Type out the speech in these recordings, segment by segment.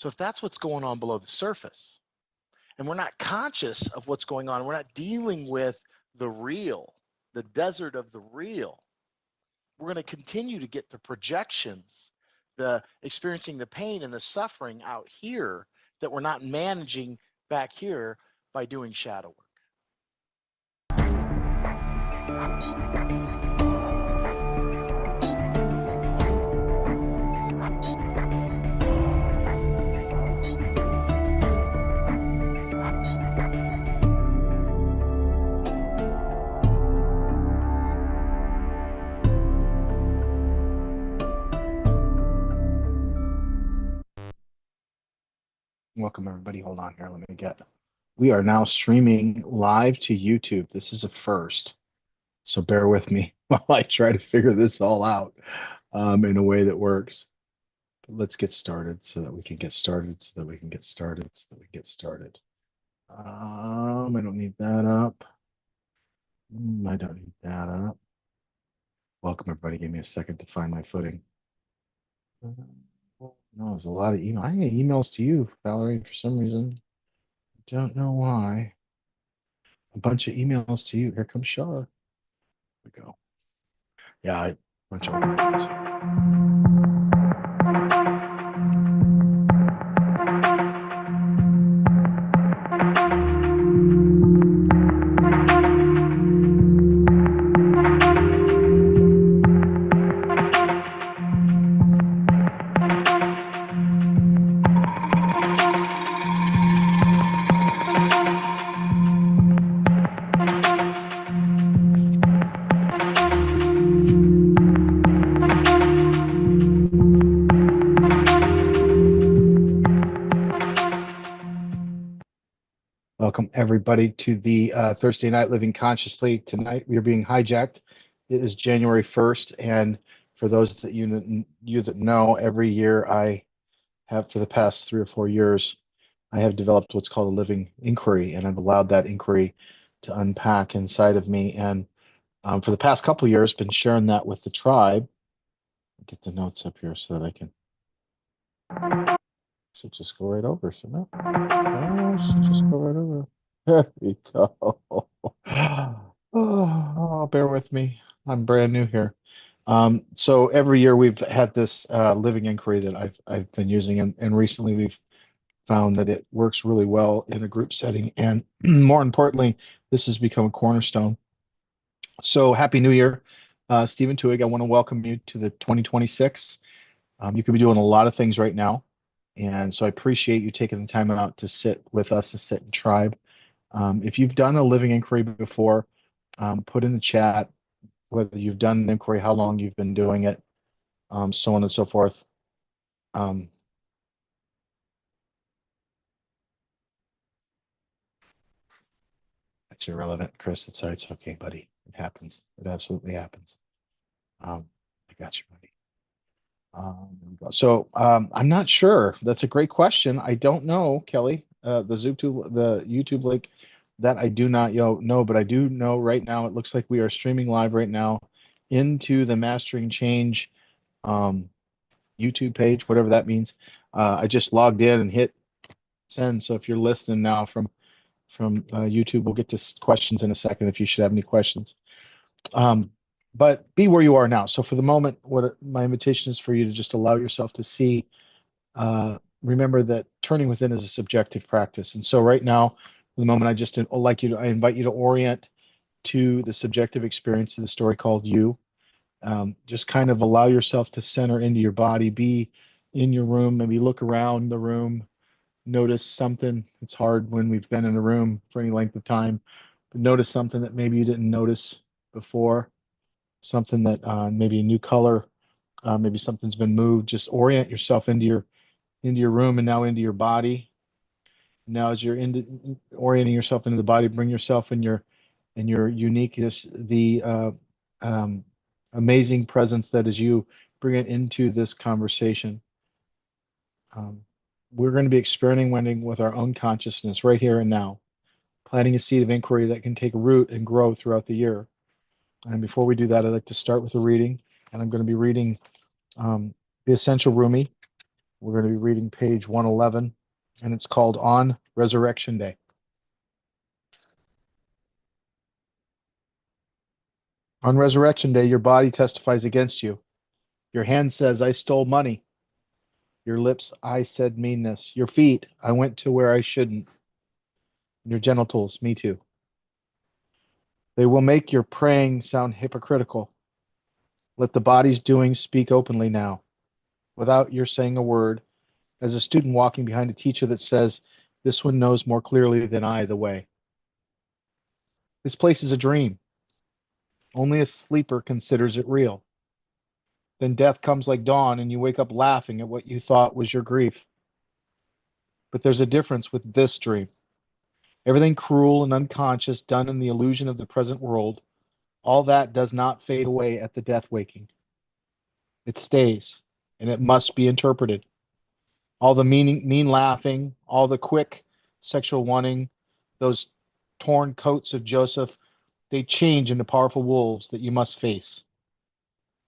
So if that's what's going on below the surface, and we're not conscious of what's going on, we're not dealing with the real, the desert of the real, we're going to continue to get the projections, the experiencing the pain and the suffering out here that we're not managing back here by doing shadow work. Welcome everybody. Hold on here. We are now streaming live to YouTube. This is a first. So bear with me while I try to figure this all out in a way that works. But let's get started so that we can get started, I don't need that up. I don't need that up. Welcome everybody. Give me a second to find my footing. No, there's a lot of email. I get emails to you, Valerie, for some reason. Don't know why. A bunch of emails to you. Here comes Shar. Here we go. Yeah, a bunch of emails. Welcome everybody to the Thursday Night Living Consciously. Tonight we are being hijacked. It is January 1st, and for those that you that know, every year I have, for the past 3 or 4 years, I have developed what's called a living inquiry, and I've allowed that inquiry to unpack inside of me. And for the past couple of years, been sharing that with the tribe. I'll get the notes up here so that I can. Should just go right over, shouldn't it? Should just go right over. There we go. Oh, bear with me. I'm brand new here. So every year we've had this living inquiry that I've been using, and recently we've found that it works really well in a group setting, and more importantly, this has become a cornerstone. So happy New Year, Stephen Twig. I want to welcome you to the 2026. You could be doing a lot of things right now. And so I appreciate you taking the time out to sit with us, to sit in tribe. If you've done a living inquiry before, put in the chat whether you've done an inquiry, how long you've been doing it, so on and so forth. That's irrelevant, Chris. It's okay, buddy. It happens. It absolutely happens. I got you, buddy. So I'm not sure. That's a great question. I don't know, Kelly. The YouTube link, that I do not know, but I do know right now it looks like we are streaming live right now into the Mastering Change YouTube page, whatever that means. I just logged in and hit send. So if you're listening now from YouTube, we'll get to questions in a second if you should have any questions. But be where you are now. So for the moment, what my invitation is for you to just allow yourself to see, remember that turning within is a subjective practice. And so right now, for the moment, I invite you to orient to the subjective experience of the story called You. Just kind of allow yourself to center into your body, be in your room, maybe look around the room, notice something. It's hard when we've been in a room for any length of time, but notice something that maybe you didn't notice before. Something that maybe a new color, maybe something's been moved. Just orient yourself into your room and now into your body. Now, as you're orienting yourself into the body, bring yourself in your uniqueness, the amazing presence that is you. Bring it into this conversation. We're going to be experimenting with our own consciousness right here and now, planting a seed of inquiry that can take root and grow throughout the year. And before we do that, I'd like to start with a reading, and I'm going to be reading The Essential Rumi We're going to be reading page 111, and it's called On Resurrection Day. On Resurrection Day, your body testifies against you. Your hand says, I stole money. Your lips, I said meanness. Your feet, I went to where I shouldn't. Your genitals, me too. They will make your praying sound hypocritical. Let the body's doing speak openly now, without your saying a word, as a student walking behind a teacher that says, this one knows more clearly than I the way. This place is a dream. Only a sleeper considers it real. Then death comes like dawn, and you wake up laughing at what you thought was your grief. But there's a difference with this dream. Everything cruel and unconscious done in the illusion of the present world, all that does not fade away at the death waking. It stays, and it must be interpreted. All the mean laughing, all the quick sexual wanting, those torn coats of Joseph, they change into powerful wolves that you must face.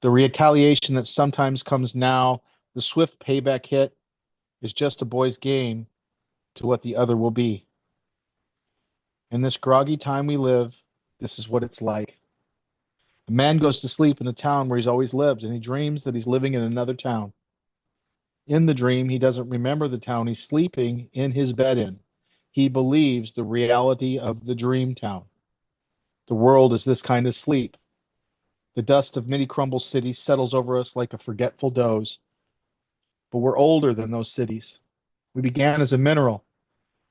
The retaliation that sometimes comes now, the swift payback hit, is just a boy's game to what the other will be. In this groggy time we live, this is what it's like. A man goes to sleep in a town where he's always lived, and he dreams that he's living in another town. In the dream, he doesn't remember the town he's sleeping in his bed in. He believes the reality of the dream town. The world is this kind of sleep. The dust of many crumbled cities settles over us like a forgetful doze. But we're older than those cities. We began as a mineral.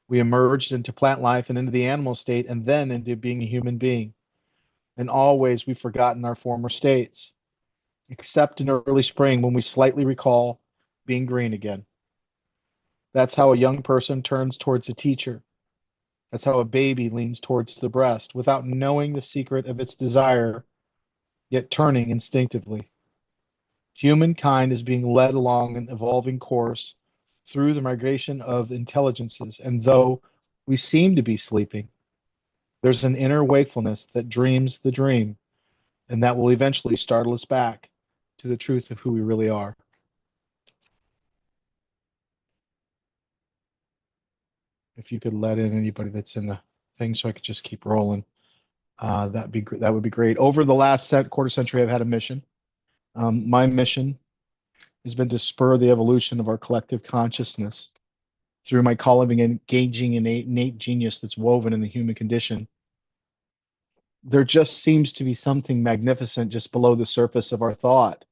We emerged into plant life and into the animal state, and then into being a human being. And always we've forgotten our former states, except in early spring when we slightly recall being green again. That's how a young person turns towards a teacher. That's how a baby leans towards the breast without knowing the secret of its desire, yet turning instinctively. Humankind is being led along an evolving course through the migration of intelligences, and though we seem to be sleeping, there's an inner wakefulness that dreams the dream, and that will eventually startle us back to the truth of who we really are. If you could let in anybody that's in the thing so I could just keep rolling, that would be great. Over the last quarter century, I've had a mission. My mission has been to spur the evolution of our collective consciousness through my calling engaging innate genius that's woven in the human condition. There just seems to be something magnificent just below the surface of our thought.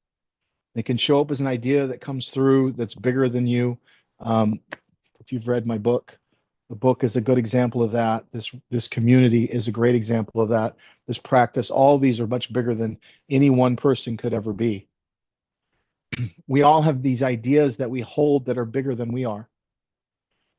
It can show up as an idea that comes through that's bigger than you. If you've read my book, the book is a good example of that. This community is a great example of that. This practice, all these are much bigger than any one person could ever be. We all have these ideas that we hold that are bigger than we are.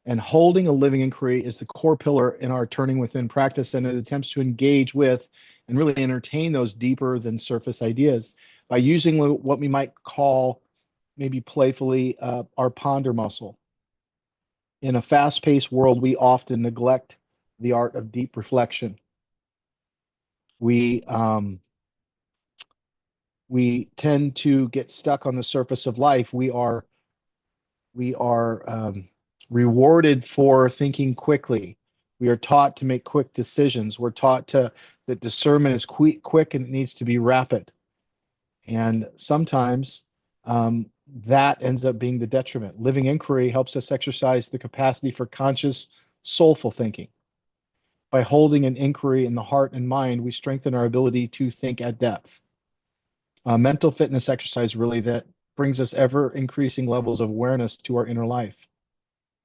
And holding a living inquiry is the core pillar in our turning within practice, and it attempts to engage with and really entertain those deeper than surface ideas by using what we might call, maybe playfully, our ponder muscle. In a fast-paced world, we often neglect the art of deep reflection. We tend to get stuck on the surface of life. We are rewarded for thinking quickly. We are taught to make quick decisions. We're taught that discernment is quick and it needs to be rapid. And sometimes that ends up being the detriment. Living inquiry helps us exercise the capacity for conscious, soulful thinking. By holding an inquiry in the heart and mind, we strengthen our ability to think at depth. Mental fitness exercise really that brings us ever increasing levels of awareness to our inner life.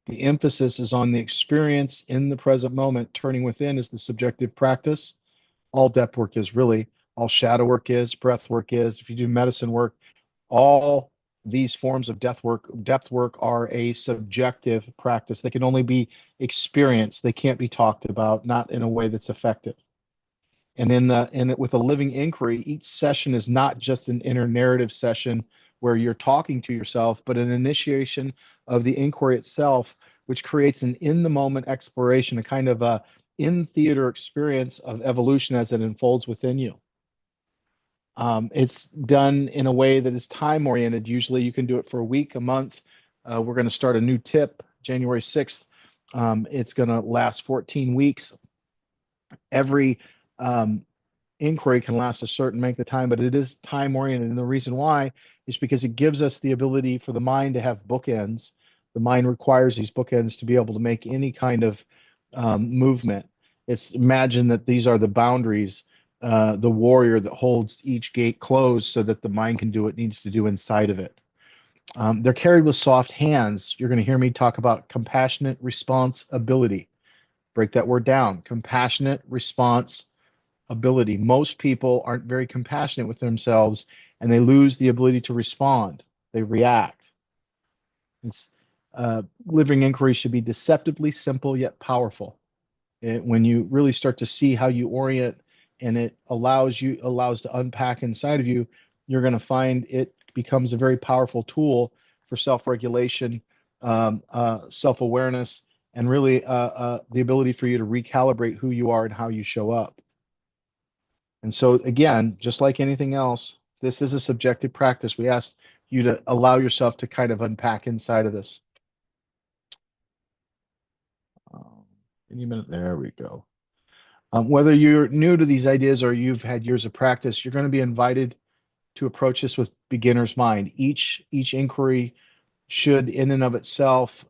The emphasis is on the experience in the present moment. Turning within is the subjective practice. All depth work is really, all shadow work is, breath work is. If you do medicine work, all these forms of depth work are a subjective practice. They can only be experienced. They can't be talked about, not in a way that's effective. And with a living inquiry, each session is not just an inner narrative session where you're talking to yourself, but an initiation of the inquiry itself, which creates an in-the-moment exploration, a kind of a in-theater experience of evolution as it unfolds within you. It's done in a way that is time-oriented. Usually you can do it for a week, a month, We're going to start a new tip January 6th. It's going to last 14 weeks. Every inquiry can last a certain length of time, but it is time oriented. And the reason why is because it gives us the ability for the mind to have bookends. The mind requires these bookends to be able to make any kind of movement. It's imagine that these are the boundaries, the warrior that holds each gate closed so that the mind can do what it needs to do inside of it. They're carried with soft hands. You're going to hear me talk about compassionate responsibility. Break that word down. Compassionate response ability. Most people aren't very compassionate with themselves and they lose the ability to respond. They react. It's, living inquiry should be deceptively simple yet powerful. When you really start to see how you orient and it allows to unpack inside of you, you're going to find it becomes a very powerful tool for self-regulation, self-awareness, and really the ability for you to recalibrate who you are and how you show up. And so again, just like anything else, this is a subjective practice. We ask you to allow yourself to kind of unpack inside of this. Any minute, there we go. Whether you're new to these ideas or you've had years of practice, you're going to be invited to approach this with beginner's mind. Each inquiry should, in and of itself,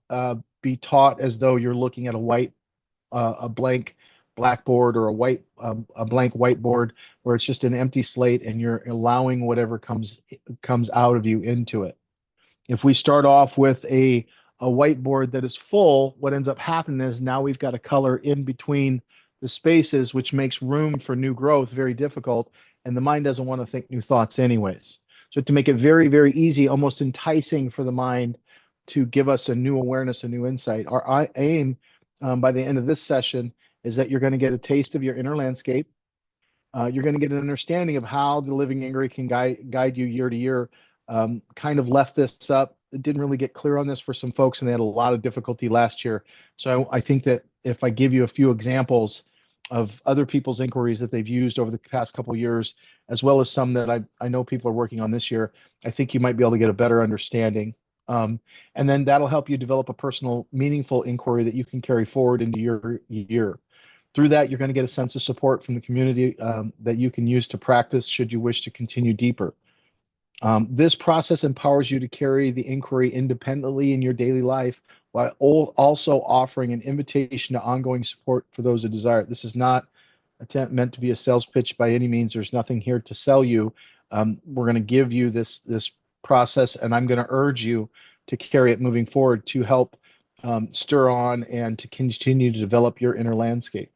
be taught as though you're looking at a blank blackboard or a blank whiteboard where it's just an empty slate and you're allowing whatever comes out of you into it. If we start off with a whiteboard that is full, what ends up happening is now we've got a color in between the spaces, which makes room for new growth very difficult, and the mind doesn't want to think new thoughts anyways. So to make it very, very easy, almost enticing for the mind to give us a new awareness, a new insight, our aim by the end of this session is that you're going to get a taste of your inner landscape. You're going to get an understanding of how the living inquiry can guide you year to year. Kind of left this up. It didn't really get clear on this for some folks, and they had a lot of difficulty last year. So I think that if I give you a few examples of other people's inquiries that they've used over the past couple of years, as well as some that I know people are working on this year, I think you might be able to get a better understanding. And then that'll help you develop a personal, meaningful inquiry that you can carry forward into your year. Through that, you're going to get a sense of support from the community that you can use to practice should you wish to continue deeper. This process empowers you to carry the inquiry independently in your daily life while also offering an invitation to ongoing support for those who desire it. This is not meant to be a sales pitch by any means. There's nothing here to sell you. We're going to give you this process, and I'm going to urge you to carry it moving forward to help stir on and to continue to develop your inner landscape.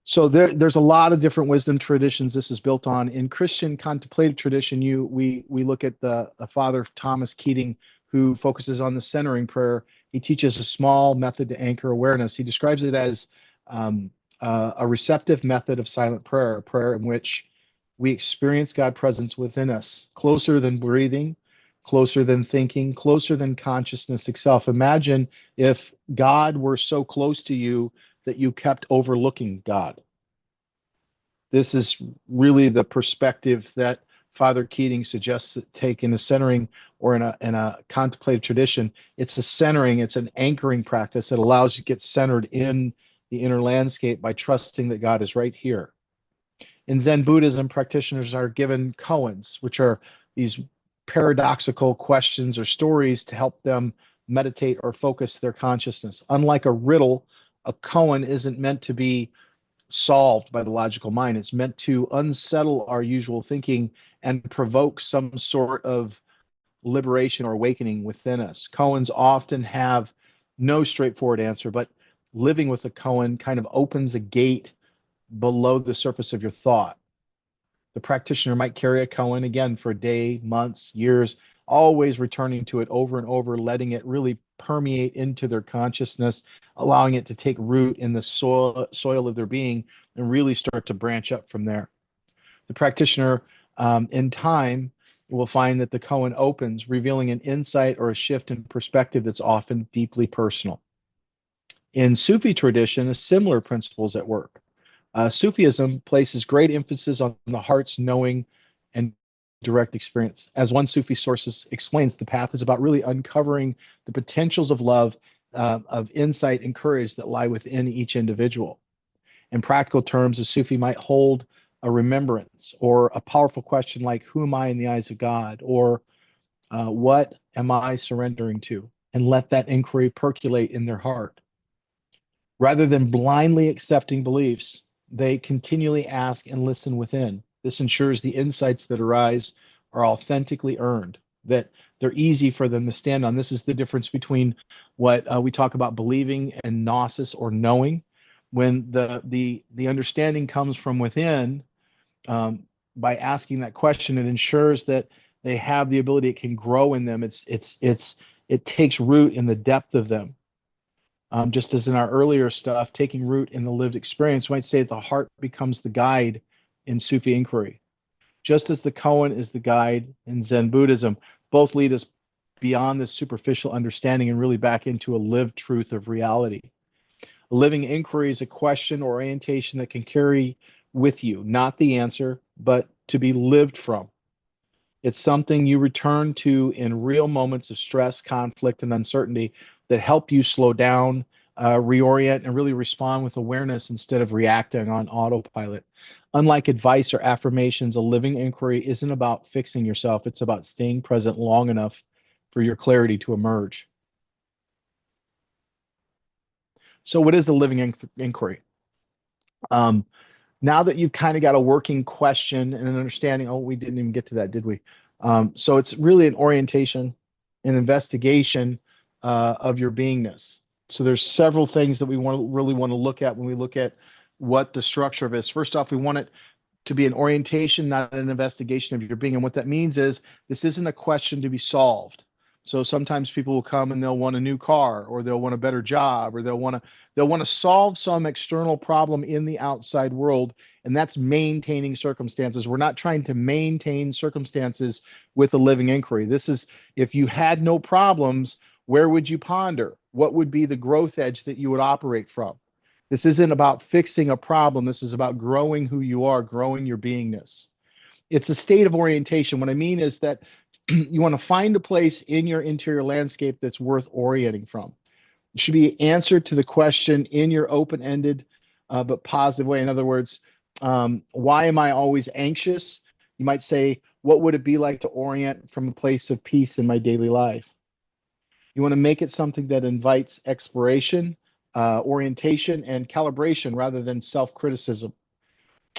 So there's a lot of different wisdom traditions this is built on. In Christian contemplative tradition, we look at the Father Thomas Keating, who focuses on the centering prayer. He teaches a small method to anchor awareness. He describes it as a receptive method of silent prayer, a prayer in which we experience God's presence within us, closer than breathing, closer than thinking, closer than consciousness itself. Imagine if God were so close to you that you kept overlooking God. This is really the perspective that Father Keating suggests that take in a centering or in a contemplative tradition. It's a centering, it's an anchoring practice that allows you to get centered in the inner landscape by trusting that God is right here. In Zen Buddhism, practitioners are given koans, which are these paradoxical questions or stories to help them meditate or focus their consciousness. Unlike a riddle, a koan isn't meant to be solved by the logical mind. It's meant to unsettle our usual thinking and provoke some sort of liberation or awakening within us. Koans often have no straightforward answer, but living with a koan kind of opens a gate below the surface of your thought. The practitioner might carry a koan again for a day, months, years, always returning to it over and over, letting it really permeate into their consciousness, allowing it to take root in the soil of their being and really start to branch up from there. The practitioner, in time, will find that the koan opens, revealing an insight or a shift in perspective that's often deeply personal. In Sufi tradition, a similar principle is at work. Sufism places great emphasis on the heart's knowing and direct experience. As one Sufi source explains, the path is about really uncovering the potentials of love, of insight and courage that lie within each individual. In practical terms, a Sufi might hold a remembrance or a powerful question like, who am I in the eyes of God? Or what am I surrendering to? And let that inquiry percolate in their heart. Rather than blindly accepting beliefs, they continually ask and listen within. This ensures the insights that arise are authentically earned, that they're easy for them to stand on. This is the difference between what we talk about believing and gnosis or knowing. When the understanding comes from within, by asking that question, it ensures that they have the ability, it can grow in them. It takes root in the depth of them. Just as in our earlier stuff, taking root in the lived experience, we might say the heart becomes the guide in Sufi inquiry. Just as the koan is the guide in Zen Buddhism, both lead us beyond this superficial understanding and really back into a lived truth of reality. A living inquiry is a question or orientation that can carry with you, not the answer, but to be lived from. It's something you return to in real moments of stress, conflict, and uncertainty that help you slow down, reorient, and really respond with awareness instead of reacting on autopilot. Unlike advice or affirmations, a living inquiry isn't about fixing yourself. It's about staying present long enough for your clarity to emerge. So what is a living inquiry? Now that you've kind of got a working question and an understanding, oh, we didn't even get to that, did we? So it's really an orientation, an investigation of your beingness. So there's several things that we really want to look at when we look at what the structure of it is. First off, we want it to be an orientation, not an investigation of your being. And what that means is this isn't a question to be solved. So sometimes people will come and they'll want a new car, or they'll want a better job, or they'll want to solve some external problem in the outside world, and that's maintaining circumstances. We're not trying to maintain circumstances with a living inquiry. This is, if you had no problems, where would you ponder? What would be the growth edge that you would operate from? This isn't about fixing a problem. This is about growing who you are, growing your beingness. It's a state of orientation. What I mean is that you want to find a place in your interior landscape that's worth orienting from. It should be answered to the question in your open-ended but positive way. In other words, why am I always anxious? You might say, what would it be like to orient from a place of peace in my daily life? You want to make it something that invites exploration, orientation, and calibration rather than self-criticism.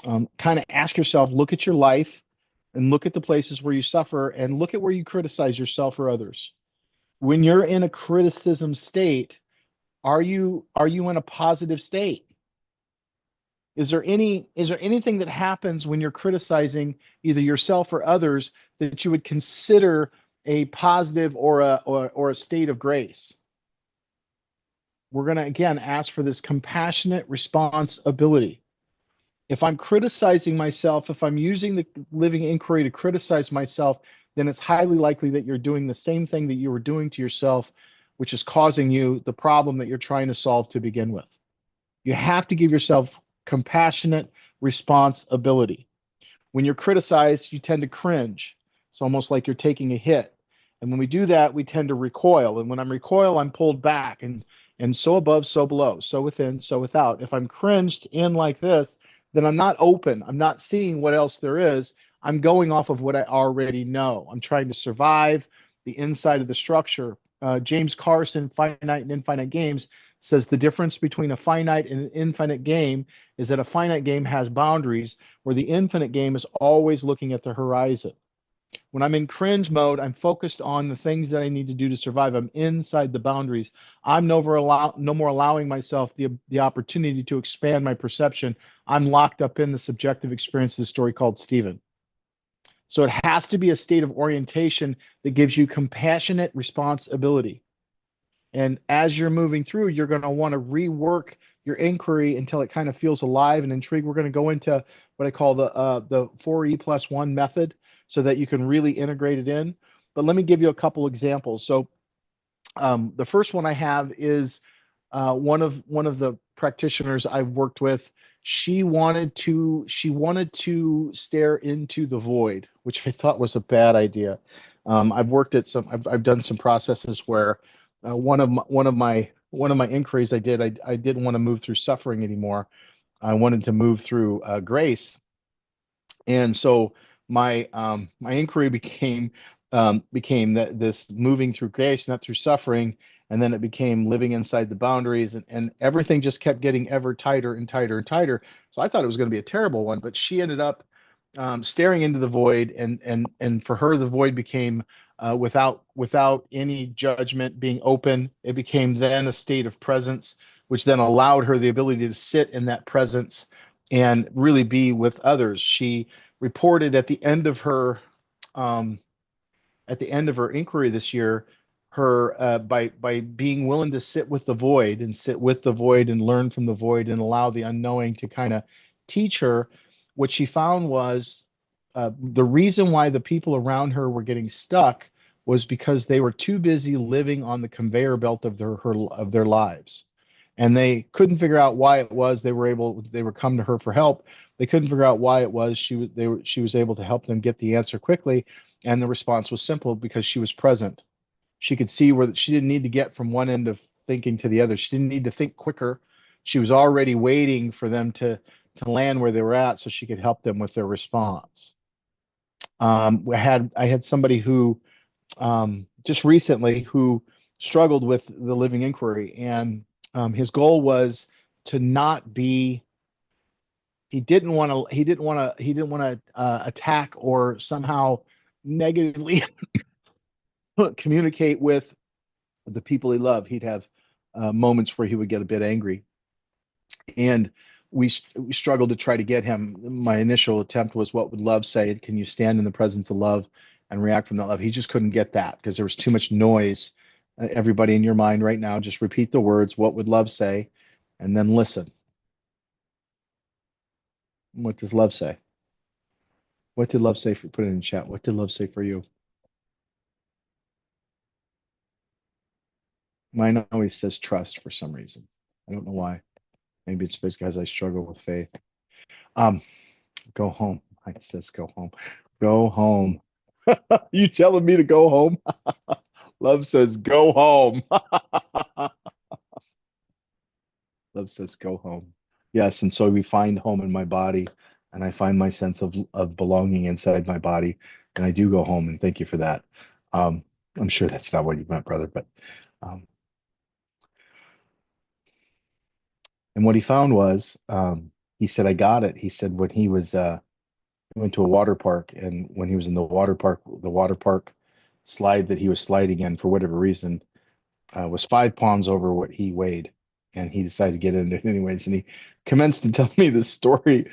Kind of ask yourself, look at your life, and look at the places where you suffer, and look at where you criticize yourself or others. When you're in a criticism state, are you in a positive state? Is there anything that happens when you're criticizing either yourself or others that you would consider a positive or a state of grace? We're going to again ask for this compassionate responsibility. If I'm criticizing myself, if I'm using the living inquiry to criticize myself, then it's highly likely that you're doing the same thing that you were doing to yourself, which is causing you the problem that you're trying to solve to begin with. You have to give yourself compassionate responsibility. When you're criticized, you tend to cringe. It's almost like you're taking a hit. And when we do that, we tend to recoil. And when I'm recoil, I'm pulled back, and so above, so below, so within, so without. If I'm cringed in like this, then I'm not open. I'm not seeing what else there is. I'm going off of what I already know. I'm trying to survive the inside of the structure. James Carson, Finite and Infinite Games, says the difference between a finite and an infinite game is that a finite game has boundaries, where the infinite game is always looking at the horizon. When I'm in cringe mode, I'm focused on the things that I need to do to survive. I'm inside the boundaries. I'm no more allowing myself the opportunity to expand my perception. I'm locked up in the subjective experience of the story called Stephen. So it has to be a state of orientation that gives you compassionate responsibility. And as you're moving through, you're going to want to rework your inquiry until it kind of feels alive and intrigued. We're going to go into what I call the 4E+1 method, so that you can really integrate it in. But let me give you a couple examples. So the first one I have is one of the practitioners I've worked with. she wanted to stare into the void, which I thought was a bad idea. I've done some processes where one of my inquiries I didn't want to move through suffering anymore. I wanted to move through grace. And so my inquiry became that this moving through grace, not through suffering, and then it became living inside the boundaries, and everything just kept getting ever tighter and tighter and tighter. So I thought it was going to be a terrible one, but she ended up staring into the void, and for her the void became without any judgment, being open. It became then a state of presence, which then allowed her the ability to sit in that presence and really be with others. She reported um, at the end of her inquiry this year, her by being willing to sit with the void and sit with the void and learn from the void and allow the unknowing to kind of teach her. What she found was the reason why the people around her were getting stuck was because they were too busy living on the conveyor belt of their lives, and they couldn't figure out why it was. They were come to her for help. They couldn't figure out why it was she was able to help them get the answer quickly, and the response was simple: because she was present. She could see where she didn't need to get from one end of thinking to the other. She didn't need to think quicker. She was already waiting for them to land where they were at so she could help them with their response. I had somebody who just recently who struggled with the living inquiry, and his goal was to not be. He didn't want to attack or somehow negatively communicate with the people he loved. He'd have moments where he would get a bit angry, and we struggled to try to get him. My initial attempt was, what would love say? Can you stand in the presence of love and react from that love? He just couldn't get that because there was too much noise. Everybody in your mind right now, just repeat the words, what would love say? And then listen. What does love say? What did love say put it in the chat? What did love say for you? Mine always says trust for some reason. I don't know why. Maybe it's because I struggle with faith. Um, Go home. It says go home. Go home. You telling me to go home? Love says go home. Love says go home. Yes, and so we find home in my body, and I find my sense of belonging inside my body, and I do go home, and thank you for that. Um, I'm sure that's not what you meant, brother, but um, and what he found was he said, I got it. He said when he went to a water park, and when he was in the water park slide that he was sliding in, for whatever reason, was 5 pounds over what he weighed, and he decided to get into it anyways. And he commenced to tell me the story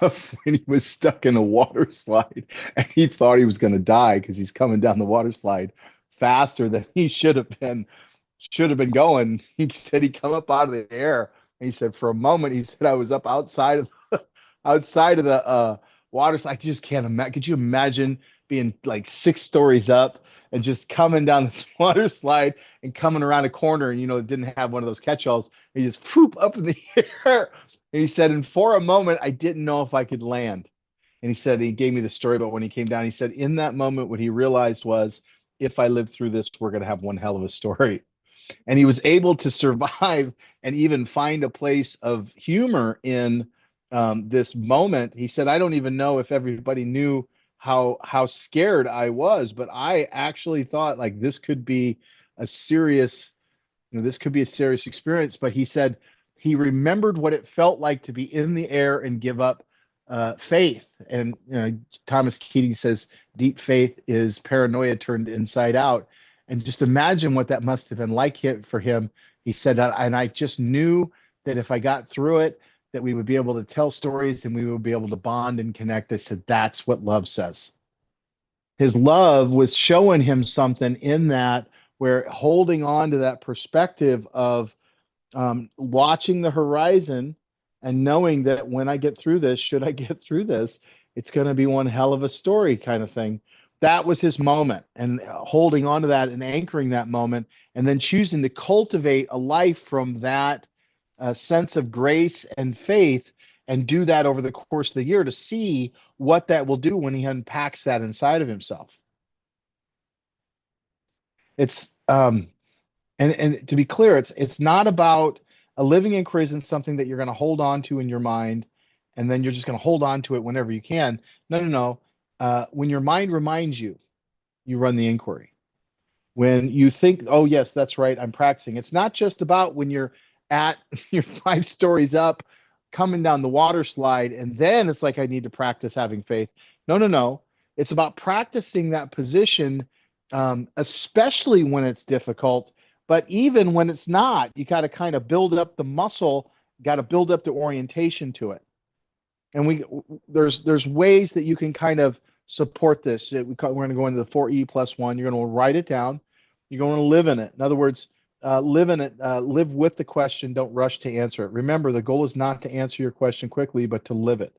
of when he was stuck in a water slide, and he thought he was going to die because he's coming down the water slide faster than he should have been going. He said he come up out of the air, and he said for a moment he said I was up outside of the water slide. I just can't imagine. Could you imagine being like 6 stories up and just coming down this water slide and coming around a corner, and it didn't have one of those catch-alls. He just whoop up in the air. And he said, and for a moment I didn't know if I could land. And he said, he gave me the story about when he came down. He said in that moment what he realized was, if I live through this, we're going to have one hell of a story. And he was able to survive and even find a place of humor in this moment. He said, I don't even know if everybody knew how scared I was, but I actually thought like a serious this could be a serious experience. But he said he remembered what it felt like to be in the air and give up faith. And Thomas Keating says deep faith is paranoia turned inside out. And just imagine what that must have been like for him. He said, and I just knew that if I got through it, that we would be able to tell stories and we would be able to bond and connect. I said, that's what love says. His love was showing him something in that, where holding on to that perspective of watching the horizon and knowing that when I get through this, should I get through this, it's going to be one hell of a story kind of thing. That was his moment, and holding on to that and anchoring that moment, and then choosing to cultivate a life from that sense of grace and faith, and do that over the course of the year to see what that will do when he unpacks that inside of himself. It's and to be clear, it's not about a living inquiry isn't something that you're going to hold on to in your mind, and then you're just going to hold on to it whenever you can. No, no, no. When your mind reminds you, you run the inquiry. When you think, oh yes, that's right, I'm practicing. It's not just about when you're at you're 5 stories up, coming down the water slide, and then it's like I need to practice having faith. No, no, no. It's about practicing that position, especially when it's difficult. But even when it's not, you got to kind of build up the muscle, got to build up the orientation to it. And there's ways that you can kind of support this. We're going to go into the 4E+1. You're going to write it down. You're going to live in it. In other words, live in it. Live with the question. Don't rush to answer it. Remember, the goal is not to answer your question quickly, but to live it.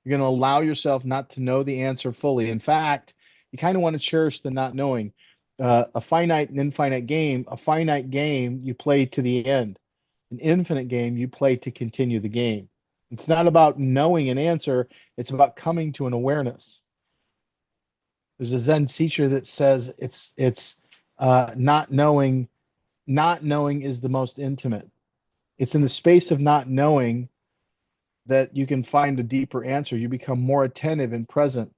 You're going to allow yourself not to know the answer fully. In fact, you kind of want to cherish the not knowing. A finite and infinite game. A finite game you play to the end. An infinite game you play to continue the game. It's not about knowing an answer. It's about coming to an awareness. There's a Zen teacher that says it's not knowing. Not knowing is the most intimate. It's in the space of not knowing that you can find a deeper answer. You become more attentive and present.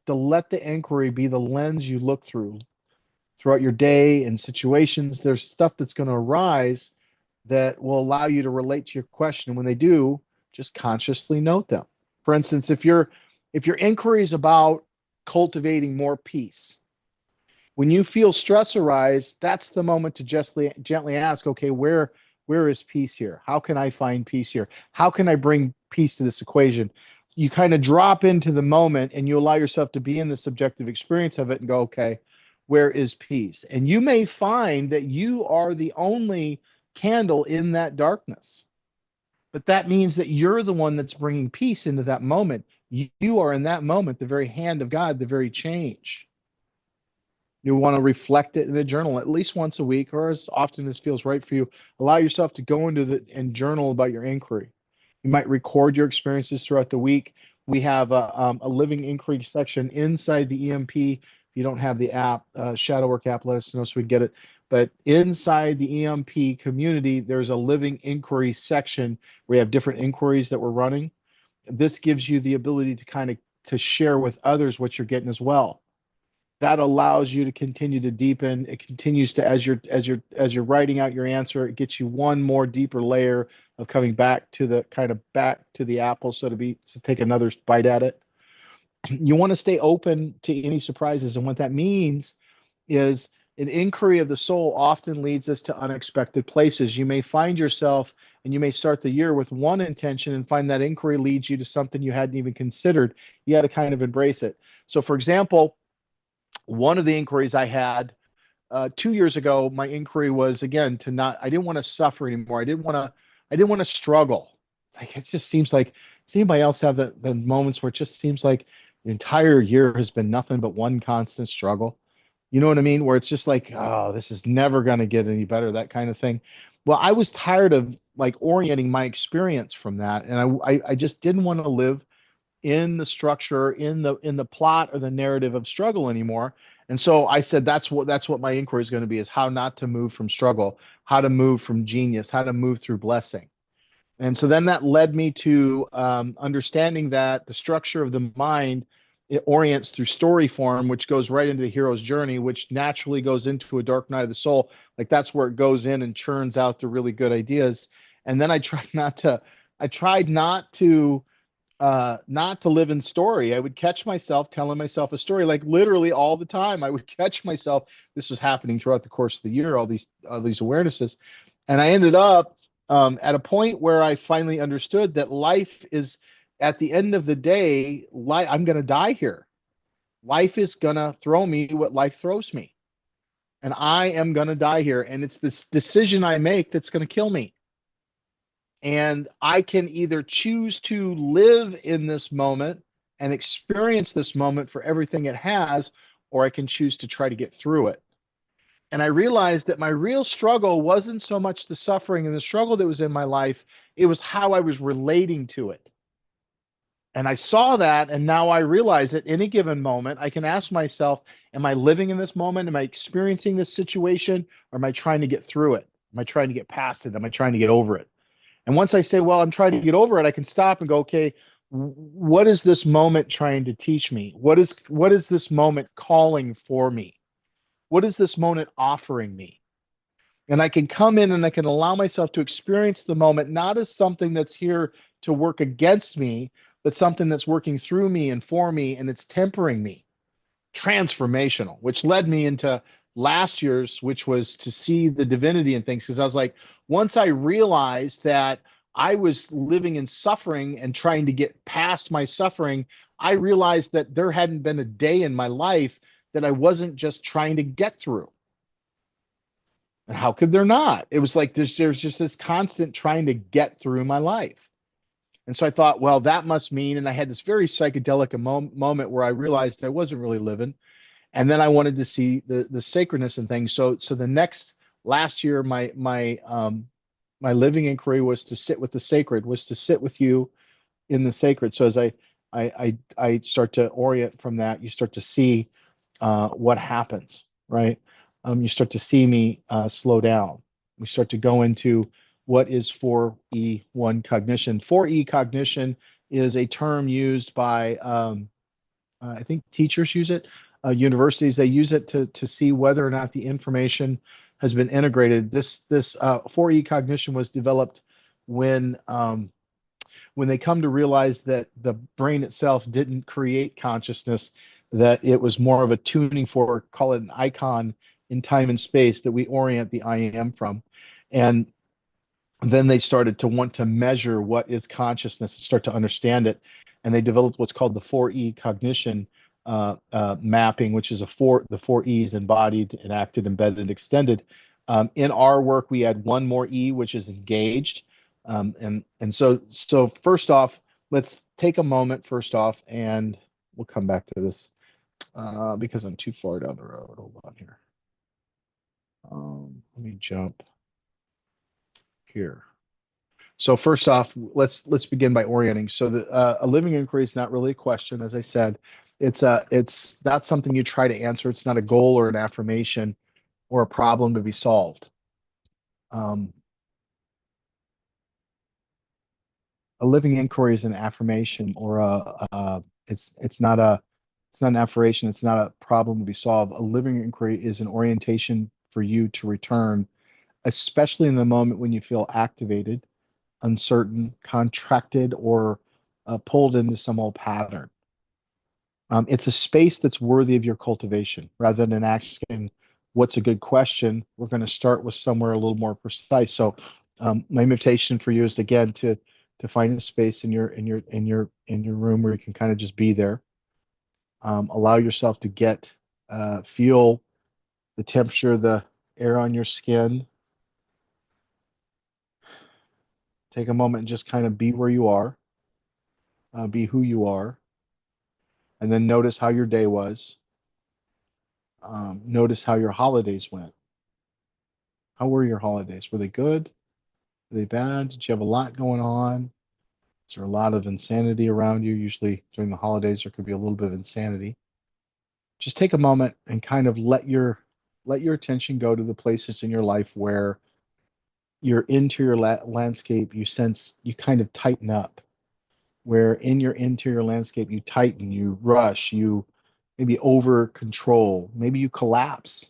To let the inquiry be the lens you look through throughout your day and situations. There's stuff that's going to arise that will allow you to relate to your question. When they do, just consciously note them. For instance, if your inquiry is about cultivating more peace, when you feel stress arise, that's the moment to gently ask, okay, where is peace here? How can I find peace here? How can I bring peace to this equation? You kind of drop into the moment and you allow yourself to be in the subjective experience of it and go, okay, where is peace? And you may find that you are the only candle in that darkness. But that means that you're the one that's bringing peace into that moment. You are in that moment the very hand of God, the very change. You want to reflect it in a journal at least once a week or as often as feels right for you. Allow yourself to go into and journal about your inquiry. You might record your experiences throughout the week. We have a living inquiry section inside the EMP. If you don't have the app, Shadowwork app, let us know so we get it. But inside the EMP community, there's a living inquiry section where we have different inquiries that we're running. This gives you the ability to kind of to share with others what you're getting as well. That allows you to continue to deepen. It continues to as you're writing out your answer, it gets you one more deeper layer of coming back to the apple, so to take another bite at it. You want to stay open to any surprises, and what that means is an inquiry of the soul often leads us to unexpected places. You may find yourself and you may start the year with one intention and find that inquiry leads you to something you hadn't even considered. You got to kind of embrace it. So, for example, one of the inquiries I had 2 years ago, my inquiry was again I didn't want to suffer anymore. I didn't want to struggle. Like it just seems like, does anybody else have the moments where it just seems like the entire year has been nothing but one constant struggle? You know what I mean? Where it's just like, oh, this is never going to get any better, that kind of thing. Well, I was tired of like orienting my experience from that. And I just didn't want to live in the structure, in the plot or the narrative of struggle anymore. And so I said, that's what my inquiry is going to be, is how not to move from struggle, how to move from genius, how to move through blessing. And so then that led me to understanding that the structure of the mind, it orients through story form, which goes right into the hero's journey, which naturally goes into a dark night of the soul. Like that's where it goes in and churns out the really good ideas. And then I tried not to live in story. I would catch myself telling myself a story, like literally all the time. I would catch myself. This was happening throughout the course of the year, all these awarenesses. And I ended up at a point where I finally understood that life is, at the end of the day, I'm going to die here. Life is going to throw me what life throws me. And I am going to die here. And it's this decision I make that's going to kill me. And I can either choose to live in this moment and experience this moment for everything it has, or I can choose to try to get through it. And I realized that my real struggle wasn't so much the suffering and the struggle that was in my life, it was how I was relating to it. And I saw that, and now I realize at any given moment, I can ask myself, am I living in this moment? Am I experiencing this situation? Or am I trying to get through it? Am I trying to get past it? Am I trying to get over it? And once I say, well, I'm trying to get over it, I can stop and go, okay, what is this moment trying to teach me? What is this moment calling for me? What is this moment offering me? And I can come in and I can allow myself to experience the moment not as something that's here to work against me, but something that's working through me and for me, and it's tempering me. Transformational, which led me into last year's, which was to see the divinity in things. Because I was like, once I realized that I was living in suffering and trying to get past my suffering, I realized that there hadn't been a day in my life that I wasn't just trying to get through. And how could there not? It was like there's just this constant trying to get through my life. And so I thought, well, that must mean, and I had this very psychedelic moment where I realized I wasn't really living. And then I wanted to see the sacredness and things. So the next last year, my living inquiry was to sit with the sacred, was to sit with you in the sacred. So as I start to orient from that, you start to see what happens, right? You start to see me slow down. We start to go into what is 4E1 cognition. 4E cognition is a term used by, I think teachers use it, universities, they use it to see whether or not the information has been integrated. This 4E cognition was developed when when they come to realize that the brain itself didn't create consciousness, that it was more of a tuning for, call it an icon in time and space that we orient the I am from. And then they started to want to measure what is consciousness and start to understand it. And they developed what's called the 4E cognition mapping, which is the four E's: embodied, enacted, embedded, extended. In our work, we add one more E, which is engaged. And so first off, let's take a moment first off, and we'll come back to this because I'm too far down the road. Hold on here. Let me jump here. So first off, let's begin by orienting. So a living inquiry is not really a question, as I said. It's not something you try to answer. It's not a goal or an affirmation or a problem to be solved. Um, a living inquiry is an affirmation or it's not an affirmation. It's not a problem to be solved. A living inquiry is an orientation for you to return, especially in the moment when you feel activated, uncertain, contracted, or pulled into some old pattern. It's a space that's worthy of your cultivation rather than asking what's a good question. We're going to start with somewhere a little more precise. So my invitation for you is again to find a space in your room where you can kind of just be there. Allow yourself to feel the temperature of the air on your skin. Take a moment and just kind of be where you are, be who you are, and then notice how your day was. Notice how your holidays went. How were your holidays? Were they good? Were they bad? Did you have a lot going on? Is there a lot of insanity around you? Usually during the holidays, there could be a little bit of insanity. Just take a moment and kind of let your attention go to the places in your life where your interior landscape, you sense you kind of tighten up, where in your interior landscape you tighten, you rush, you maybe over control, maybe you collapse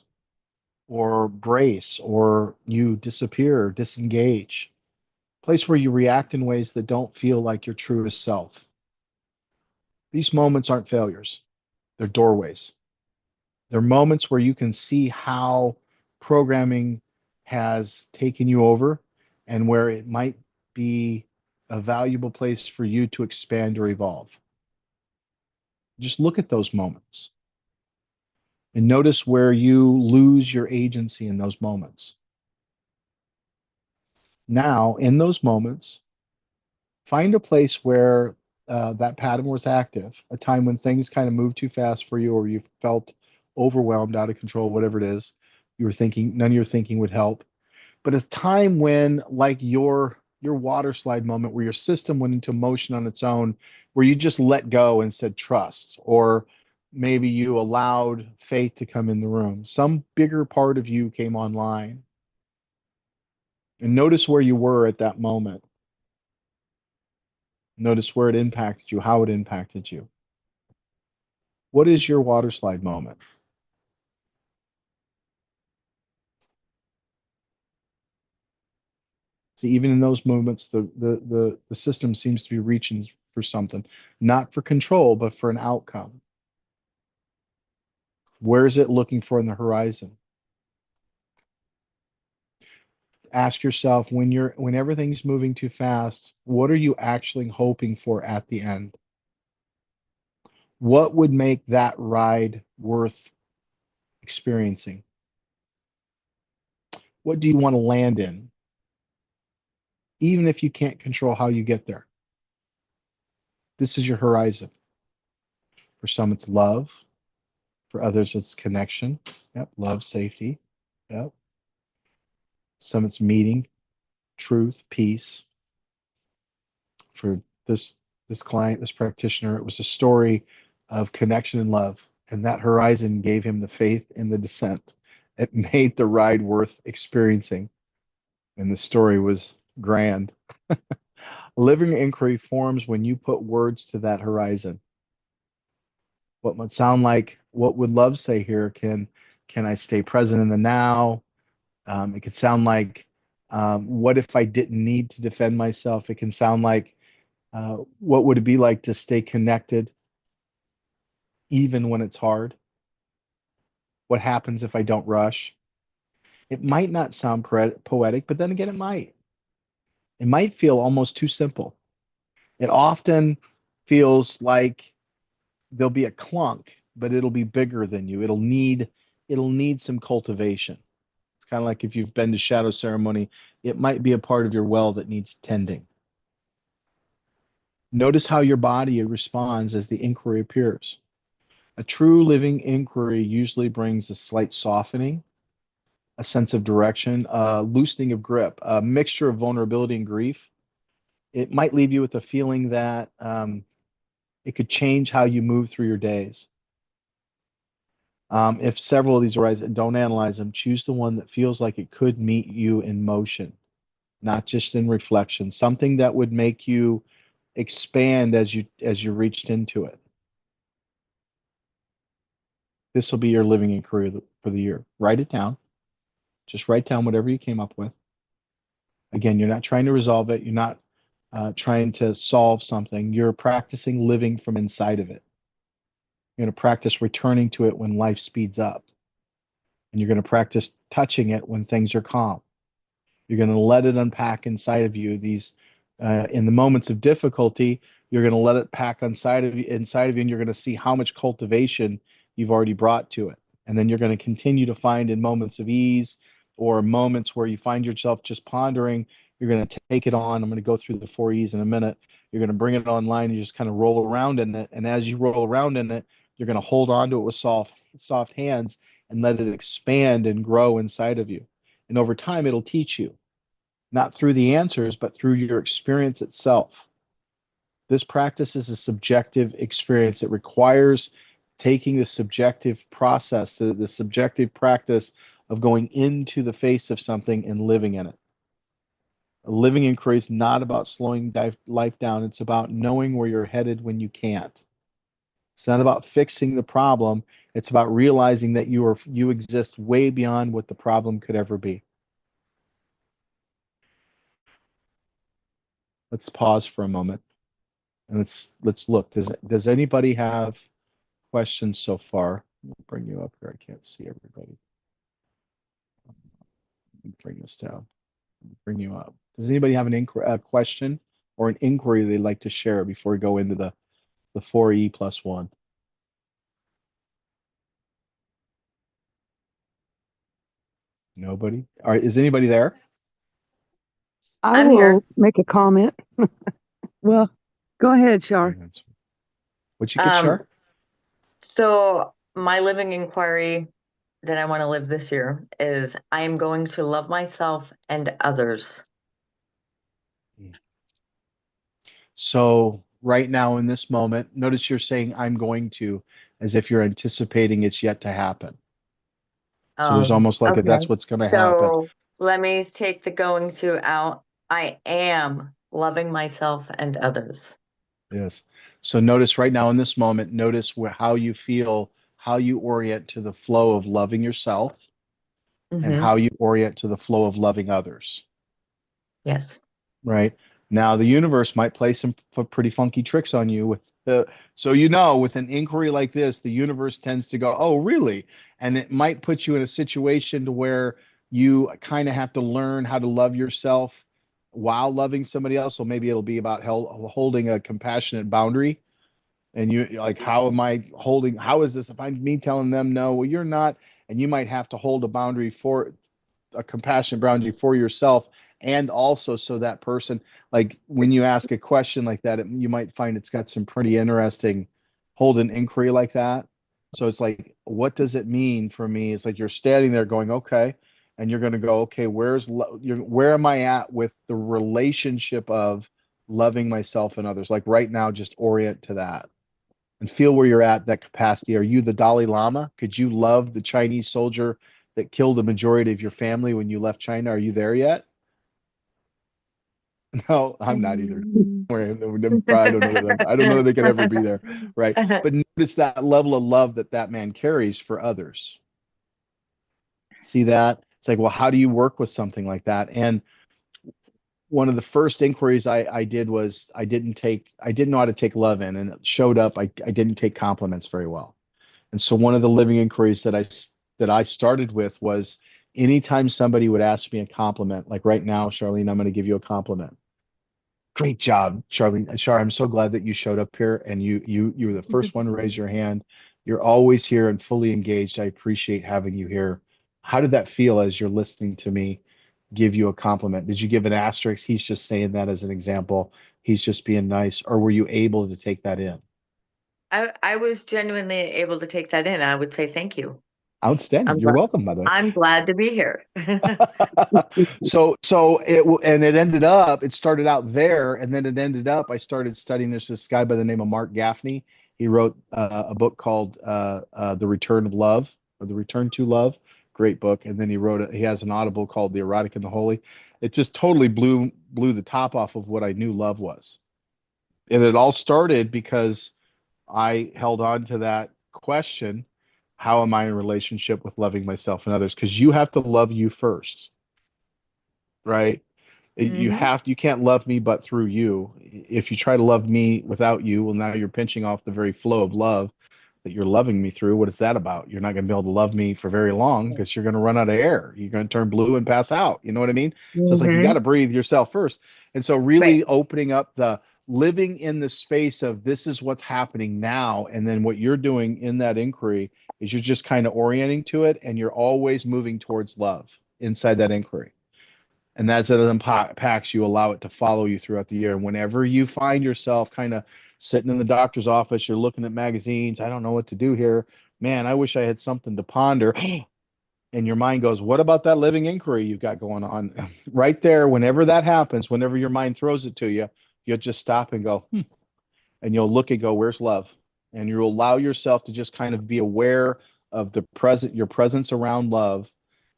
or brace, or you disappear, disengage. Place where you react in ways that don't feel like your truest self. These moments aren't failures, they're doorways. They're moments where you can see how programming has taken you over and where it might be a valuable place for you to expand or evolve. Just look at those moments and notice where you lose your agency in those moments. Now, in those moments, find a place where that pattern was active, a time when things kind of moved too fast for you, or you felt overwhelmed, out of control, whatever it is. You were thinking, none of your thinking would help. But a time when, like your your water slide moment where your system went into motion on its own, where you just let go and said trust, or maybe you allowed faith to come in the room. Some bigger part of you came online. And notice where you were at that moment. Notice where it impacted you, how it impacted you. What is your water slide moment? See, even in those moments, the system seems to be reaching for something, not for control, but for an outcome. Where is it looking for in the horizon? Ask yourself when everything's moving too fast, what are you actually hoping for at the end? What would make that ride worth experiencing? What do you want to land in? Even if you can't control how you get there. This is your horizon. For some, it's love. For others, it's connection. Yep, love, safety. Yep. Some it's meeting, truth, peace. For this client, this practitioner, it was a story of connection and love. And that horizon gave him the faith in the descent. It made the ride worth experiencing. And the story was grand. Living inquiry forms when you put words to that horizon. What would sound like, what would love say here? Can I stay present in the now? It could sound like, what if I didn't need to defend myself? It can sound like, what would it be like to stay connected even when it's hard? What happens if I don't rush? It might not sound poetic, but then again, it might. It might feel almost too simple. It often feels like there'll be a clunk, but it'll be bigger than you. It'll need some cultivation. It's kind of like if you've been to shadow ceremony, it might be a part of your well that needs tending. Notice how your body responds as the inquiry appears. A true living inquiry usually brings a slight softening, a sense of direction, a loosening of grip, a mixture of vulnerability and grief. It might leave you with a feeling that it could change how you move through your days. If several of these arise, don't analyze them. Choose the one that feels like it could meet you in motion, not just in reflection. Something that would make you expand as you reached into it. This will be your living inquiry for the year. Write it down. Just write down whatever you came up with. Again, you're not trying to resolve it. You're not trying to solve something. You're practicing living from inside of it. You're going to practice returning to it when life speeds up. And you're going to practice touching it when things are calm. You're going to let it unpack inside of you. These, in the moments of difficulty, you're going to let it pack inside of you, and you're going to see how much cultivation you've already brought to it. And then you're going to continue to find in moments of ease or moments where you find yourself just pondering, you're going to take it on. I'm going to go through the 4 E's in a minute. You're going to bring it online. You just kind of roll around in it. And as you roll around in it, you're going to hold on to it with soft hands and let it expand and grow inside of you. And over time, it'll teach you, not through the answers, but through your experience itself. This practice is a subjective experience. It requires taking the subjective process, the subjective practice of going into the face of something and living in it. A living inquiry is not about slowing life down. It's about knowing where you're headed when you can't. It's not about fixing the problem. It's about realizing that you exist way beyond what the problem could ever be. Let's pause for a moment and let's look. Does anybody have questions so far? I'll bring you up here. I can't see everybody. Bring this down. Bring you up. Does anybody have a question or an inquiry they'd like to share before we go into the 4E+1? Nobody? All right. Is anybody there? I I'm here. will make a comment. Well, go ahead, Shar. What you could share? So my living inquiry that I want to live this year is I am going to love myself and others. So right now in this moment, notice you're saying I'm going to, as if you're anticipating it's yet to happen. So there's almost like a, Okay. that's what's going to happen. So let me take the going to out. I am loving myself and others. Yes. So notice right now in this moment, notice how you feel, how you orient to the flow of loving yourself and Hmm. how you orient to the flow of loving others. Yes. Right. Now the universe might play some pretty funky tricks on you with so with an inquiry like this, the universe tends to go, "Oh, really?" And it might put you in a situation to where you kind of have to learn how to love yourself while loving somebody else. So maybe it'll be about holding a compassionate boundary. And you like, how am I holding? How is this? If I'm me telling them no, well, you're not, and you might have to hold a boundary for a compassionate boundary for yourself, and also so that person, like when you ask a question like that, you might find it's got some pretty interesting hold an inquiry like that. So it's like, what does it mean for me? It's like you're standing there going, okay, and you're going to go, okay, where am I at with the relationship of loving myself and others? Like right now, just orient to that and feel where you're at that capacity. Are you the Dalai Lama? Could you love the Chinese soldier that killed the majority of your family when you left China? Are you there yet? No, I'm not either. Mm. I don't know that I don't know that they can ever be there, right? But notice that level of love that man carries for others. See that? It's like, well, how do you work with something like that? And one of the first inquiries I did was I didn't know how to take love in, and it showed up. I didn't take compliments very well. And so one of the living inquiries that I started with was anytime somebody would ask me a compliment, like right now, Charlene, I'm going to give you a compliment. Great job, Charlene. Char, I'm so glad that you showed up here and you were the first one to raise your hand. You're always here and fully engaged. I appreciate having you here. How did that feel as you're listening to me give you a compliment? Did you give an asterisk? He's just saying that as an example. He's just being nice. Or were you able to take that in? I was genuinely able to take that in. I would say thank you. Outstanding. I'm You're glad, welcome, by the way. I'm glad to be here. So it ended up, it started out there, and then it ended up I started studying this guy by the name of Mark Gaffney. He wrote a book called The Return of Love, or The Return to Love. Great book. And then he has an audible called The Erotic and the Holy. It just totally blew the top off of what I knew love was. And it all started because I held on to that question: how am I in relationship with loving myself and others? Because you have to love you first, right? Hmm. You can't love me but through you. If you try to love me without you, well, now you're pinching off the very flow of love that you're loving me through. What is that about? You're not going to be able to love me for very long because you're going to run out of air. You're going to turn blue and pass out. You know what I mean? So it's like you got Hmm. to breathe yourself first. And so Right. really opening up the living in the space of this is what's happening now. And then what you're doing in that inquiry is you're just kind of orienting to it, and you're always moving towards love inside that inquiry. And as it unpacks, you allow it to follow you throughout the year. And whenever you find yourself kind of sitting in the doctor's office, you're looking at magazines, I don't know what to do here. Man, I wish I had something to ponder. And your mind goes, what about that living inquiry you've got going on? Right there, whenever that happens, whenever your mind throws it to you, you'll just stop and go, and you'll look and go, where's love? And you'll allow yourself to just kind of be aware of your presence around love,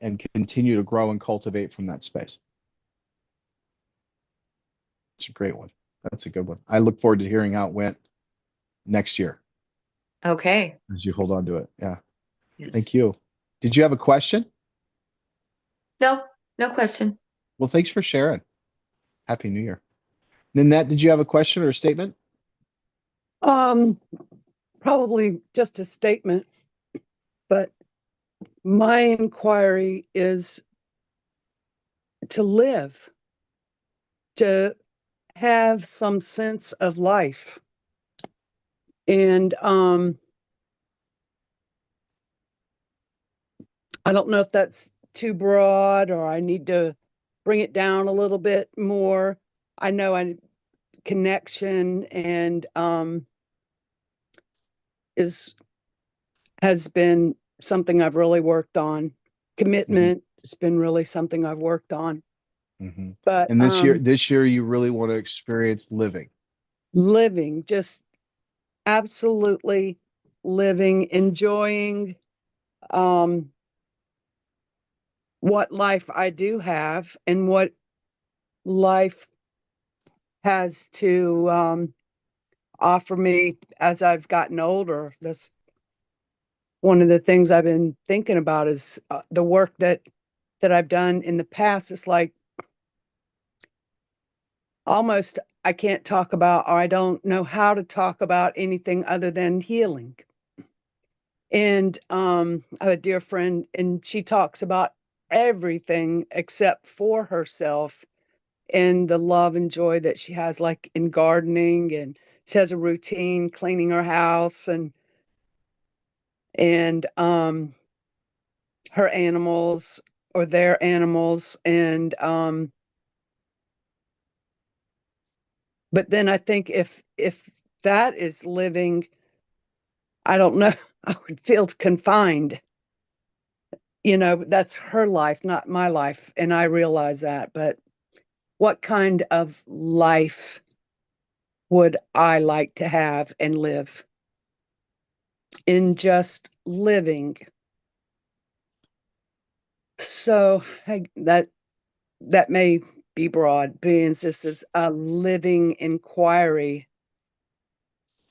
and continue to grow and cultivate from that space. It's a great one. That's a good one. I look forward to hearing how it went next year Okay. as you hold on to it. Yeah. Yes. Thank you. Did you have a question? No, no question. Well, thanks for sharing. Happy New Year. Nanette, did you have a question or a statement? Um, Probably just a statement, but my inquiry is to live, to have some sense of life. And I don't know if that's too broad or I need to bring it down a little bit more. I know connection and has been something I've really worked on. Commitment has been really something I've worked on. Mhm. But And this year you really want to experience living. living, just absolutely living, enjoying um what life I do have and what life has to offer me as I've gotten older. That's one of the things I've been thinking about is the work that I've done in the past. It's like almost I can't talk about, or I don't know how to talk about anything other than healing. And I have a dear friend, and she talks about everything except for herself and the love and joy that she has, like in gardening, and she has a routine cleaning her house and her animals or their animals. And but then I think if that is living, I don't know, I would feel confined. You know, that's her life, not my life, and I realize that. But what kind of life would I like to have and live in just living? So that may be broad, being this is a living inquiry.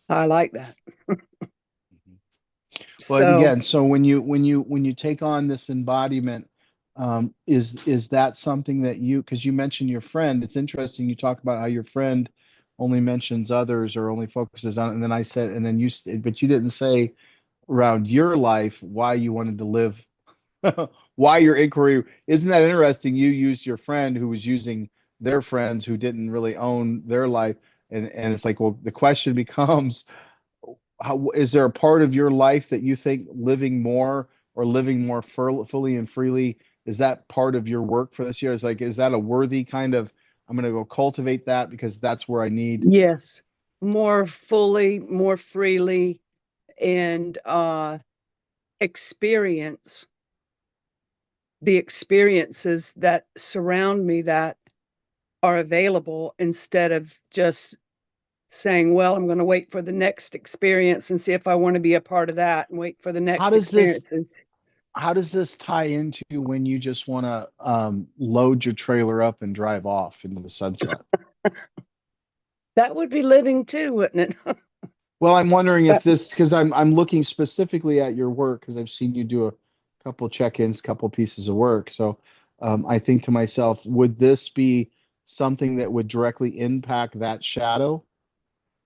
I like that. Well, and So again, so when you take on this embodiment, is that something that because you mentioned your friend, it's interesting you talk about how your friend only mentions others or only focuses on, and then I said, and then but you didn't say around your life why you wanted to live, why your inquiry. Isn't that interesting? You used your friend who was using their friends who didn't really own their life, and it's like, well, the question becomes, how is there a part of your life that you think living more or living more fully and freely, is that part of your work for this year? Is like, is that a worthy kind of, I'm going to go cultivate that because that's where I need. yes, more fully, more freely, and experience the experiences that surround me that are available, instead of just saying, well, I'm going to wait for the next experience and see if I want to be a part of that, and wait for the How next does this experiences. how does this tie into when you just want to load your trailer up and drive off into the sunset? That would be living too, wouldn't it? Well, I'm wondering if But this, because I'm looking specifically at your work because I've seen you do a couple check-ins, couple pieces of work. So I think to myself, would this be something that would directly impact that shadow?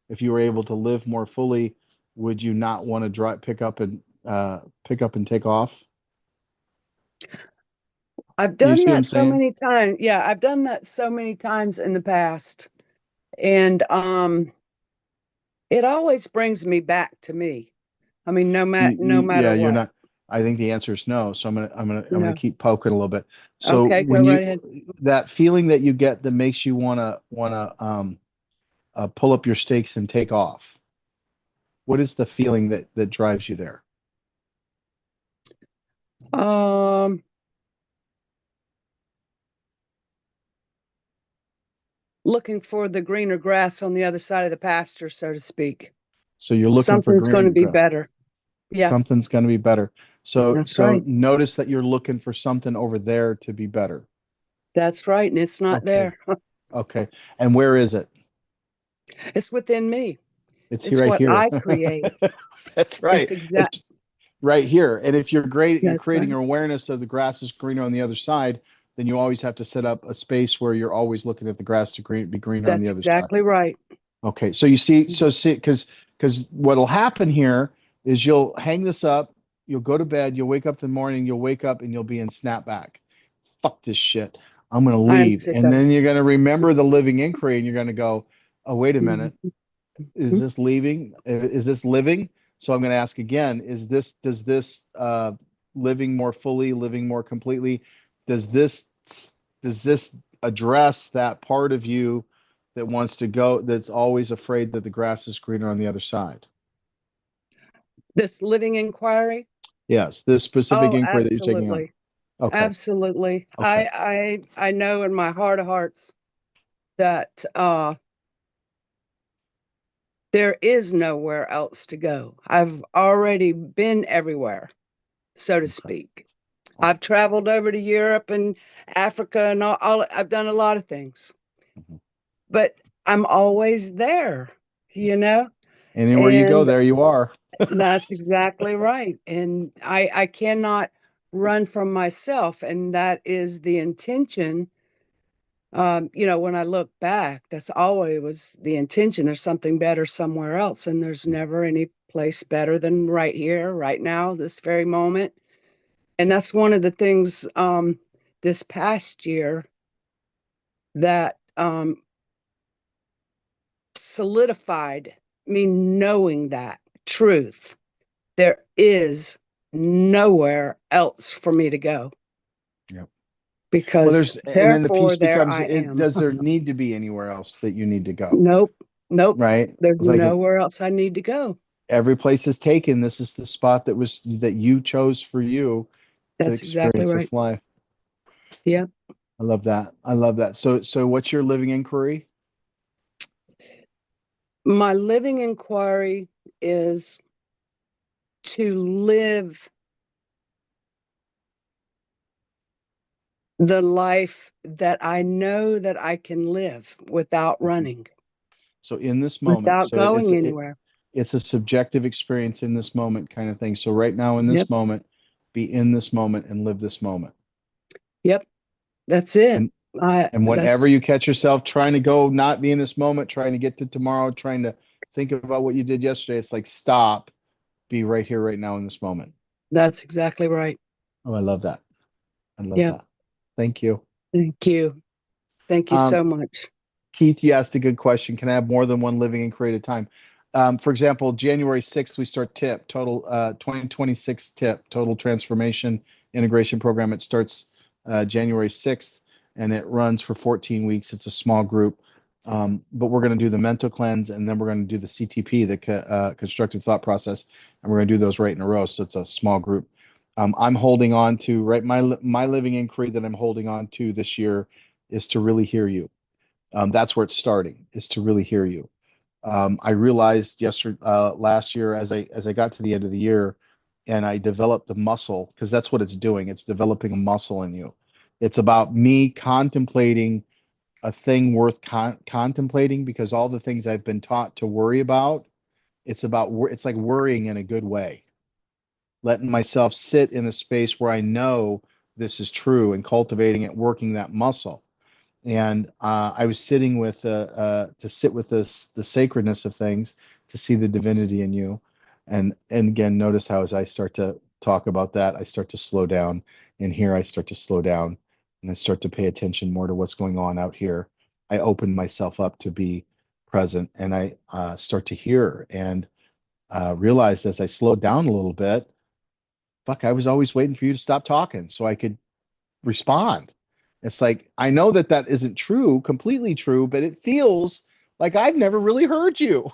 If you were able to live more fully, would you not want to pick up and take off? I've You done see what I'm that so saying? many times. Yeah, I've done that so many times in the past. And it always brings me back to me. I mean, no Yeah, matter you're what. not. I think the answer is no. So I'm gonna No. keep poking a little bit. So Okay, go when right ahead. that feeling that you get that makes you wanna pull up your stakes and take off. What is the feeling that drives you there? Um, Looking for the greener grass on the other side of the pasture, so to speak. So you're looking for Something's going greener to be grass. better. Yeah, Something's going to be better. So that's so right. notice that you're looking for something over there to be better. That's right. And it's not Okay. there. Okay. And where is it? It's within me. It's It's right what here. I create. That's right. It's exact. It's right here. And if you're That's creating right. an awareness of the grass is greener on the other side, then you always have to set up a space where you're always looking at the grass to be greener on the That's other side. exactly right. Okay. So you see, because what'll happen here is you'll hang this up, you'll go to bed, you'll wake up in the morning, you'll wake up and you'll be in snapback. Fuck this shit. I'm gonna I am leave. sick And of it. then you're gonna remember the living inquiry and you're gonna go, oh, wait a minute. Mhm. Is this leaving? Is this living? So I'm going to ask again, does this living more fully, living more completely, does this, does this address that part of you that wants to go, that's always afraid that the grass is greener on the other side? This living inquiry. Yes, this specific Oh, inquiry that you're taking on. absolutely. Okay. Absolutely. Okay. I know in my heart of hearts that there is nowhere else to go. I've already been everywhere, so to Okay. speak. I've traveled over to Europe and Africa and all I've done a lot of things, Mhm. but I'm always there, you know? Anywhere you go, And there you are. that's exactly right. And I cannot run from myself. And that is the intention. When I look back, that's always was the intention. There's something better somewhere else. And there's never any place better than right here, right now, this very moment. And that's one of the things this past year that solidified me knowing that truth. There is nowhere else for me to go Yep. Well, because and then the therefore piece there becomes, I it am. does there need to be anywhere else that you need to go? Nope, nope. Right? There's It's like if nowhere else I need to go. every place is taken, this is the spot that you chose for you to That's exactly experience right. this life. Yeah. I love that. I love that. So what's your living inquiry? My living inquiry is to live the life that I know that I can live without Mhm. running, So in this moment, without so it's going anywhere. it's a subjective experience in this moment kind of thing. So right now in this Yep. moment, be in this moment and live this moment. Yep. That's it. And and whenever That's you catch yourself trying to go not be in this moment, trying to get to tomorrow, trying to think about what you did yesterday, it's like stop, be right here, right now in this moment. that's exactly right. Oh, I love that. I love Yep. that. Thank you. Thank you. Thank you Um, so much. Keith, you asked a good question. Can I have more than one living and creative time? For example, January 6th, we start TIP, total 2026 TIP, Total Transformation Integration Program. It starts January 6th and it runs for 14 weeks. It's a small group. But we're going to do the mental cleanse and then we're going to do the CTP, the constructive thought process, and we're going to do those right in a row. So it's a small group. I'm holding on to, right, my living inquiry that I'm holding on to this year is to really hear you. That's where it's starting, is to really hear you. I realized last year, as I got to the end of the year, and I developed the muscle, because that's what it's doing. It's developing a muscle in you. It's about me contemplating a thing worth contemplating, because all the things I've been taught to worry about, it's like worrying in a good way, letting myself sit in a space where I know this is true and cultivating it, working that muscle. And I was sitting with to sit with this the sacredness of things, to see the divinity in you, and again, notice how as I start to talk about that, I start to slow down, and here I start to slow down, and I start to pay attention more to what's going on out here. I open myself up to be present, and I start to hear and realize as I slow down a little bit, fuck, I was always waiting for you to stop talking so I could respond. It's like, I know that that isn't true, completely true, but it feels like I've never really heard you.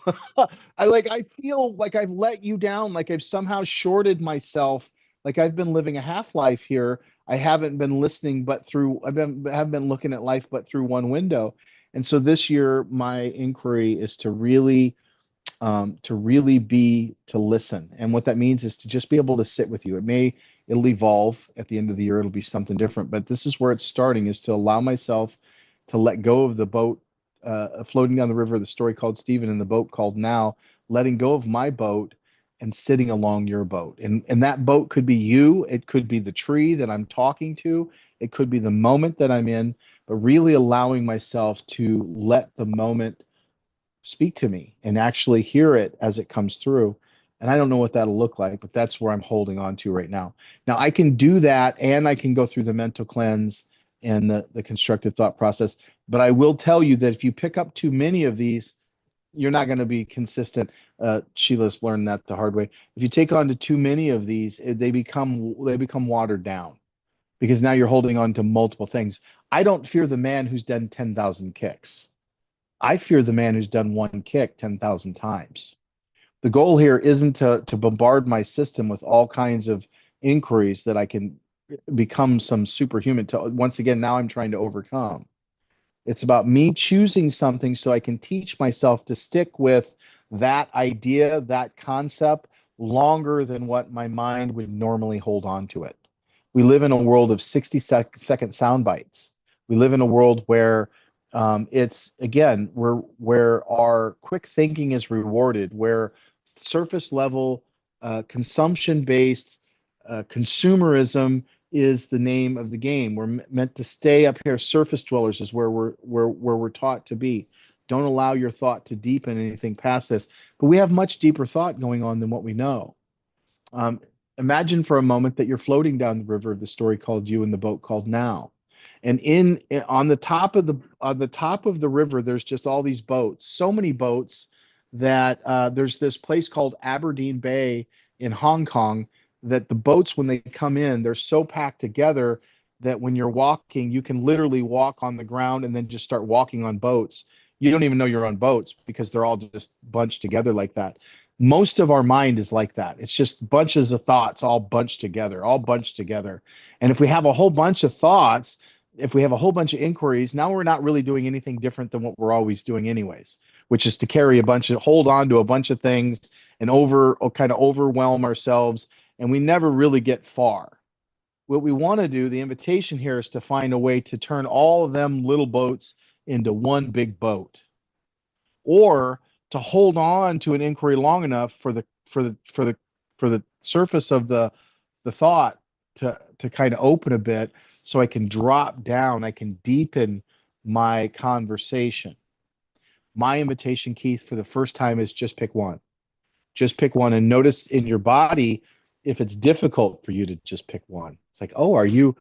I feel like I've let you down, like I've somehow shorted myself, like I've been living a half life here. I haven't been listening, but through have been looking at life, but through one window. And so this year, my inquiry is to really be to listen. And what that means is to just be able to sit with you. It'll evolve at the end of the year. It'll be something different, but this is where it's starting, is to allow myself to let go of the boat, floating down the river, the story called Stephen and the boat called Now, letting go of my boat and sitting along your boat. And that boat could be you. It could be the tree that I'm talking to. It could be the moment that I'm in, but really allowing myself to let the moment speak to me and actually hear it as it comes through. And I don't know what that'll look like, but that's where I'm holding on to right now. Now I can do that and I can go through the mental cleanse and the constructive thought process. But I will tell you that if you pick up too many of these, you're not going to be consistent. Sheila's learned that the hard way. If you take on to too many of these, they become watered down, because now you're holding on to multiple things. I don't fear the man who's done 10,000 kicks. I fear the man who's done one kick 10,000 times. The goal here isn't to bombard my system with all kinds of inquiries that I can become some superhuman. Once again, now I'm trying to overcome. It's about me choosing something so I can teach myself to stick with that idea, that concept longer than what my mind would normally hold on to it. We live in a world of 60-second sound bites. We live in a world where it's again where our quick thinking is rewarded, where surface level consumption based consumerism is the name of the game. We're meant to stay up here. Surface dwellers is where we're taught to be. Don't allow your thought to deepen anything past this. But we have much deeper thought going on than what we know. Imagine for a moment that you're floating down the river of the story called You in the Boat Called Now. And on the top of the river, there's just all these boats, so many boats that there's this place called Aberdeen Bay in Hong Kong that the boats, when they come in, they're so packed together that when you're walking, you can literally walk on the ground and then just start walking on boats. You don't even know you're on boats because they're all just bunched together like that. Most of our mind is like that. It's just bunches of thoughts all bunched together, all bunched together. And if we have a whole bunch of thoughts, if we have a whole bunch of inquiries, now we're not really doing anything different than what we're always doing anyways, which is to hold on to a bunch of things and kind of overwhelm ourselves, and we never really get far. What we want to do, the invitation here, is to find a way to turn all of them little boats into one big boat, or to hold on to an inquiry long enough for the surface of the thought to kind of open a bit, so I can drop down, I can deepen my conversation. My invitation, Keith, for the first time is just pick one. Just pick one, and notice in your body if it's difficult for you to just pick one. It's like, oh, do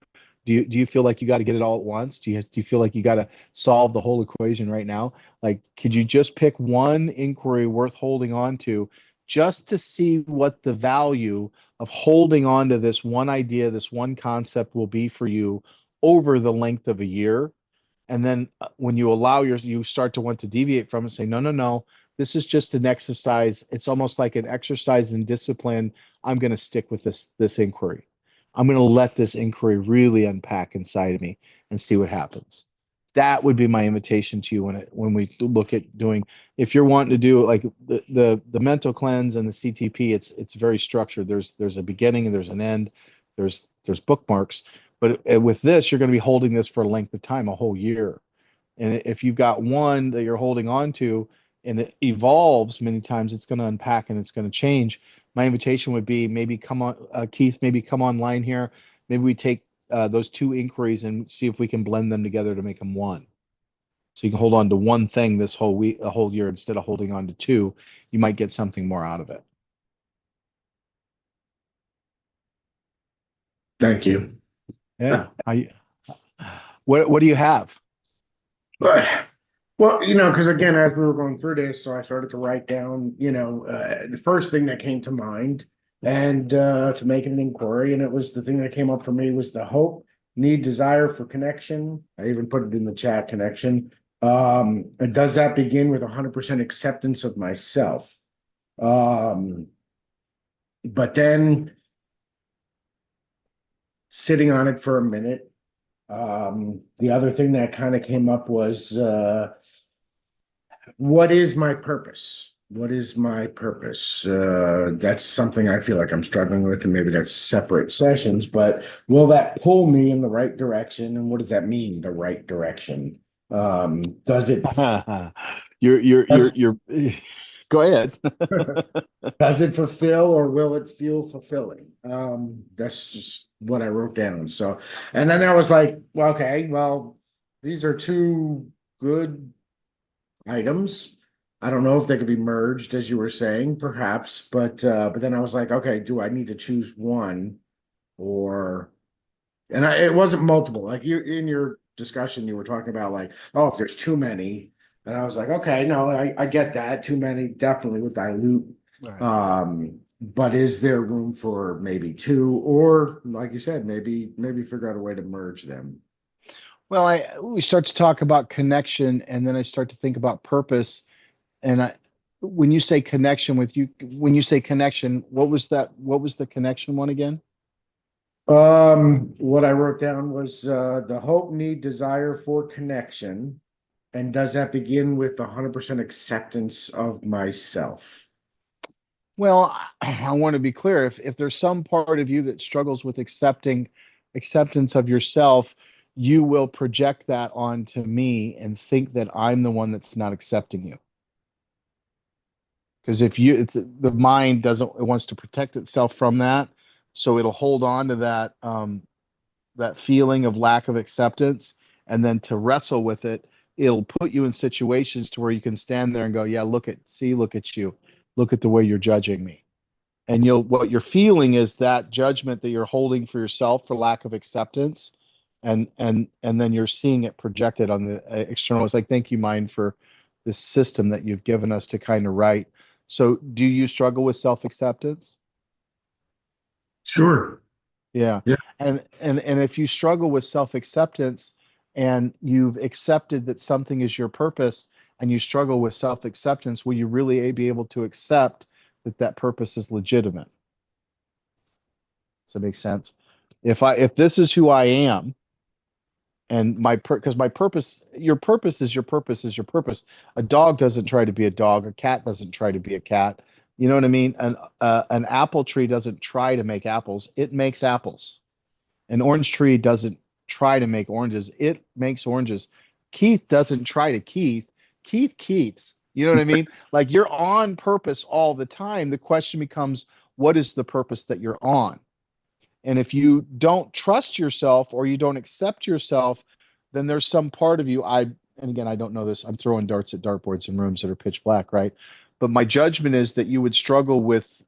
you feel like you got to get it all at once? Do you feel like you got to solve the whole equation right now? Like, could you just pick one inquiry worth holding on to, just to see what the value of holding on to this one idea, this one concept will be for you over the length of a year? And then when you you start to want to deviate from it, say, no, no, no, this is just an exercise. It's almost like an exercise in discipline. I'm going to stick with this inquiry. I'm going to let this inquiry really unpack inside of me and see what happens. That would be my invitation to you when we look at doing, if you're wanting to do like the mental cleanse and the CTP, it's very structured. There's a beginning and there's an end. There's bookmarks. But with this, you're going to be holding this for a length of time, a whole year. And if you've got one that you're holding on to and it evolves many times, it's going to unpack and it's going to change. My invitation would be, maybe come on, Keith, maybe come online here. Maybe we take those two inquiries and see if we can blend them together to make them one. So you can hold on to one thing this whole week, a whole year, instead of holding on to two. You might get something more out of it. Thank you. Yeah. What do you have? But, well, because again, as we were going through this, so I started to write down, the first thing that came to mind, and to make an inquiry, and it was the thing that came up for me was the hope, need, desire for connection. I even put it in the chat, connection. Does that begin with 100% acceptance of myself? But then sitting on it for a minute, the other thing that kind of came up was, what is my purpose? What is my purpose? That's something I feel like I'm struggling with, and maybe that's separate sessions, but will that pull me in the right direction? And what does that mean, the right direction? Does it you're go ahead. does it fulfill, or will it feel fulfilling? That's just what I wrote down. So, and then I was like, well, okay, well, these are two good items. I don't know if they could be merged, as you were saying, perhaps, but then I was like, okay, do I need to choose one, or, and it wasn't multiple. Like you in your discussion, you were talking about like, oh, if there's too many, and I was like, okay, no, I get that. Too many definitely would dilute. Right. But is there room for maybe two, or like you said, maybe figure out a way to merge them? Well, we start to talk about connection, and then I start to think about purpose. And when you say connection, what was that? What was the connection one again? What I wrote down was the hope, need, desire for connection. And does that begin with 100% acceptance of myself? Well, I want to be clear. If there's some part of you that struggles with acceptance of yourself, you will project that onto me and think that I'm the one that's not accepting you. Because if you, the mind doesn't, it wants to protect itself from that, so it'll hold on to that feeling of lack of acceptance, and then to wrestle with it, it'll put you in situations to where you can stand there and go, yeah, look at you, look at the way you're judging me. And what you're feeling is that judgment that you're holding for yourself for lack of acceptance, and then you're seeing it projected on the external. It's like, thank you, mind, for this system that you've given us to kind of write. So do you struggle with self-acceptance? Sure. Yeah. Yeah. And if you struggle with self-acceptance and you've accepted that something is your purpose and you struggle with self-acceptance, will you really be able to accept that that purpose is legitimate? Does that make sense? If this is who I am, and because my purpose, your purpose is your purpose is your purpose. A dog doesn't try to be a dog. A cat doesn't try to be a cat. You know what I mean? An apple tree doesn't try to make apples. It makes apples. An orange tree doesn't try to make oranges. It makes oranges. Keith doesn't try to Keith. Keith Keiths. You know what I mean? Like, you're on purpose all the time. The question becomes, what is the purpose that you're on? And if you don't trust yourself or you don't accept yourself, then there's some part of you. And again, I don't know this. I'm throwing darts at dartboards in rooms that are pitch black, right? But my judgment is that you would struggle with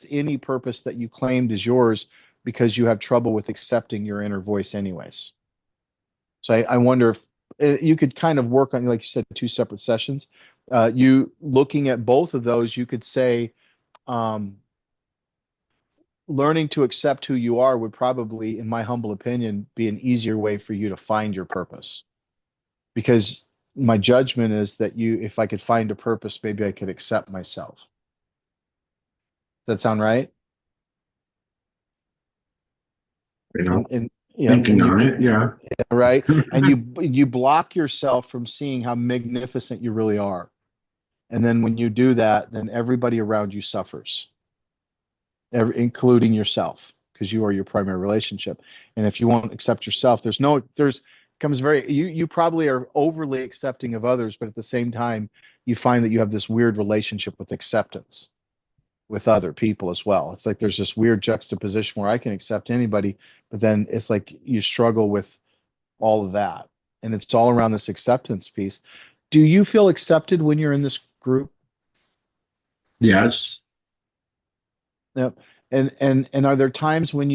any purpose that you claimed is yours because you have trouble with accepting your inner voice, anyways. So I wonder if you could kind of work on, like you said, 2 separate sessions. You looking at both of those, you could say, learning to accept who you are would probably, in my humble opinion, be an easier way for you to find your purpose. Because my judgment is that if I could find a purpose, maybe I could accept myself. Does that sound right? You know, And yeah, thinking on it, yeah. right. And you block yourself from seeing how magnificent you really are. And then when you do that, then everybody around you suffers, including yourself, because you are your primary relationship. And if you won't accept yourself, you probably are overly accepting of others, but at the same time, you find that you have this weird relationship with acceptance with other people as well. It's like there's this weird juxtaposition where I can accept anybody, but then it's like you struggle with all of that. And it's all around this acceptance piece. Do you feel accepted when you're in this group? Yes. Yep. And are there times when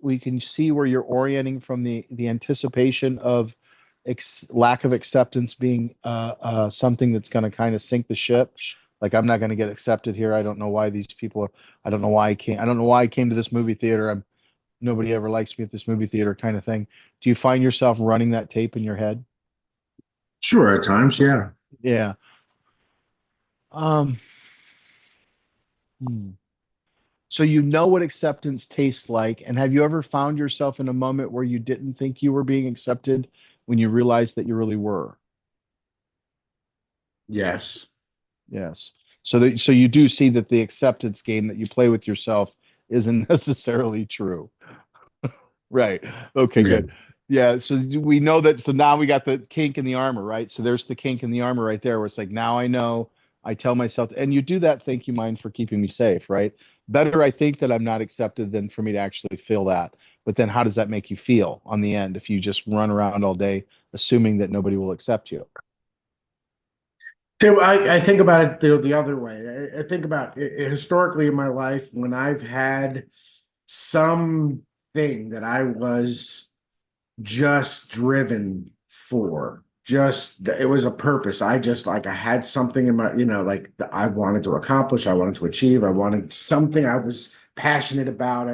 we can see where you're orienting from the anticipation of lack of acceptance being something that's going to kind of sink the ship? Like, I'm not going to get accepted here. I don't know why these people I don't know why I came. I don't know why I came to this movie theater. Nobody ever likes me at this movie theater, kind of thing. Do you find yourself running that tape in your head? Sure, at times, yeah. Yeah. Hmm. So you know what acceptance tastes like, and have you ever found yourself in a moment where you didn't think you were being accepted when you realized that you really were? Yes. Yes. So you do see that the acceptance game that you play with yourself isn't necessarily true. Right. Okay, Yeah. good. Yeah, so we know that. So now we got the kink in the armor, right? So there's the kink in the armor right there, where it's like, now I know, I tell myself, and you do that, thank you, mind, for keeping me safe, right? Better I think that I'm not accepted than for me to actually feel that. But then how does that make you feel on the end if you just run around all day assuming that nobody will accept you? Yeah, I think about it the other way. I think about historically in my life when I've had something that I was just driven for. Just it was a purpose. I just like I had something in my, like that I wanted to accomplish, I wanted to achieve, I wanted something I was passionate about.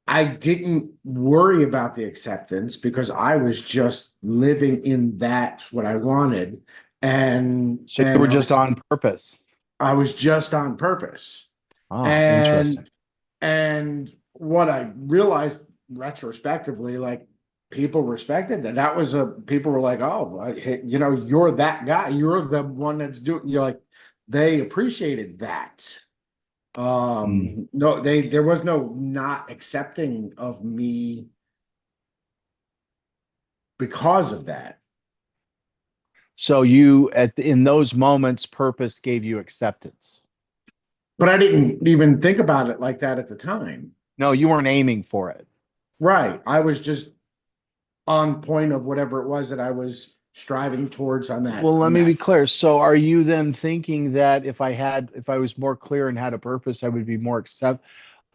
I didn't worry about the acceptance because I was just living in that what I wanted. So you were just on purpose. I was just on purpose. Ah, And interesting. And what I realized retrospectively, like people respected that. That was people were like, oh, you're that guy. You're the one that's doing. You're like, they appreciated that. No, there was no not accepting of me because of that. So you in those moments, purpose gave you acceptance. But I didn't even think about it like that at the time. No, you weren't aiming for it. Right. I was just on point of whatever it was that I was striving towards on that. Well, let on me be that. clear. So are you then thinking that if I was more clear and had a purpose, I would be more accept?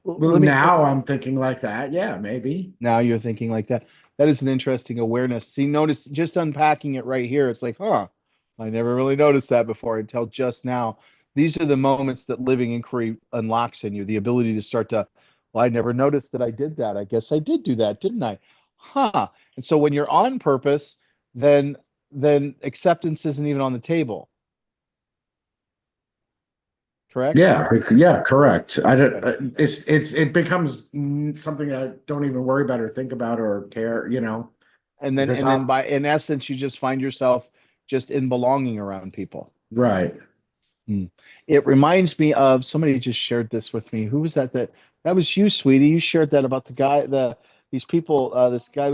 Well, now I'm thinking like that. Yeah, maybe. Now you're thinking like that. That is an interesting awareness. See, notice just unpacking it right here. It's like, huh, I never really noticed that before until just now. These are the moments that living inquiry unlocks in you, the ability to start to, well, I never noticed that I did that. I guess I did do that, didn't I? Huh. And so when you're on purpose, then acceptance isn't even on the table. Correct? Yeah, correct. I don't. It becomes something I don't even worry about or think about or care. Because And then by in essence, you just find yourself just in belonging around people. right. Hmm. It reminds me of somebody just shared this with me. Who was that? That was you, sweetie. You shared that about the guy, these people. This guy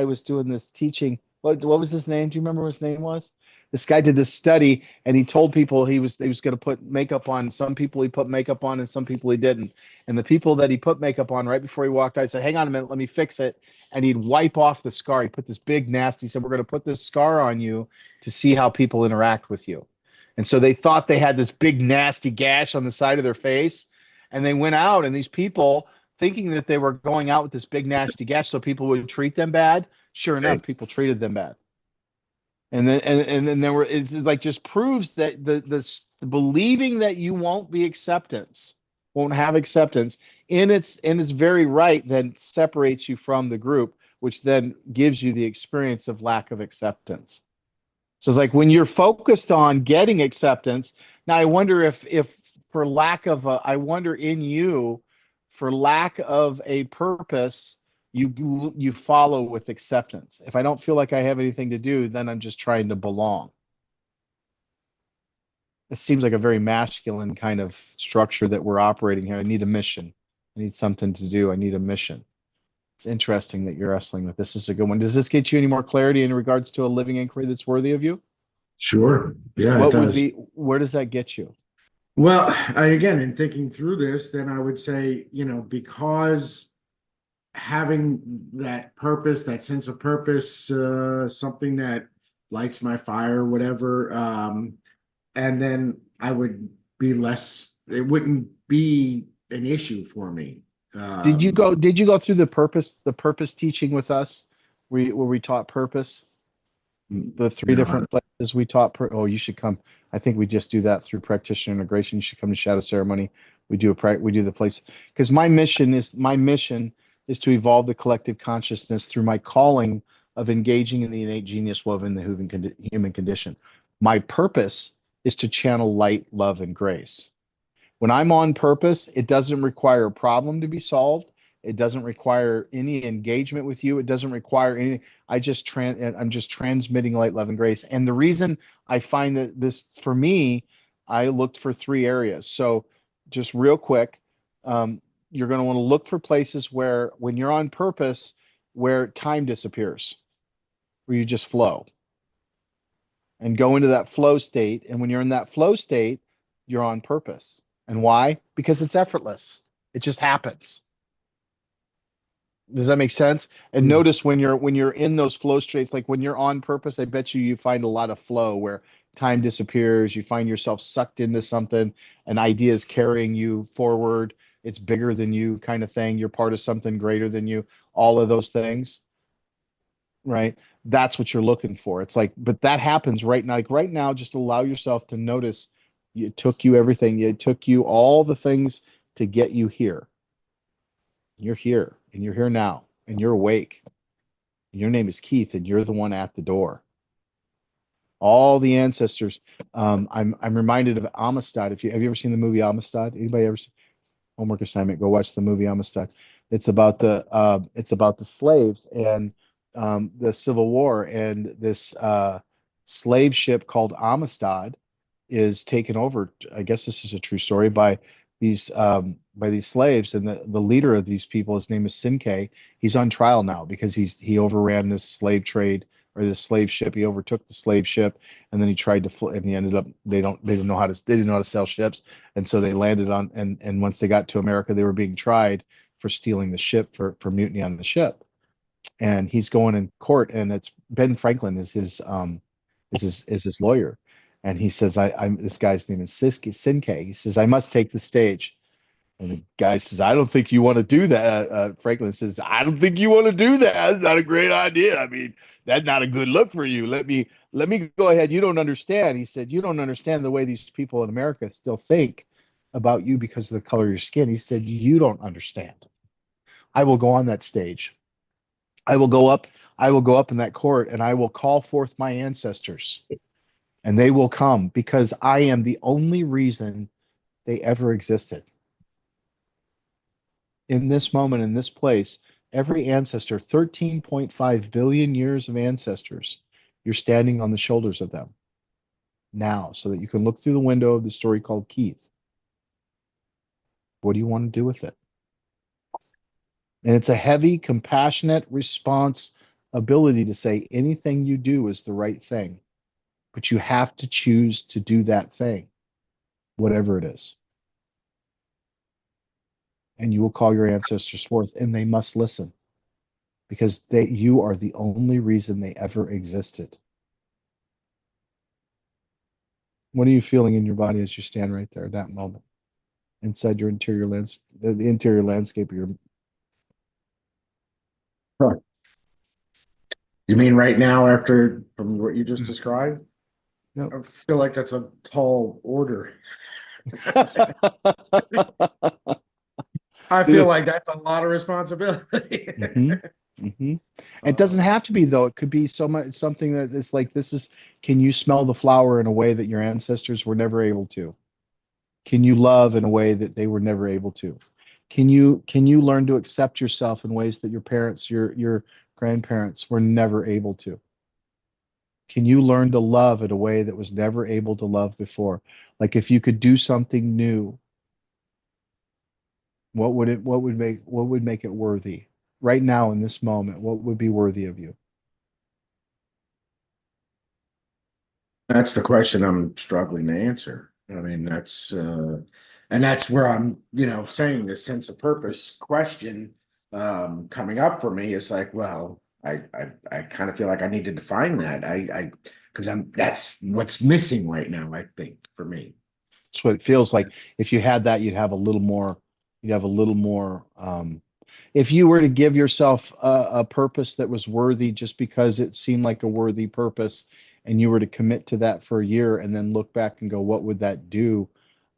was doing this teaching. What was his name? Do you remember what his name was? This guy did this study, and he told people he was going to put makeup on. Some people he put makeup on, and some people he didn't. And the people that he put makeup on right before he walked out, I said, "Hang on a minute, let me fix it." And he'd wipe off the scar. He put this big nasty. He said, "We're going to put this scar on you to see how people interact with you." And so they thought they had this big nasty gash on the side of their face. And they went out, and these people, thinking that they were going out with this big nasty gash so people would treat them bad, sure enough, people treated them bad. And then there were, it's like just proves that the believing that you won't be acceptance, won't have acceptance in its very right, then separates you from the group, which then gives you the experience of lack of acceptance. So it's like when you're focused on getting acceptance. Now I wonder if for lack of I wonder in you, for lack of a purpose, you follow with acceptance. If I don't feel like I have anything to do, then I'm just trying to belong. It seems like a very masculine kind of structure that we're operating here. I need a mission. I need something to do. I need a mission. It's interesting that you're wrestling with this. This is a good one. Does this get you any more clarity in regards to a living inquiry that's worthy of you? Sure. Yeah, it What would does. be, where does that get you? Well, again, in thinking through this, then I would say, because having that purpose, that sense of purpose, something that lights my fire, whatever, and then I would be less, it wouldn't be an issue for me. Did you go through the purpose teaching with us? Where we taught purpose? The three No, different places we taught oh, you should come. I think we just do that through practitioner integration. You should come to Shadow Ceremony. We do the place because my mission is to evolve the collective consciousness through my calling of engaging in the innate genius woven in the human condition. My purpose is to channel light, love, and grace. When I'm on purpose, it doesn't require a problem to be solved. It doesn't require any engagement with you. It doesn't require anything. I'm just transmitting light, love, and grace. And the reason I find that this for me, I looked for three areas. So just real quick, you're going to want to look for places where when you're on purpose, where time disappears, where you just flow and go into that flow state. And when you're in that flow state, you're on purpose. And why? Because it's effortless. It just happens. Does that make sense? And notice when you're in those flow states, like when you're on purpose, I bet you find a lot of flow where time disappears. You find yourself sucked into something, an idea is carrying you forward. It's bigger than you, kind of thing. You're part of something greater than you. All of those things, right? That's what you're looking for. It's like, but that happens right now. Like right now, just allow yourself to notice it took you everything. It took you all the things to get you here. You're here and you're here now and you're awake. Your name is Keith and you're the one at the door. All the ancestors. I'm reminded of Amistad. Have you ever seen the movie Amistad? Anybody ever seen? homework assignment. Go watch the movie Amistad. It's about the slaves and the Civil War, and this slave ship called Amistad is taken over. I guess this is a true story by these slaves, and the leader of these people, his name is Sinkay. He's on trial now because he overran this slave trade or this slave ship. He overtook the slave ship, and then he tried to and he ended up they didn't know how to sell ships, and so they landed on and once they got to America, they were being tried for stealing the ship for mutiny on the ship, and he's going in court, and it's Ben Franklin is his lawyer, and he says I'm this guy's name is Sinkay. He says I must take the stage. And the guy says, I don't think you want to do that. Franklin says, I don't think you want to do that. That's not a great idea. I mean, that's not a good look for you. Let me go ahead. You don't understand. He said, you don't understand the way these people in America still think about you because of the color of your skin. He said, you don't understand. I will go on that stage. I will go up in that court, and I will call forth my ancestors, and they will come because I am the only reason they ever existed. In this moment, in this place, every ancestor, 13.5 billion years of ancestors, you're standing on the shoulders of them now so that you can look through the window of the story called Keith. What do you want to do with it? And it's a heavy, compassionate response ability to say anything you do is the right thing, but you have to choose to do that thing, whatever it is. And you will call your ancestors forth, and they must listen because you are the only reason they ever existed. What are you feeling in your body as you stand right there at that moment inside your interior the interior landscape of your? You mean right now after from what you just described? Yep. I feel like that's a tall order. I feel like that's a lot of responsibility. It doesn't have to be, though. It could be something that is like can you smell the flower in a way that your ancestors were never able to? Can you love in a way that they were never able to? Can you learn to accept yourself in ways that your parents, your grandparents were never able to? Can you learn to love in a way that was never able to love before? Like if you could do something new, what would make it worthy? Right now in this moment, what would be worthy of you? That's the question I'm struggling to answer. I mean, and that's where I'm, saying this sense of purpose question coming up for me is like, well, I kind of feel like I need to define that. Because that's what's missing right now, I think, for me. That's what it feels like. If you had that, you'd have a little more. If you were to give yourself a purpose that was worthy just because it seemed like a worthy purpose, and you were to commit to that for a year and then look back and go, what would that do?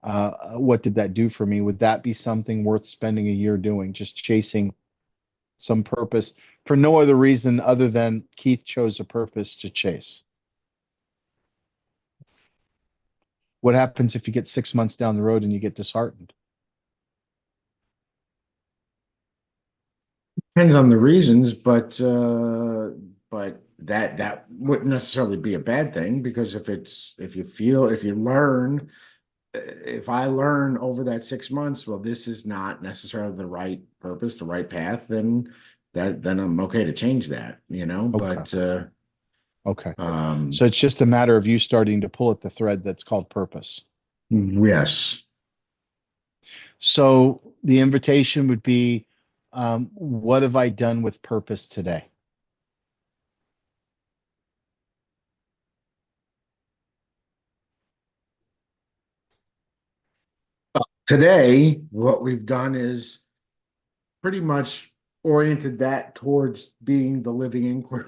What did that do for me? Would that be something worth spending a year doing? Just chasing some purpose for no other reason other than Keith chose a purpose to chase. What happens if you get 6 months down the road and you get disheartened? Depends on the reasons, but that wouldn't necessarily be a bad thing because if I learn over that 6 months, well, this is not necessarily the right purpose, the right path, then I'm okay to change that, Okay. but Okay. So it's just a matter of you starting to pull at the thread that's called purpose. yes. So the invitation would be, what have I done with purpose today? Today, what we've done is pretty much oriented that towards being the living inquiry.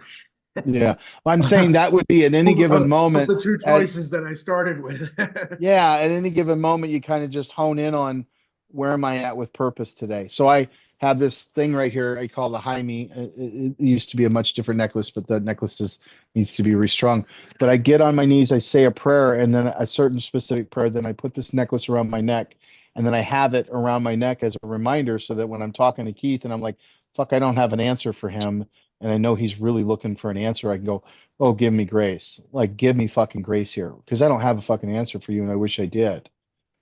Yeah. I'm saying that would be at any given Of moment. the two choices that I started with. Yeah, at any given moment, you kind of just hone in on where am I at with purpose today. So I have this thing right here I call the Jaime. It used to be a much different necklace, but the necklace needs to be restrung. But I get on my knees, I say a prayer, and then a certain specific prayer. Then I put this necklace around my neck, And then I have it around my neck as a reminder so that when I'm talking to Keith and I'm like, fuck, I don't have an answer for him. And I know he's really looking for an answer. I can go, oh, give me grace. Like, give me fucking grace here. Because I don't have a fucking answer for you and I wish I did.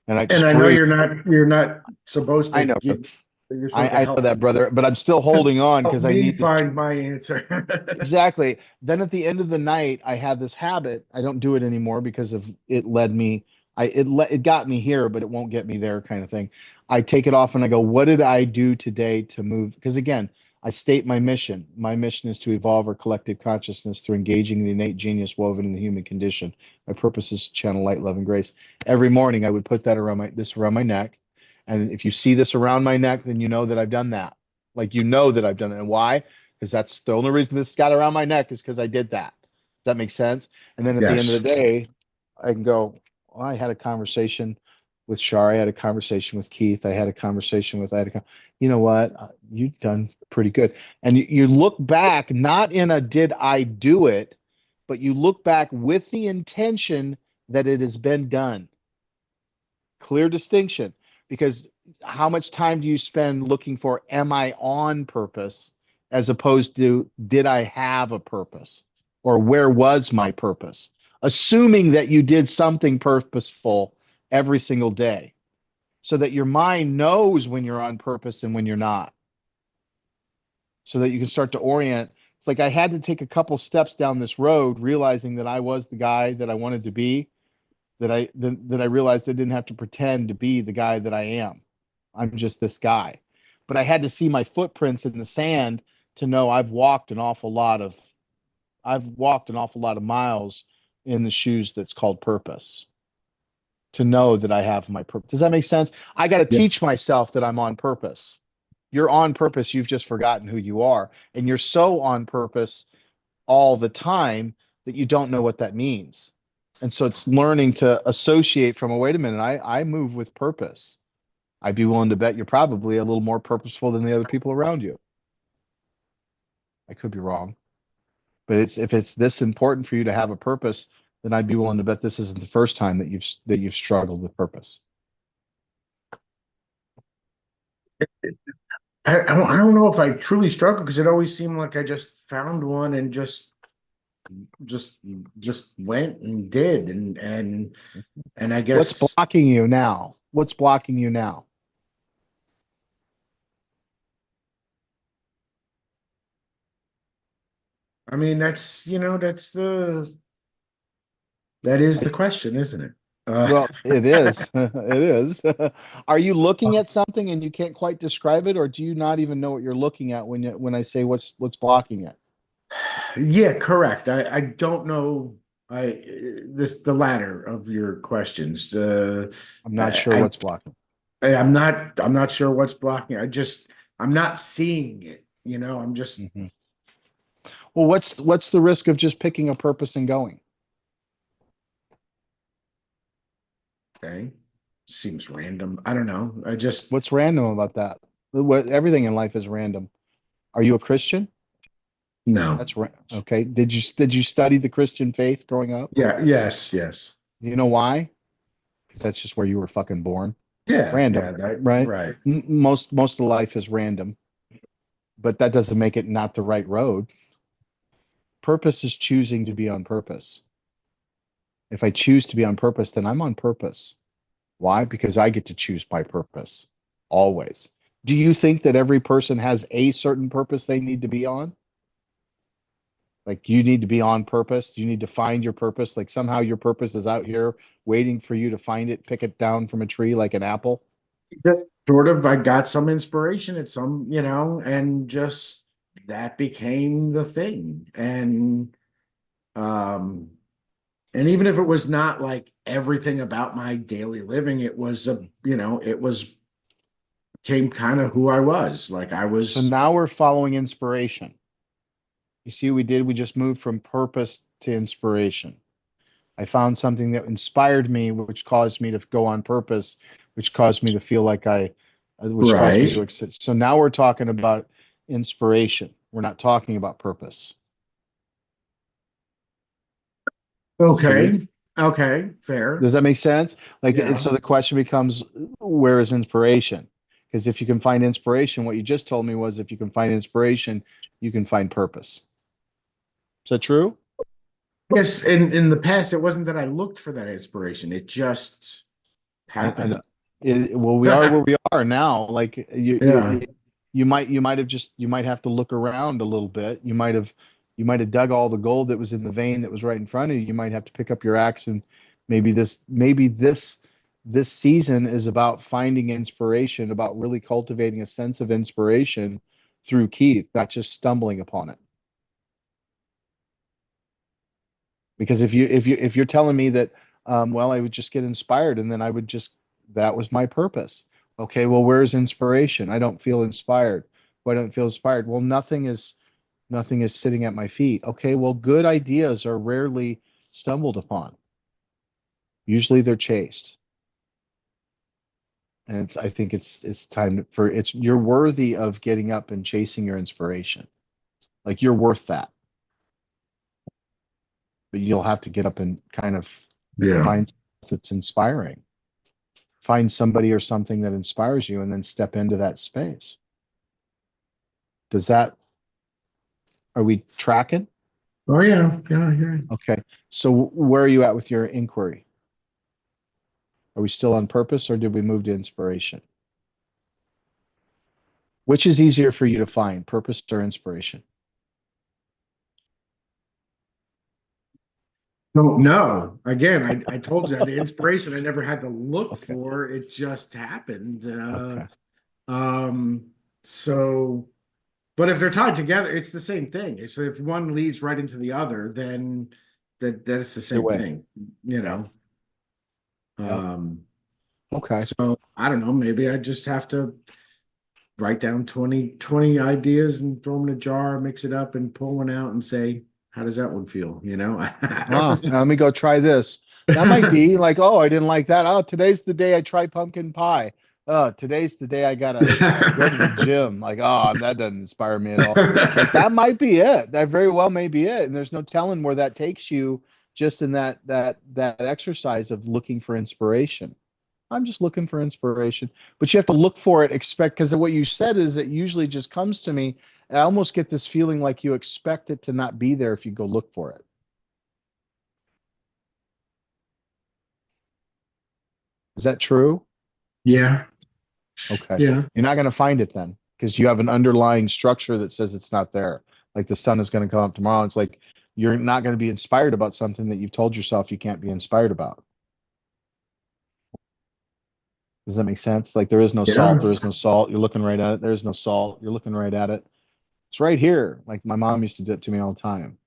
And I And I know pray. you're not supposed I to know, give, you're supposed to I know help that, brother, but I'm still holding on help because I me need to. find my answer. Exactly. Then at the end of the night, I have this habit. I don't do it anymore because of it led me. It got me here, but it won't get me there, kind of thing. I take it off and I go, what did I do today to move? Because again, I state my mission. My mission is to evolve our collective consciousness through engaging the innate genius woven in the human condition. My purpose is to channel light, love, and grace. Every morning, I would put that around my neck, and if you see this around my neck, then you know that I've done that. Like you know that I've done it. And why? Because that's the only reason this got around my neck is because I did that. Does that make sense? And then at the end of Yes. the day, I can go, well, I had a conversation with Shari, I had a conversation with Keith, I had a conversation with, you know what? You've done pretty good. And you look back, not in a did I do it, but you look back with the intention that it has been done. Clear distinction. Because how much time do you spend looking for, am I on purpose, as opposed to, did I have a purpose? Or where was my purpose? Assuming that you did something purposeful every single day so that your mind knows when you're on purpose and when you're not. So that you can start to orient. It's like I had to take a couple steps down this road, realizing that I was the guy that I wanted to be, that I realized I didn't have to pretend to be the guy that I am. I'm just this guy. But I had to see my footprints in the sand to know I've walked an awful lot of miles in the shoes that's called purpose. To know that I have my purpose. Does that make sense? I got to Yeah. teach myself that I'm on purpose. You're on purpose, you've just forgotten who you are. And you're so on purpose all the time that you don't know what that means. And so it's learning to associate from a, wait a minute, I move with purpose. I'd be willing to bet you're probably a little more purposeful than the other people around you. I could be wrong. But if it's this important for you to have a purpose, then I'd be willing to bet this isn't the first time that you've struggled with purpose. I don't know if I truly struggled because it always seemed like I just found one and just went and did and I What's guess blocking you now? What's blocking you now? I mean that is the I- question, isn't it? Well, it is. It is. Are you looking at something and you can't quite describe it, or do you not even know what you're looking at when I say what's blocking it? Yeah, correct. I don't know. The latter of your questions. I'm not sure I, what's blocking. I'm not sure what's blocking. I'm not seeing it. I'm just Mhm. Well, what's the risk of just picking a purpose and going? okay. Seems random. I don't know. I just What's random about that? Everything in life is random. Are you a Christian? no. That's right. Okay. Did you study the Christian faith growing up? Yeah. Yes. Yes. Do you know why? Because that's just where you were fucking born. Yeah. Random, Yeah. That right? right. Most of life is random, but that doesn't make it not the right road. Purpose is choosing to be on purpose. If I choose to be on purpose, then I'm on purpose. Why? Because I get to choose my purpose always. Do you think that every person has a certain purpose they need to be on? Like you need to be on purpose. You need to find your purpose. Like somehow your purpose is out here waiting for you to find it, pick it down from a tree like an apple. Just sort of, I got some inspiration at some, and just that became the thing. Um, and even if it was not like everything about my daily living, it was it was became kind of who I was. Like I So was, now we're following inspiration. You see what we did? We just moved from purpose to inspiration. I found something that inspired me, which caused me to go on purpose, which caused me to feel like which caused me to right. exist. So now we're talking about inspiration. We're not talking about purpose. So Okay. Okay, fair. Does that make sense? Like, and Yeah. so the question becomes, where is inspiration? Because if you can find inspiration, what you just told me was if you can find inspiration, you can find purpose. Is that true? Yes, in the past, it wasn't that I looked for that inspiration. It just I know. happened. Well, we are where we are now. Like Yeah. you might have just, you might have to look around a little bit. You might have dug all the gold that was in the vein that was right in front of you. You might have to pick up your axe and maybe this season is about finding inspiration, about really cultivating a sense of inspiration through Keith, not just stumbling upon it. Because if you're telling me that, well, I would just get inspired and then I would just, that was my purpose. Okay, well, where's inspiration? I don't feel inspired. Why don't I feel inspired? Well, nothing is sitting at my feet. Okay, well, good ideas are rarely stumbled upon. Usually they're chased. And I think it's time for, it's, you're worthy of getting up and chasing your inspiration. Like, you're worth that. But you'll have to get up and kind of Yeah. find stuff that's inspiring. Find somebody or something that inspires you and then step into that space. Does that, are we tracking? Oh, yeah, yeah, yeah. Okay. So where are you at with your inquiry? Are we still on purpose or did we move to inspiration? Which is easier for you to find, purpose or inspiration? Don't know. Again, I told you the inspiration I never had to look for. It just happened. Okay. Um, so, but if they're tied together, it's the same thing. It's if one leads right into the other, then that's the Either same way. thing, you know. Yep. Um, Okay. so I don't know, maybe I just have to write down 20 ideas and throw them in a jar, mix it up and pull one out and say, how does that one feel? You know? I Ah, don't let me go try this. That might know. be like, oh, I didn't like that. Oh, today's the day I try pumpkin pie. Oh, today's the day I gotta go to the gym. Like, oh, that doesn't inspire me at all. Like, that might be it. That very well may be it. And there's no telling where that takes you just in that exercise of looking for inspiration. I'm just looking for inspiration. But you have to look for it, expect, because what you said is it usually just comes to me. And I almost get this feeling like you expect it to not be there if you go look for it. Is that true? Yeah, Okay. yeah. You're not going to find it then because you have an underlying structure that says it's not there. Like the sun is going to come up tomorrow. It's like you're not going to be inspired about something that you've told yourself you can't be inspired about. Does that make sense? Like, there is no salt. Yeah. There is no salt. You're looking right at it. There's no salt. You're looking right at it. It's right here. Like my mom used to do it to me all the time.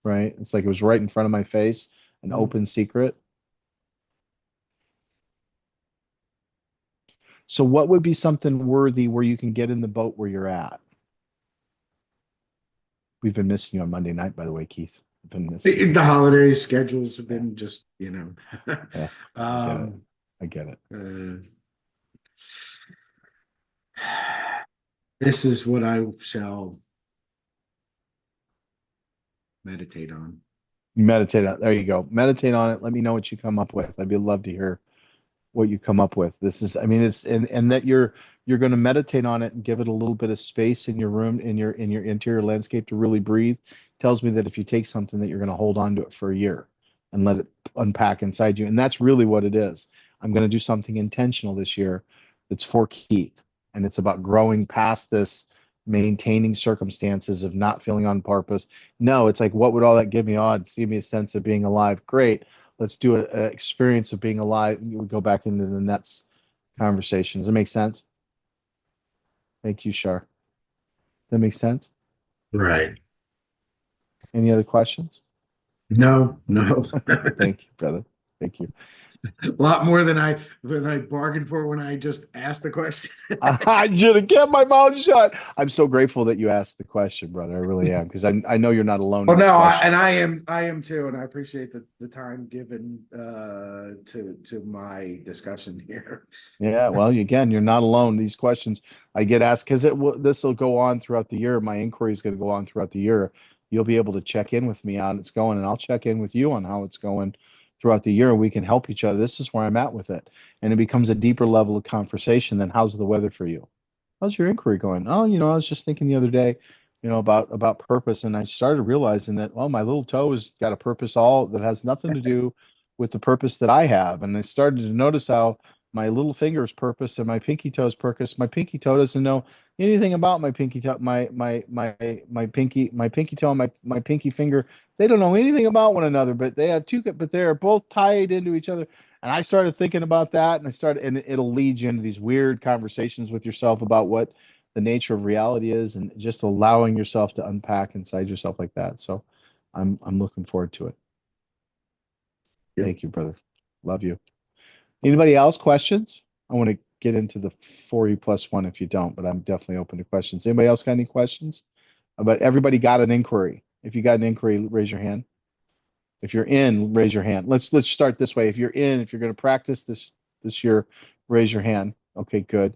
Right? It's like it was right in front of my face, an open secret. So what would be something worthy where you can get in the boat where you're at? We've been missing you on Monday night, by the way, Keith. We've been missing you. The holidays schedules have been just, Yeah, I get it. I get it. This is what I shall meditate on. Meditate on. There you go. Meditate on it. Let me know what you come up with. I'd be love to hear what you come up with. This is, I mean, it's and that you're going to meditate on it and give it a little bit of space in your room, in your interior landscape to really breathe. Tells me that if you take something that you're going to hold on to it for a year and let it unpack inside you. And that's really what it is. I'm going to do something intentional this year that's for Keith. And it's about growing past this maintaining circumstances of not feeling on purpose. No, it's like, what would all that give me? Oh, it'd give me a sense of being alive. Great. Let's do an experience of being alive. You would go back into the Nets conversation. Does that make sense? Thank you, Shar. That makes sense? Right. Any other questions? No, no. Thank you, brother. Thank you. A lot more than I bargained for when I just asked the question. I should have kept my mouth shut. I'm so grateful that you asked the question, brother. I really am, because I know you're not alone Well, in this no, question. I am too, and I appreciate the time given to my discussion here. Yeah, well, again, you're not alone. These questions I get asked because this will go on throughout the year. My inquiry is going to go on throughout the year. You'll be able to check in with me on it's going, and I'll check in with you on how it's going throughout the year. We can help each other. This is where I'm at with it. And it becomes a deeper level of conversation than how's the weather for you? How's your inquiry going? Oh, I was just thinking the other day, about purpose, and I started realizing that, well, my little toe has got a purpose all that has nothing to do with the purpose that I have. And I started to notice how my little finger's purpose and my pinky toe's purpose. My pinky toe doesn't know anything about my pinky toe, my pinky toe and my pinky finger. They don't know anything about one another, but but they are both tied into each other. And I started thinking about that, and it'll lead you into these weird conversations with yourself about what the nature of reality is, and just allowing yourself to unpack inside yourself like that. So I'm looking forward to it. Yeah. Thank you, brother. Love you. Anybody else questions? I want to get into the 4E+1 if you don't, but I'm definitely open to questions. Anybody else got any questions? But everybody got an inquiry. If you got an inquiry, raise your hand. If you're in, raise your hand. Let's start this way. If you're going to practice this year, raise your hand. Okay, good.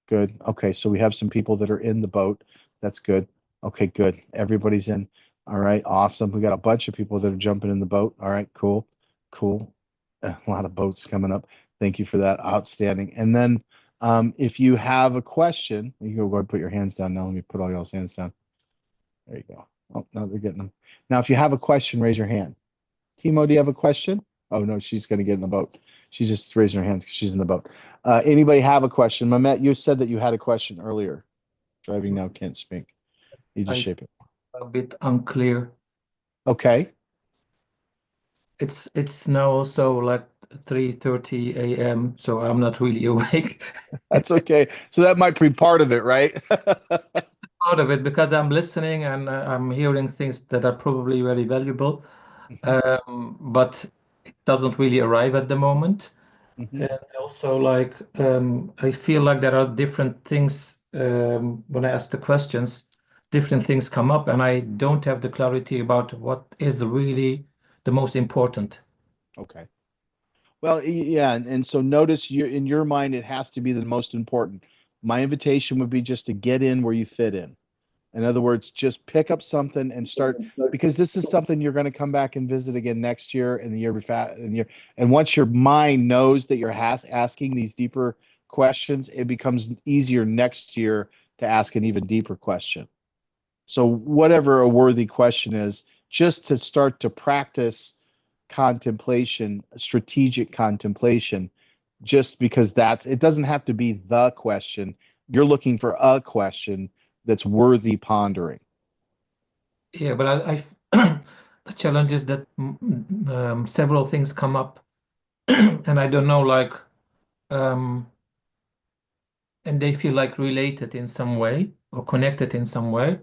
Good. Okay, so we have some people that are in the boat. That's good. Okay, good. Everybody's in. All right, awesome. We got a bunch of people that are jumping in the boat. All right, cool. Cool. A lot of boats coming up. Thank you for that. Outstanding. And then if you have a question, you can go ahead and put your hands down now. Let me put all y'all's hands down. There you go. Oh, now they're getting them. Now, if you have a question, raise your hand. Timo, do you have a question? Oh, no, she's going to get in the boat. She's just raising her hand because she's in the boat. Anybody have a question? Mamet, you said that you had a question earlier. Driving now, can't speak. You just shape it. A bit unclear. Okay. It's now also like 3:30 a.m., so I'm not really awake. That's okay. So that might be part of it, right? It's part of it because I'm listening and I'm hearing things that are probably very valuable, but it doesn't really arrive at the moment. Mhm. And also, like, I feel like there are different things when I ask the questions, different things come up, and I don't have the clarity about what is really the most important. Okay. Well, yeah, and so notice in your mind, it has to be the most important. My invitation would be just to get in where you fit in. In other words, just pick up something and start, because this is something you're going to come back and visit again next year and the year before. And once your mind knows that you're asking these deeper questions, it becomes easier next year to ask an even deeper question. So whatever a worthy question is, just to start to practice contemplation, strategic contemplation, just because it doesn't have to be the question. You're looking for a question that's worthy pondering. Yeah, but I the challenge is that several things come up, and I don't know, like, and they feel like related in some way or connected in some way.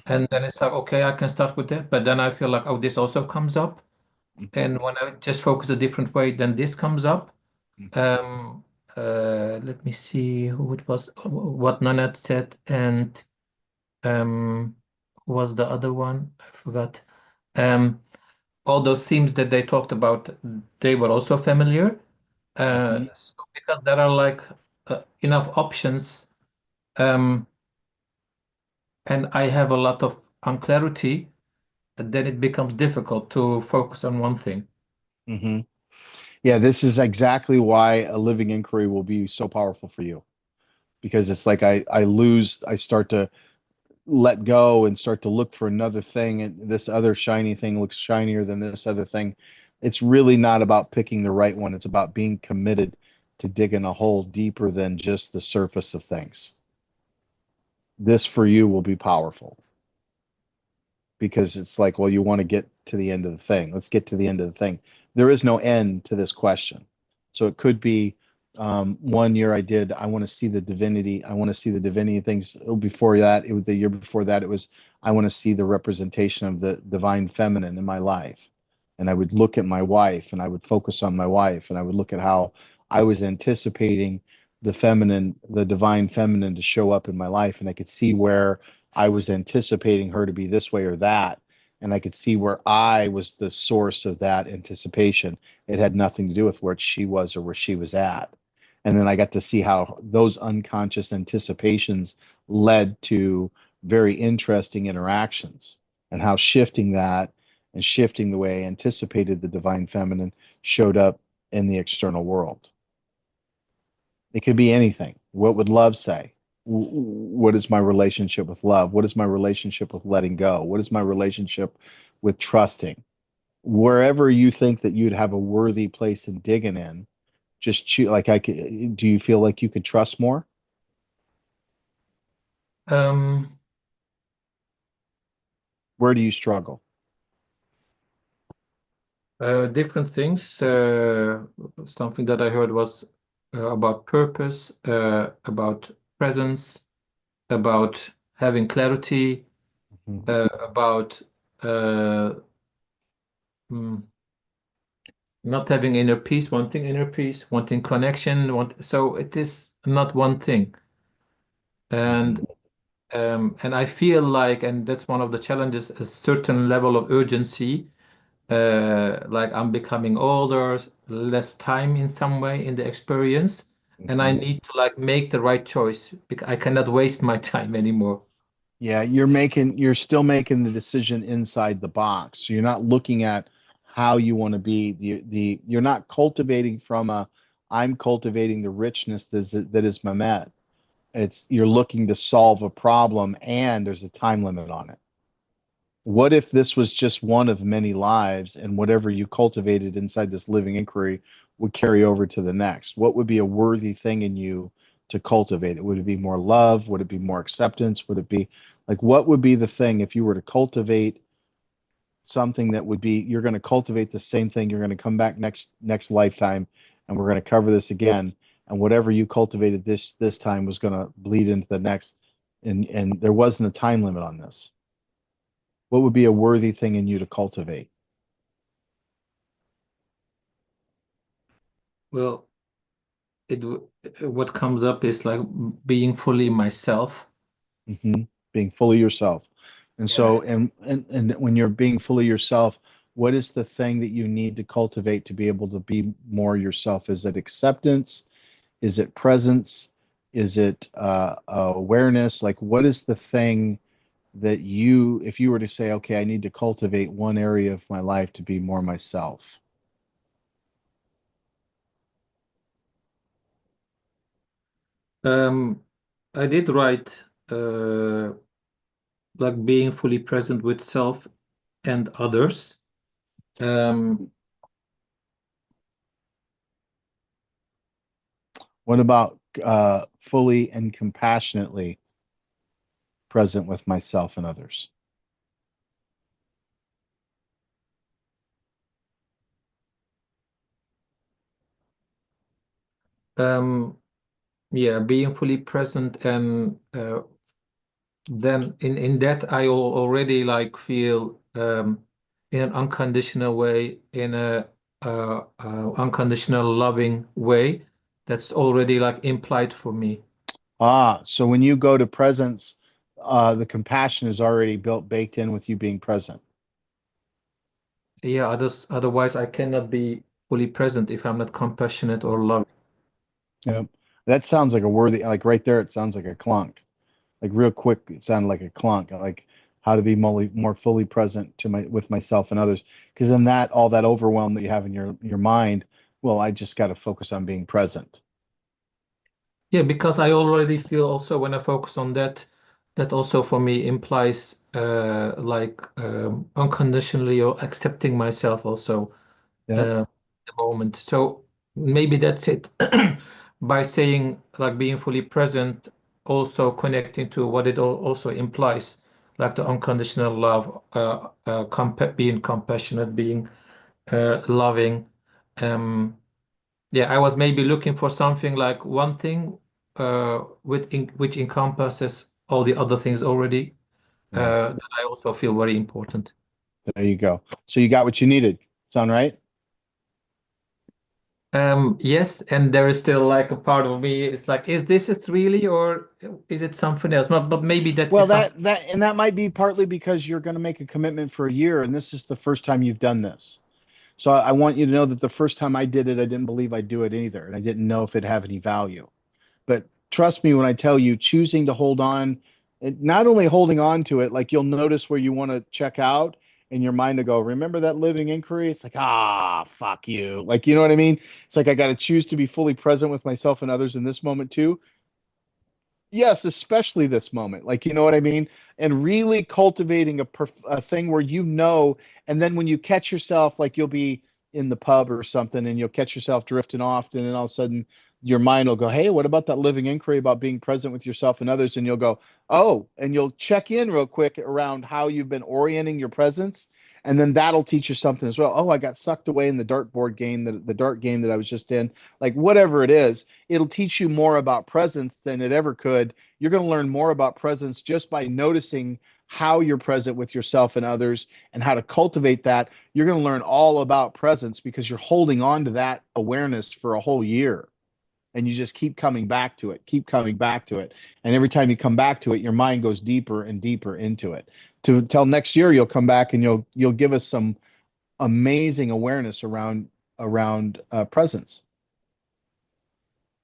And then it's like, okay, I can start with that, but then I feel like, oh, this also comes up. And when I just focus a different way, then this comes up. Let me see who it was, what Nanette said, and who was the other one? I forgot. All those themes that they talked about, they were also familiar. So because there are like enough options, and I have a lot of unclarity, then it becomes difficult to focus on one thing. Yeah, this is exactly why a living inquiry will be so powerful for you, because it's like I start to let go and start to look for another thing, and this other shiny thing looks shinier than this other thing. It's really not about picking the right one. It's about being committed to digging a hole deeper than just the surface of things. This for you will be powerful, because it's like, well, you want to get to the end of the thing. Let's get to the end of the thing. There is no end to this question. So it could be 1 year I want to see the divinity. I want to see the divinity things. Before that, it was the year before that, it was, I want to see the representation of the divine feminine in my life. And I would look at my wife and I would focus on my wife, and I would look at how I was anticipating the divine feminine to show up in my life. And I could see where I was anticipating her to be this way or that. And I could see where I was the source of that anticipation. It had nothing to do with where she was or where she was at. And then I got to see how those unconscious anticipations led to very interesting interactions, and how shifting that and shifting the way I anticipated the divine feminine showed up in the external world. It could be anything. What would love say? What is my relationship with love? What is my relationship with letting go? What is my relationship with trusting? Wherever you think that you'd have a worthy place in digging in, just choose. Like I could. Do you feel like you could trust more? Um, Where do you struggle? different things. Something that I heard was about purpose, about presence, about having clarity, about uh, mm, not having inner peace, wanting inner peace, wanting connection. So it is not one thing. And I feel like, and that's one of the challenges, a certain level of urgency. Like I'm becoming older, less time in some way in the experience, and I Mhm. need to like make the right choice because I cannot waste my time anymore. Yeah, you're still making the decision inside the box. So you're not looking at how you want to be. You're not cultivating from a I'm cultivating the richness that is Mehmet. It's you're looking to solve a problem and there's a time limit on it. What if this was just one of many lives and whatever you cultivated inside this living inquiry would carry over to the next? What would be a worthy thing in you to cultivate it? Would it be more love? Would it be more acceptance? Would it be like what would be the thing if you were to cultivate something that would be you're going to cultivate the same thing, you're going to come back next lifetime and we're going to cover this again and whatever you cultivated this time was going to bleed into the next and there wasn't a time limit on this. What would be a worthy thing in you to cultivate? Well, what comes up is like being fully myself. Hmm. Being fully yourself. And Yeah. so, and when you're being fully yourself, what is the thing that you need to cultivate to be able to be more yourself? Is it acceptance? Is it presence? Is it awareness? Like, what is the thing that you, if you were to say, okay, I need to cultivate one area of my life to be more myself? Um, I did write like being fully present with self and others. Um, What about fully and compassionately present with myself and others? um, yeah, being fully present and then in that I already like feel in an unconditional way, in a unconditional loving way. That's already like implied for me. Ah, so when you go to presence, the compassion is already built, baked in with you being present. Yeah, otherwise I cannot be fully present if I'm not compassionate or loving. Yeah. That sounds like a worthy, like right there, it sounds like a clunk. Like real quick, it sounded like a clunk, like how to be more fully present to my with myself and others. Because then that all that overwhelm that you have in your mind, well, I just got to focus on being present. Yeah, because I already feel also when I focus on that, that also for me implies like unconditionally or accepting myself also Yeah. the moment. So maybe that's it. By saying like being fully present, also connecting to what it also implies, like the unconditional love, being compassionate, being loving. Um, yeah, I was maybe looking for something like one thing which encompasses all the other things already Yeah. that I also feel very important. There you go. So you got what you needed. Sound right? Yes, and there is still like a part of me. It's like, is this it really, or is it something else? But maybe that Well, is something. that might be partly because you're going to make a commitment for a year, and this is the first time you've done this. So I want you to know that the first time I did it, I didn't believe I'd do it either, and I didn't know if it'd have any value. But trust me when I tell you, choosing to hold on, and not only holding on to it, like you'll notice where you want to check out, and your mind will go, remember that living inquiry? It's like, ah, fuck you. Like, you know what I mean? It's like I got to choose to be fully present with myself and others in this moment too. Yes, especially this moment. Like, you know what I mean? And really cultivating a thing where you know, and then when you catch yourself, like you'll be in the pub or something, and you'll catch yourself drifting off, and then all of a sudden your mind will go, hey, what about that living inquiry about being present with yourself and others? And you'll go, oh, and you'll check in real quick around how you've been orienting your presence. And then that'll teach you something as well. Oh, I got sucked away in the dartboard game, the dart game that I was just in. Like whatever it is, it'll teach you more about presence than it ever could. You're going to learn more about presence just by noticing how you're present with yourself and others and how to cultivate that. You're going to learn all about presence because you're holding on to that awareness for a whole year. And you just keep coming back to it, keep coming back to it. And every time you come back to it, your mind goes deeper and deeper into it. Till next year, you'll come back and you'll give us some amazing awareness around presence.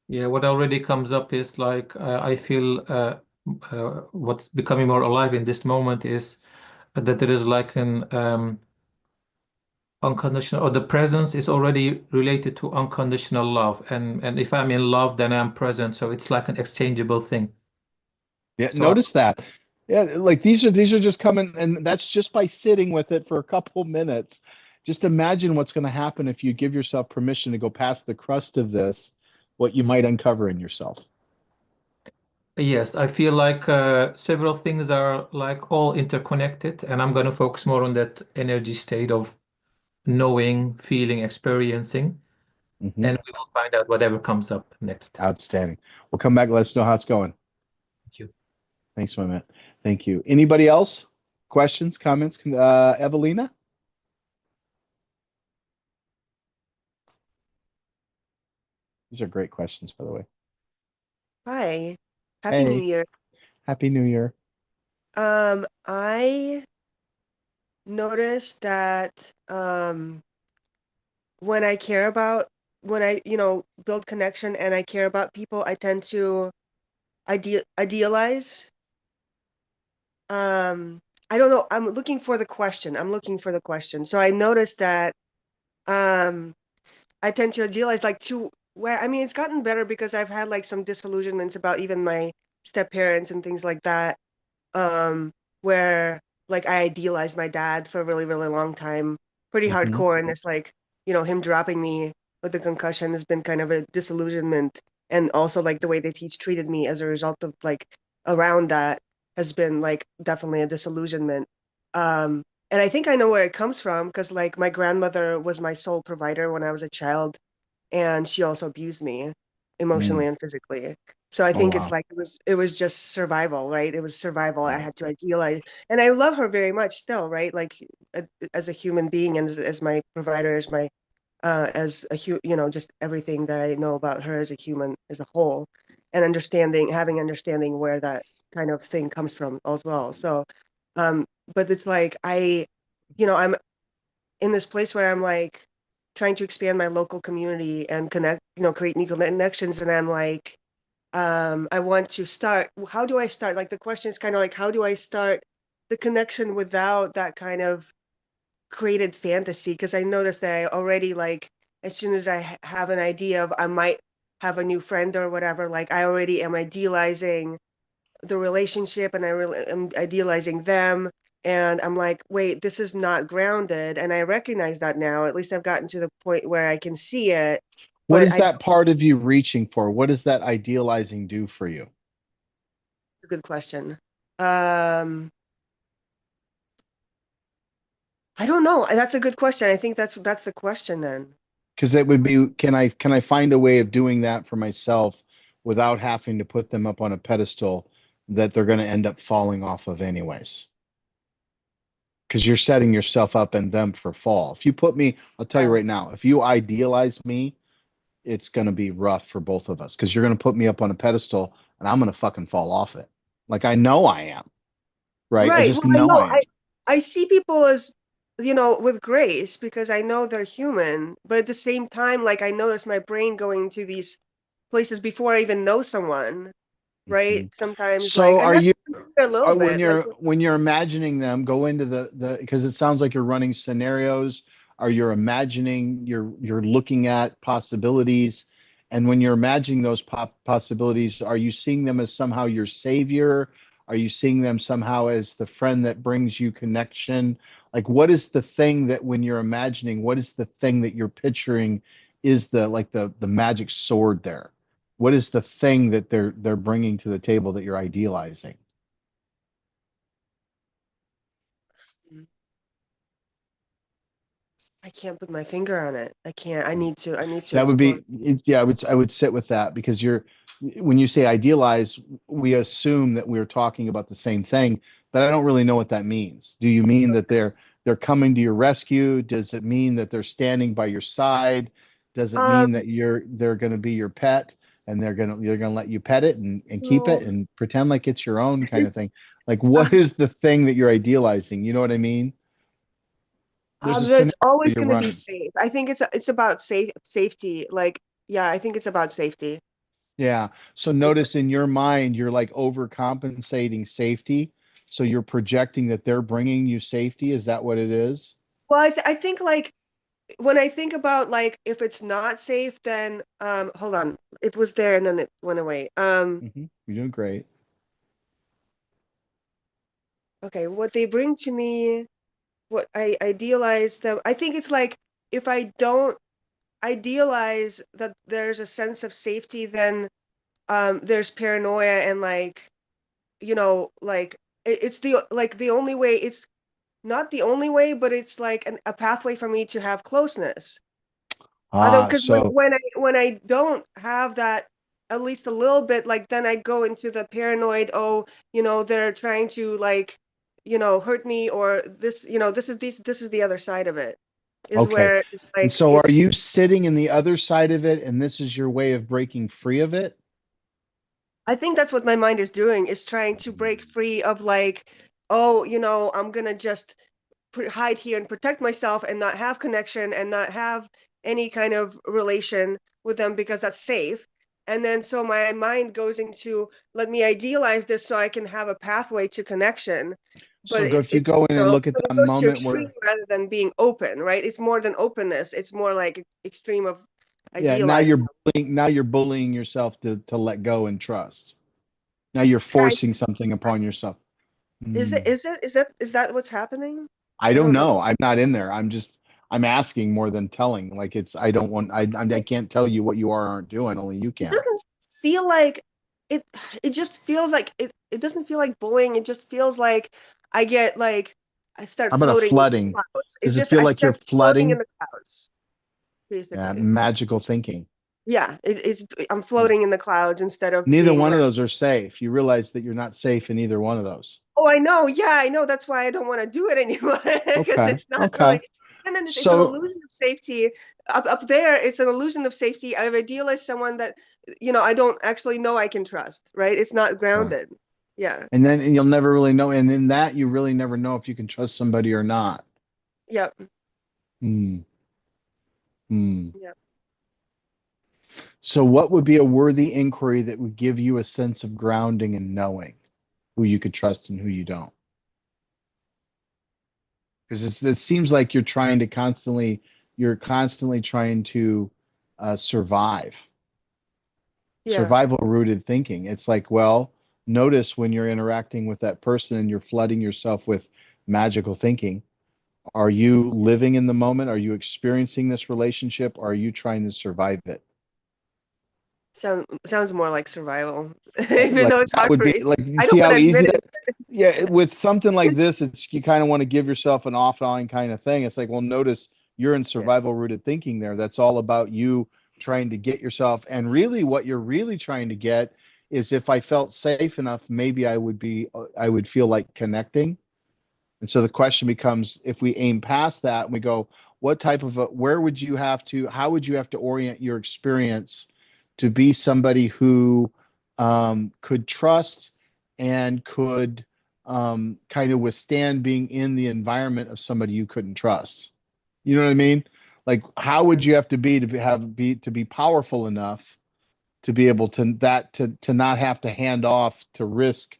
Yeah, what already comes up is like I feel what's becoming more alive in this moment is that there is like an unconditional, or the presence is already related to unconditional love, and if I'm in love, then I'm present. So it's like an exchangeable thing. Yeah, So notice that. Yeah, like these are just coming, and that's just by sitting with it for a couple minutes. Just imagine what's going to happen if you give yourself permission to go past the crust of this, what you might uncover in yourself. yes, I feel like several things are like all interconnected, and I'm going to focus more on that energy state of knowing, feeling, experiencing, Mhm. and we will find out whatever comes up next. Outstanding. We'll come back. Let us know how it's going. Thank you. Thanks, my man. Thank you. Anybody else? Questions, comments? Evelina? These are great questions, by the way. Hi, Happy New Hey, Year. Happy New Year. I noticed that when I care about when I, build connection and I care about people, I tend to idealize. I don't know. I'm looking for the question. I'm looking for the question. So I noticed that um I tend to idealize like to where I mean it's gotten better because I've had like some disillusionments about even my step parents and things like that. Where like I idealized my dad for a really, really long time, pretty Mhm. hardcore, and it's like, him dropping me with the concussion has been kind of a disillusionment, and also like the way that he's treated me as a result of like around that has been like definitely a disillusionment. And I think I know where it comes from because like my grandmother was my sole provider when I was a child, and she also abused me Mm. emotionally and physically. So I Oh, think it's wow. like it was just survival, right? It was survival. I had to idealize, and I love her very much still, right? Like as a human being and as my provider, as a just everything that I know about her as a human as a whole, and having understanding where that kind of thing comes from as well. So, um, but it's like I'm in this place where I'm like trying to expand my local community and connect, create new connections. And I'm like, I want to start. How do I start? Like the question is kind of like, how do I start the connection without that kind of created fantasy? Because I noticed that I already like, as soon as I have an idea of I might have a new friend or whatever, like I already am idealizing the relationship and I really am idealizing them. And I'm like, wait, this is not grounded. And I recognize that now. At least I've gotten to the point where I can see it. What But is that part of you reaching for? What does that idealizing do for you? it's a good question. Um, I don't know. That's a good question. I think that's the question then. Because it would be, can I find a way of doing that for myself without having to put them up on a pedestal that they're going to end up falling off of anyways? Because you're setting yourself up and them for fall. If you put me, I'll tell you Yeah. right now, if you idealize me, it's going to be rough for both of us because you're going to put me up on a pedestal and I'm going to fucking fall off it. Like I know I am, right? I Right. just Well, I know know I am. I see people as, with grace because I know they're human, but at the same time, like I notice my brain going to these places before I even know someone. right? Mhm. Sometimes So like, and are that's you, a little when bit like, you're imagining them, go into because it sounds like you're running scenarios. Are you imagining, you're looking at possibilities, and when you're imagining those possibilities, are you seeing them as somehow your savior? Are you seeing them somehow as the friend that brings you connection? Like, what is the thing that when you're imagining, what is the thing that you're picturing is the magic sword there? What is the thing that they're bringing to the table that you're idealizing? I can't put my finger on it. I can't. I need to That would explore. be, yeah, I would sit with that because when you say idealize, we assume that we're talking about the same thing, but I don't really know what that means. Do you mean that they're coming to your rescue? Does it mean that they're standing by your side? Does it Um, mean that they're going to be your pet and they're going to let you pet it and keep no, it and pretend like it's your own kind of thing? Like, uh, what is the thing that you're idealizing? You know what I mean? There's a scenario that's always you're going to be running. safe. I think it's about safety. Like, yeah, I think it's about safety. Yeah. So notice in your mind, you're like overcompensating safety. So you're projecting that they're bringing you safety. Is that what it is? Well, I think like when I think about like if it's not safe, then hold on, it was there and then it went away. You're doing great. Okay, what they bring to me, what I idealize them. I think it's like if I don't idealize that there's a sense of safety, then there's paranoia and like like it's the only way. It's not the only way, but it's like a pathway for me to have closeness. Other Ah, because so when I don't have that at least a little bit, like then I go into the paranoid, oh, they're trying to like, hurt me or this, this is the other side of it. Is okay. where it's And like so are it's you sitting in the other side of it, and this is your way of breaking free of it? I think that's what my mind is doing, is trying to break free of like, oh, I'm gonna just hide here and protect myself and not have connection and not have any kind of relation with them because that's safe. And then so my mind goes into, let me idealize this so I can have a pathway to connection. But So if you go in and look at but it that goes to moment extreme where, rather than being open, right? It's more than openness. It's more like extreme of yeah, idealizing. now you're bullying yourself to let go and trust. Now you're Kind forcing something upon yourself. Is Hmm. it is that what's happening? I I don't don't know. know. I'm not in there. I'm asking more than telling. Like I don't want, I can't tell you what you are or aren't doing. Only you It can. doesn't feel like it it just feels like it doesn't feel like bullying. It just feels like I get like I start How about a floating in flooding? the clouds. It's Does it just feel I like you're start floating in flooding? the clouds, Yeah, basically. magical thinking. Yeah, it's I'm Yeah. floating in the clouds instead of Neither being one of where. those are safe. You realize that you're not safe in either one of those. Oh, I know. Yeah, I know. That's why I don't want to do it anymore because Okay. it's not Okay. really. And then it's an So, illusion of safety up there. It's an illusion of safety. I've idealized someone that I don't actually know I can trust. Right? It's not right. grounded. Yeah. And then you'll never really know. And in that, you really never know if you can trust somebody or not. Yep. Hmm. Hmm. Yep. So, what would be a worthy inquiry that would give you a sense of grounding and knowing who you could trust and who you don't? Because it seems like you're constantly trying to survive, Yeah. survival rooted thinking. It's like, well, notice when you're interacting with that person and you're flooding yourself with magical thinking. Are you living in the moment? Are you experiencing this relationship? Or are you trying to survive it? Sounds more like survival, even Like though it's that hard would for be it. like, you I see don't want how to easy admit that, it. yeah, with something like this, it's you kind of want to give yourself an offline kind of thing. It's like, well, notice you're in Yeah. survival rooted thinking there. That's all about you trying to get yourself. And really what you're really trying to get is if I felt safe enough, maybe I would feel like connecting. And so the question becomes, if we aim past that and we go, what type of where would you have to, how would you have to orient your experience to be somebody who could trust and could kind of withstand being in the environment of somebody you couldn't trust? You know what I mean? Like, how would you have to be to be powerful enough to be able to not have to hand off to risk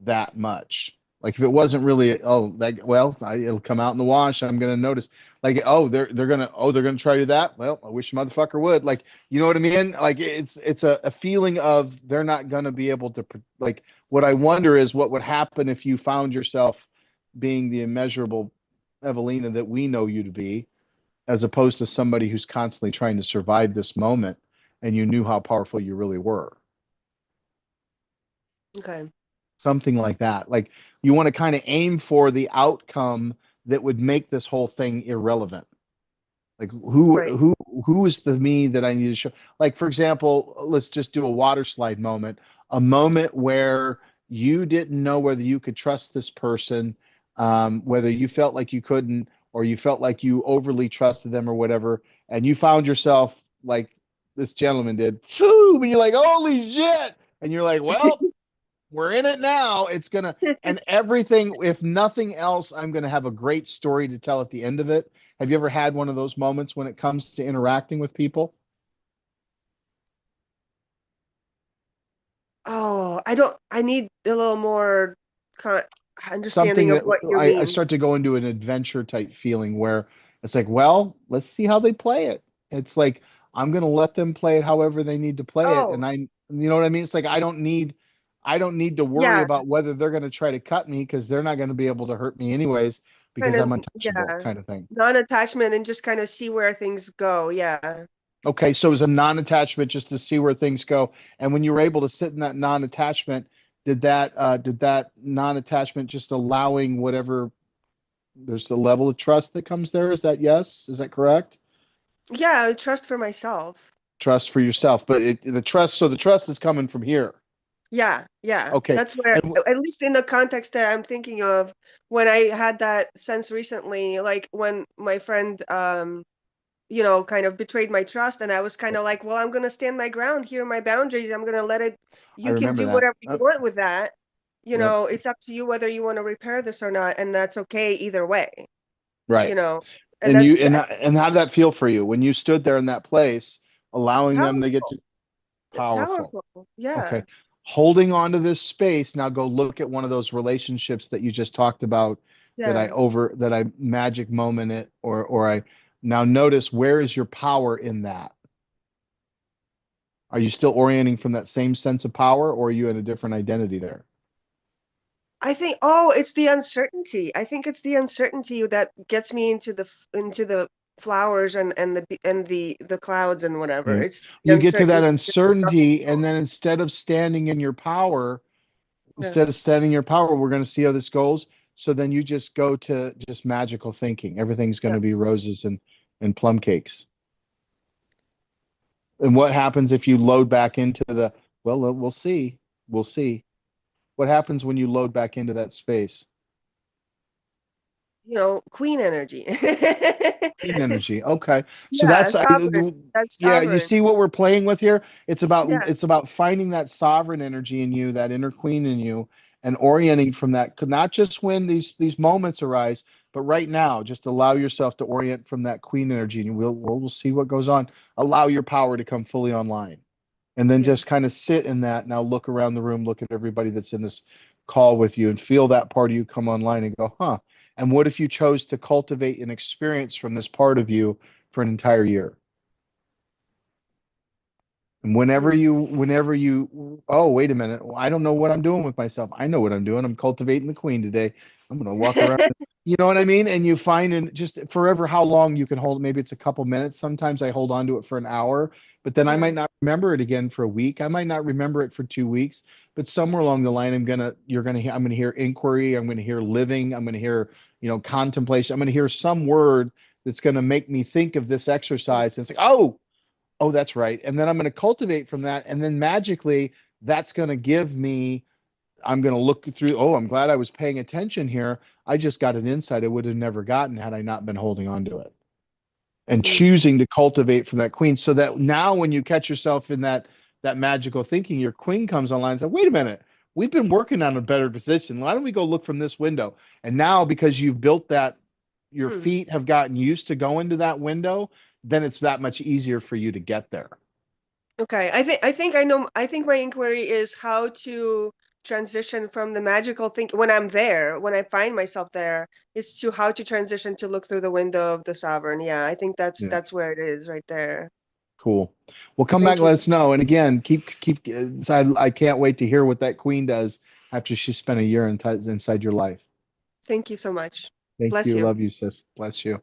that much. Like if it wasn't really, it'll come out in the wash. I'm gonna notice. Like, they're gonna try to do that. Well, I wish a motherfucker would. Like, you know what I mean? Like it's a feeling of they're not gonna be able to like. What I wonder is what would happen if you found yourself being the immeasurable Evelina that we know you to be, as opposed to somebody who's constantly trying to survive this moment, and you knew how powerful you really were. Okay. Something like that. Like you want to kind of aim for the outcome that would make this whole thing irrelevant. Like Right. who is the me that I need to show? Like, for example, let's just do a water slide moment, a moment where you didn't know whether you could trust this person, whether you felt like you couldn't, or you felt like you overly trusted them or whatever, and you found yourself like this gentleman did, and you're like, holy shit, and you're like, well, we're in it now. It's gonna, and everything, if nothing else, I'm gonna have a great story to tell at the end of it. Have you ever had one of those moments when it comes to interacting with people? Oh, I need a little more con understanding Something of that what you I mean. start to go into an adventure type feeling where it's like, well, let's see how they play it. It's like, I'm gonna let them play it however they need to play it. Oh, And you know what I mean? It's like, I don't need to worry yeah, about whether they're gonna try to cut me because they're not gonna be able to hurt me anyways kind because of, I'm untouchable yeah, kind of thing. non-attachment and just kind of see where things go. Yeah. Okay, so it was a non-attachment just to see where things go. And when you were able to sit in that non-attachment, did that non-attachment just allowing whatever, there's a level of trust that comes there? Is that yes? Is that correct? Yeah, trust for myself. Trust for yourself, but the trust is coming from here. Yeah, yeah. Okay. That's where, And at least in the context that I'm thinking of, when I had that sense recently, like when my friend, kind of betrayed my trust, and I was kind of like, well, I'm gonna stand my ground. Here are my boundaries. I'm gonna let it, I you can remember do that. whatever you want with that. Yep. It's up to you whether you want to repair this or not, and that's okay either way, you Right. know. And And that's you and how did that feel for you when you stood there in that place, allowing them to get powerful, to powerful? powerful. Yeah, Okay. Holding on to this space. Now go look at one of those relationships that you just talked about yeah. that I magic moment it or I now notice where is your power in that? Are you still orienting from that same sense of power or are you in a different identity there? I think, oh, it's the uncertainty. I think it's the uncertainty that gets me into the flowers and the clouds and whatever. Yeah. It's the You get to that uncertainty. uncertainty and then instead of standing in your power, Yeah, we're going to see how this goes. So then you just go to just magical thinking. Everything's going yeah. to be roses and plum cakes. And what happens if you load back into we'll see. We'll see. What happens when you load back into that space? Queen energy. Queen energy. Okay. So Yeah, sovereign. That's yeah, you sovereign. see what we're playing with here? Yeah, It's about finding that sovereign energy in you, that inner queen in you, and orienting from that. Not just when these moments arise, but right now, just allow yourself to orient from that queen energy and we'll see what goes on. Allow your power to come fully online. And then yeah. just kind of sit in that. Now look around the room, look at everybody that's in this call with you and feel that part of you come online and go, huh. And what if you chose to cultivate an experience from this part of you for an entire year? And Mm. whenever you, oh, wait a minute, I don't know what I'm doing with myself. I know what I'm doing. I'm cultivating the queen today. I'm going to walk around. You know what I mean? And you find in just forever how long you can hold it. Maybe it's a couple minutes. Sometimes I hold on to it for an hour, but then I Yeah, might not remember it again for a week. I might not remember it for 2 weeks, but somewhere along the line, I'm going to hear inquiry. I'm going to hear living. I'm going to hear, contemplation. I'm going to hear some word that's going to make me think of this exercise. And it's like, oh, that's right. And then I'm going to cultivate from that. And then magically, that's going to give me, I'm going to look through, oh, I'm glad I was paying attention here. I just got an insight I would have never gotten had I not been holding on to it and mm, choosing to cultivate from that queen. So that now when you catch yourself in that magical thinking, your queen comes online and says, wait a minute, we've been working on a better position. Why don't we go look from this window? And now because you've built that, your mm. feet have gotten used to going to that window, then it's that much easier for you to get there. Okay, I think my inquiry is how to transition from the magical thing when I'm there, when I find myself there, is to how to transition to look through the window of the sovereign. Yeah, I think Yeah. that's where it is right there. Cool. Well, come back Thank and you. let us know. And again, I can't wait to hear what that queen does after she spent a year inside your life. Thank you so much. Thank Bless you. you. Love you, sis. Bless you.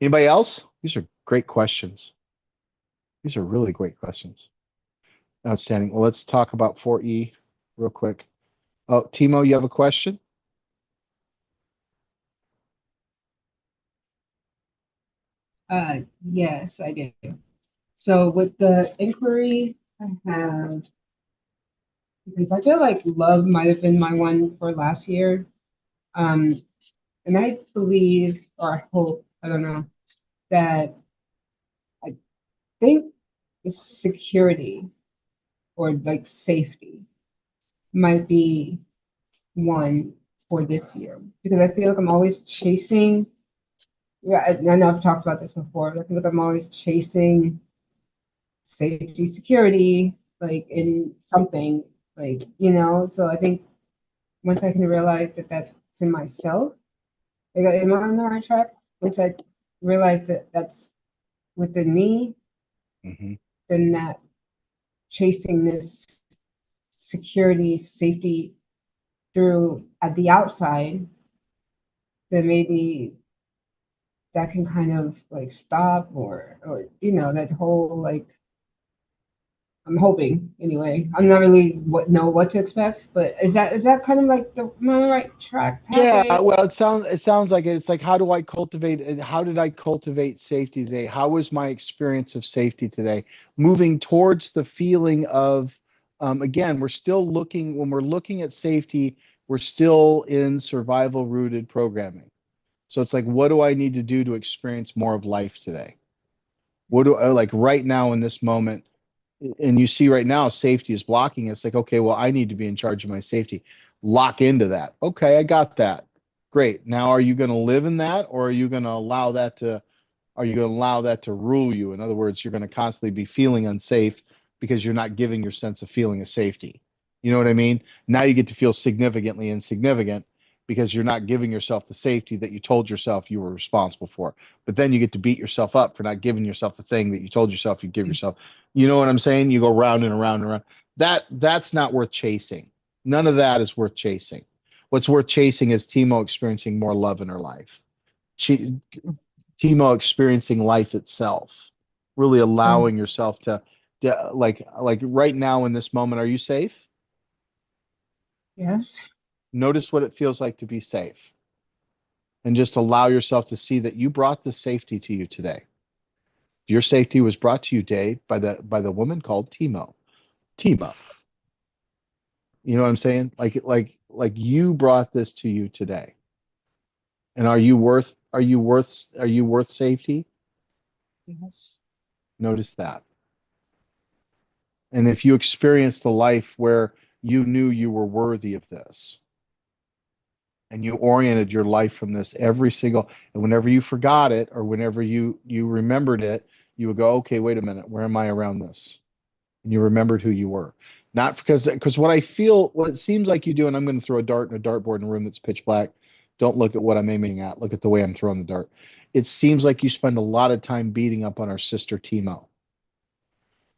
Anybody else? These are great questions. These are really great questions. Outstanding. Well, let's talk about 4E real quick. Oh, Timo, you have a question? Yes, I do. So with the inquiry I have, because I feel like love might have been my one for last year. Um, and I believe, or I hope, I don't know, that I think the security or like safety might be one for this year because I feel like I'm always chasing. Yeah, I know I've talked about this before. But I feel like I'm always chasing safety, security, like in something, like, you know. So I think once I can realize that that's in myself, like, am I on the right track? Once I realize that that's within me, Mm-hmm. then that chasing this security, safety through at the outside, then maybe that can kind of like stop or you know, that whole like I'm hoping anyway. I'm not really know what to expect, but is that kind of like the am I on the right track Yeah, pathway? well, it sounds like it. It's like how do I cultivate and how did I cultivate safety today? How was my experience of safety today? Moving towards the feeling of again, we're still looking when we're looking at safety, we're still in survival rooted programming. So it's like, what do I need to do to experience more of life today? What do I like right now in this moment? And you see right now safety is blocking. It's like, okay, well, I need to be in charge of my safety. Lock into that. Okay, I got that. Great. Now, are you going to live in that, or are you going to allow that to rule you? In other words, you're going to constantly be feeling unsafe because you're not giving your sense of feeling of safety. You know what I mean? Now you get to feel significantly insignificant because you're not giving yourself the safety that you told yourself you were responsible for. But then you get to beat yourself up for not giving yourself the thing that you told yourself you'd give yourself. You know what I'm saying? You go round and around and around. That's not worth chasing. None of that is worth chasing. What's worth chasing is Timo experiencing more love in her life. She, Timo experiencing life itself, really allowing Yes. yourself to like right now in this moment, are you safe? Yes. Notice what it feels like to be safe. And just allow yourself to see that you brought the safety to you today. Your safety was brought to you, Dave, by the woman called Timo. Timo. You know what I'm saying? Like you brought this to you today. And are you worth safety? Yes. Notice that. And if you experienced a life where you knew you were worthy of this and you oriented your life from this every single, and whenever you forgot it or whenever you remembered it, you would go, okay, wait a minute, where am I around this? And you remembered who you were. Not because what it seems like you do, and I'm going to throw a dart in a dartboard in a room that's pitch black. Don't look at what I'm aiming at. Look at the way I'm throwing the dart. It seems like you spend a lot of time beating up on our sister Timo.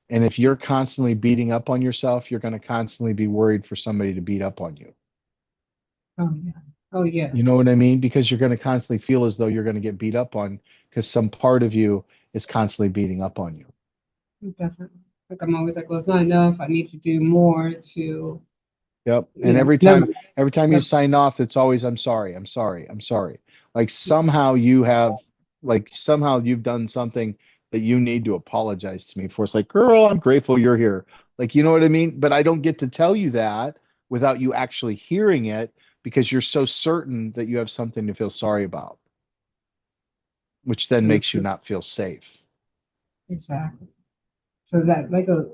And if you're constantly beating up on yourself, you're going to constantly be worried for somebody to beat up on you. Oh yeah. Oh yeah. You know what I mean? Because you're going to constantly feel as though you're going to get beat up on because some part of you is constantly beating up on you. Definitely. Like I'm always like, well, it's not enough. I need to do more to, Yep. you And know, every time you sign off, it's always, I'm sorry, I'm sorry, I'm sorry. Like somehow you've done something that you need to apologize to me for. It's like, girl, I'm grateful you're here. Like, you know what I mean? But I don't get to tell you that without you actually hearing it because you're so certain that you have something to feel sorry about, which then makes you not feel safe. exactly. So is that like a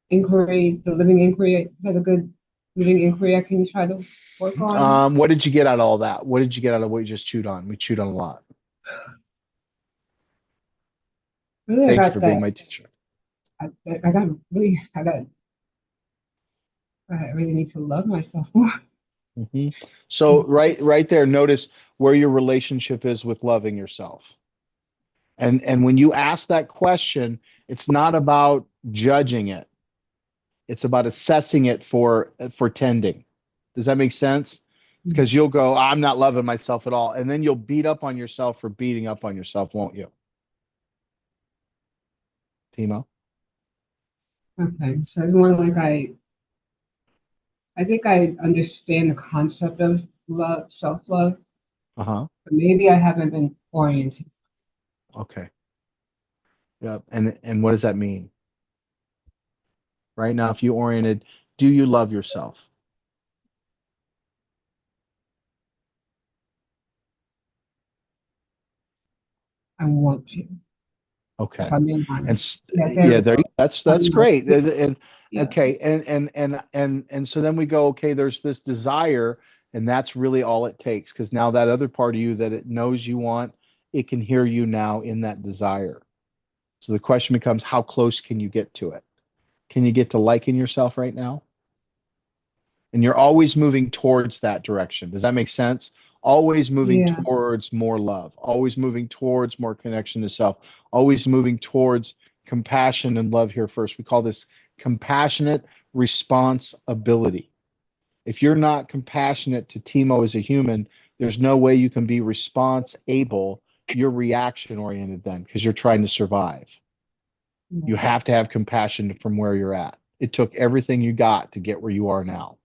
inquiry, the living inquiry? Is that a good living inquiry I can try to work on? What did you get out of all that? What did you get out of what you just chewed on? We chewed on a lot. Really, I Thank you got for being that. my teacher. I got really, I really need to love myself more. Mhm. So right there, notice where your relationship is with loving yourself. And when you ask that question, it's not about judging it. It's about assessing it for tending. Does that make sense? Because you'll go, I'm not loving myself at all. And then you'll beat up on yourself for beating up on yourself, won't you? Timo? Okay, so it's more like I think I understand the concept of love, self-love, Uh-huh. but maybe I haven't been oriented. Okay. Yep. And what does that mean? Right now, if you oriented, do you love yourself? I want to, Okay. if I'm being And honest. Yeah, there yeah, we there go. that's great. And Yeah. okay, and so then we go, okay, there's this desire, and that's really all it takes, because now that other part of you that it knows you want, it can hear you now in that desire. So the question becomes, how close can you get to it? Can you get to liking yourself right now? And you're always moving towards that direction. Does that make sense? Always moving Yeah. towards more love, always moving towards more connection to self, always moving towards compassion and love here first. We call this compassionate responsibility. If you're not compassionate to Timo as a human, there's no way you can be response able. You're reaction oriented then, because you're trying to survive. You have to have compassion from where you're at. It took everything you got to get where you are now.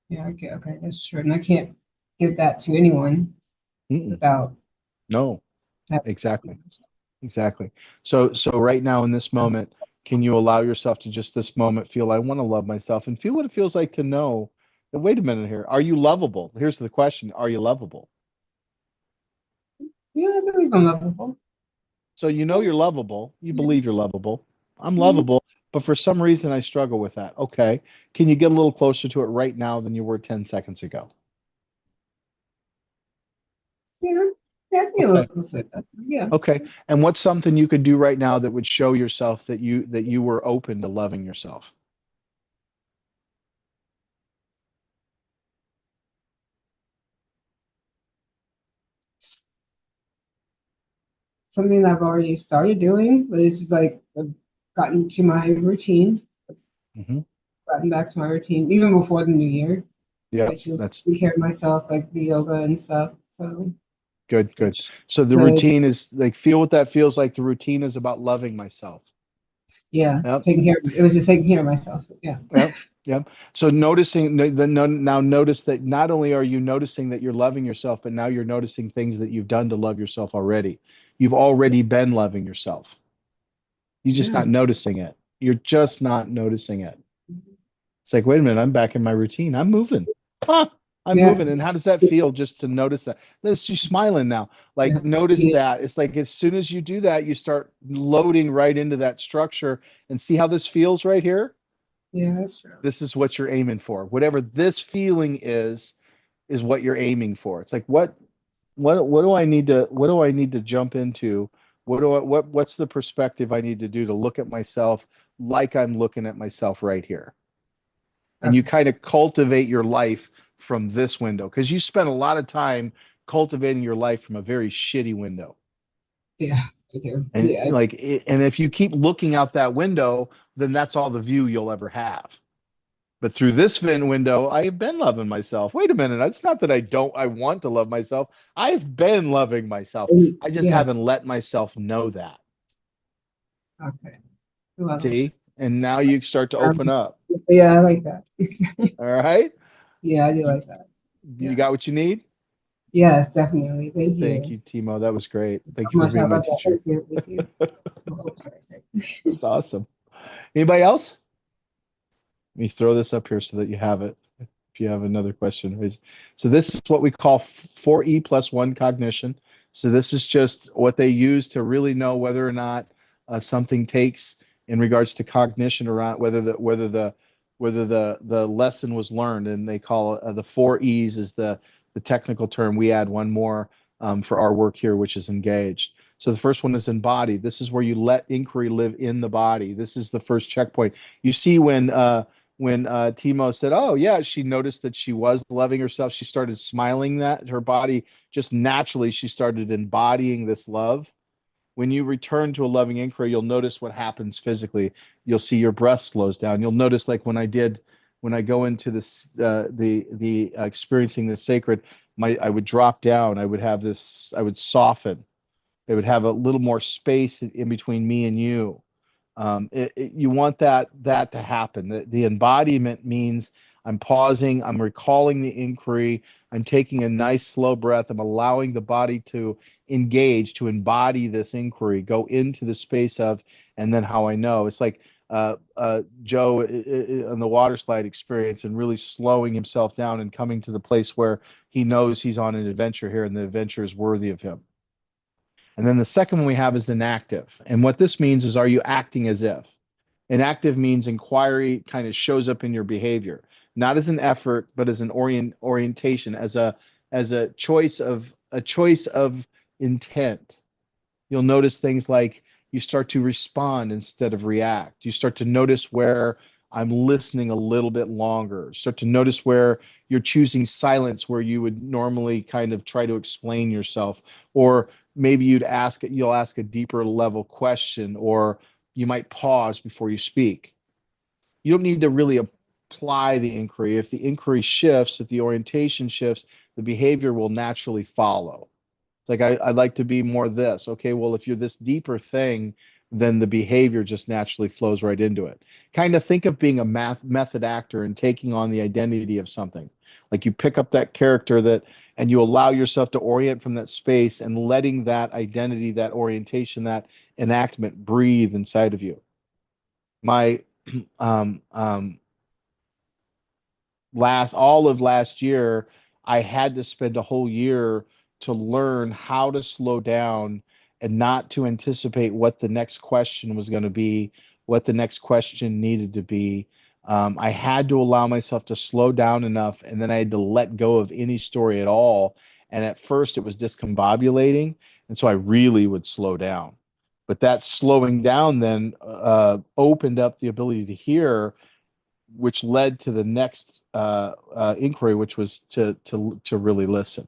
Yeah, okay, that's true. And I can't give that to anyone Mm-mm. without No, having exactly. myself. Exactly. So right now in this moment, can you allow yourself to just this moment feel, I want to love myself, and feel what it feels like to know that, wait a minute here, are you lovable? Here's the question, are you lovable? Yeah, I believe I'm lovable. So you know you're lovable, you believe you're lovable. I'm Mhm. lovable, but for some reason I struggle with that. Okay. Can you get a little closer to it right now than you were 10 seconds ago? Yeah, yeah, I think a Okay. little closer to that. Yeah. Okay. And what's something you could do right now that would show yourself that you were open to loving yourself? Something I've already started doing, but this is like I've gotten to my routine, Mm-hmm. gotten back to my routine even before the new year, Yeah, which is that's take care of myself, like the yoga and stuff. So good, good. it's So the good. routine is like, feel what that feels like. The routine is about loving myself. Yeah, Yep. taking care. It was just taking care of myself. Yeah. Yep. Yep. So noticing now notice that not only are you noticing that you're loving yourself, but now you're noticing things that you've done to love yourself already. You've already been loving yourself. You're just Yeah. not noticing it. You're just not noticing it. It's like, wait a minute, I'm back in my routine. I'm moving. Huh, I'm Yeah. moving. And how does that feel just to notice that? She's smiling now. Like, Yeah. notice Yeah. that. It's like as soon as you do that, you start loading right into that structure and see how this feels right here. Yeah, that's true. This is what you're aiming for. Whatever this feeling is what you're aiming for. It's like, what do I need to jump into? What's the perspective I need to do to look at myself like I'm looking at myself right here? And you Okay. kind of cultivate your life from this window, because you spend a lot of time cultivating your life from a very shitty window. Yeah, I do. And Yeah. and if you keep looking out that window, then that's all the view you'll ever have. But through this window, I've been loving myself. Wait a minute. It's not that I want to love myself. I've been loving myself. I just Yeah. haven't let myself know that. Okay. Well, See? And now you start to open up. yeah, I like that. All right? Yeah, I do You, like that. you Yeah. got what you need? Yes, definitely. Thank Thank you you, Timo. That was great. so Thank you for much. I being my love that. teacher. Thank you. Thank you. Oh, sorry, sorry. That's awesome. Anybody else? Let me throw this up here so that you have it. If you have another question. So this is what we call 4E+1 cognition. So this is just what they use to really know whether or not something takes in regards to cognition, around whether the lesson was learned. And they call it the 4 E's is the technical term. We add one more for our work here, which is engaged. So the first one is embodied. This is where you let inquiry live in the body. This is the first checkpoint. You see when Timo said, "Oh yeah," she noticed that she was loving herself. She started smiling. That her body just naturally, she started embodying this love. When you return to a loving inquiry, you'll notice what happens physically. You'll see your breath slows down. You'll notice, like when I go into this, the experiencing the sacred, I would drop down. I would soften. It would have a little more space in between me and you. You want that to happen. The embodiment means I'm pausing, I'm recalling the inquiry, I'm taking a nice slow breath, I'm allowing the body to engage, to embody this inquiry, go into the space of, and then how I know. It's like Joe on the water slide experience, and really slowing himself down and coming to the place where he knows he's on an adventure here and the adventure is worthy of him. And then the second one we have is inactive. And what this means is, are you acting as if? Inactive means inquiry kind of shows up in your behavior, not as an effort, but as an orientation, as a choice of intent. You'll notice things like you start to respond instead of react. You start to notice where I'm listening a little bit longer. Start to notice where you're choosing silence where you would normally kind of try to explain yourself, or maybe you'll ask a deeper level question, or you might pause before you speak. You don't need to really apply the inquiry. If the inquiry shifts, if the orientation shifts, the behavior will naturally follow. It's like, I'd like to be more this. Okay, well, if you're this deeper thing, then the behavior just naturally flows right into it. Kind of think of being a method actor and taking on the identity of something. Like you pick up that character and you allow yourself to orient from that space and letting that identity, that orientation, that enactment breathe inside of you. My all of last year, I had to spend a whole year to learn how to slow down and not to anticipate what the next question was going to be, what the next question needed to be. I had to allow myself to slow down enough, and then I had to let go of any story at all. And at first, it was discombobulating, and so I really would slow down. But that slowing down then opened up the ability to hear, which led to the next inquiry, which was to really listen.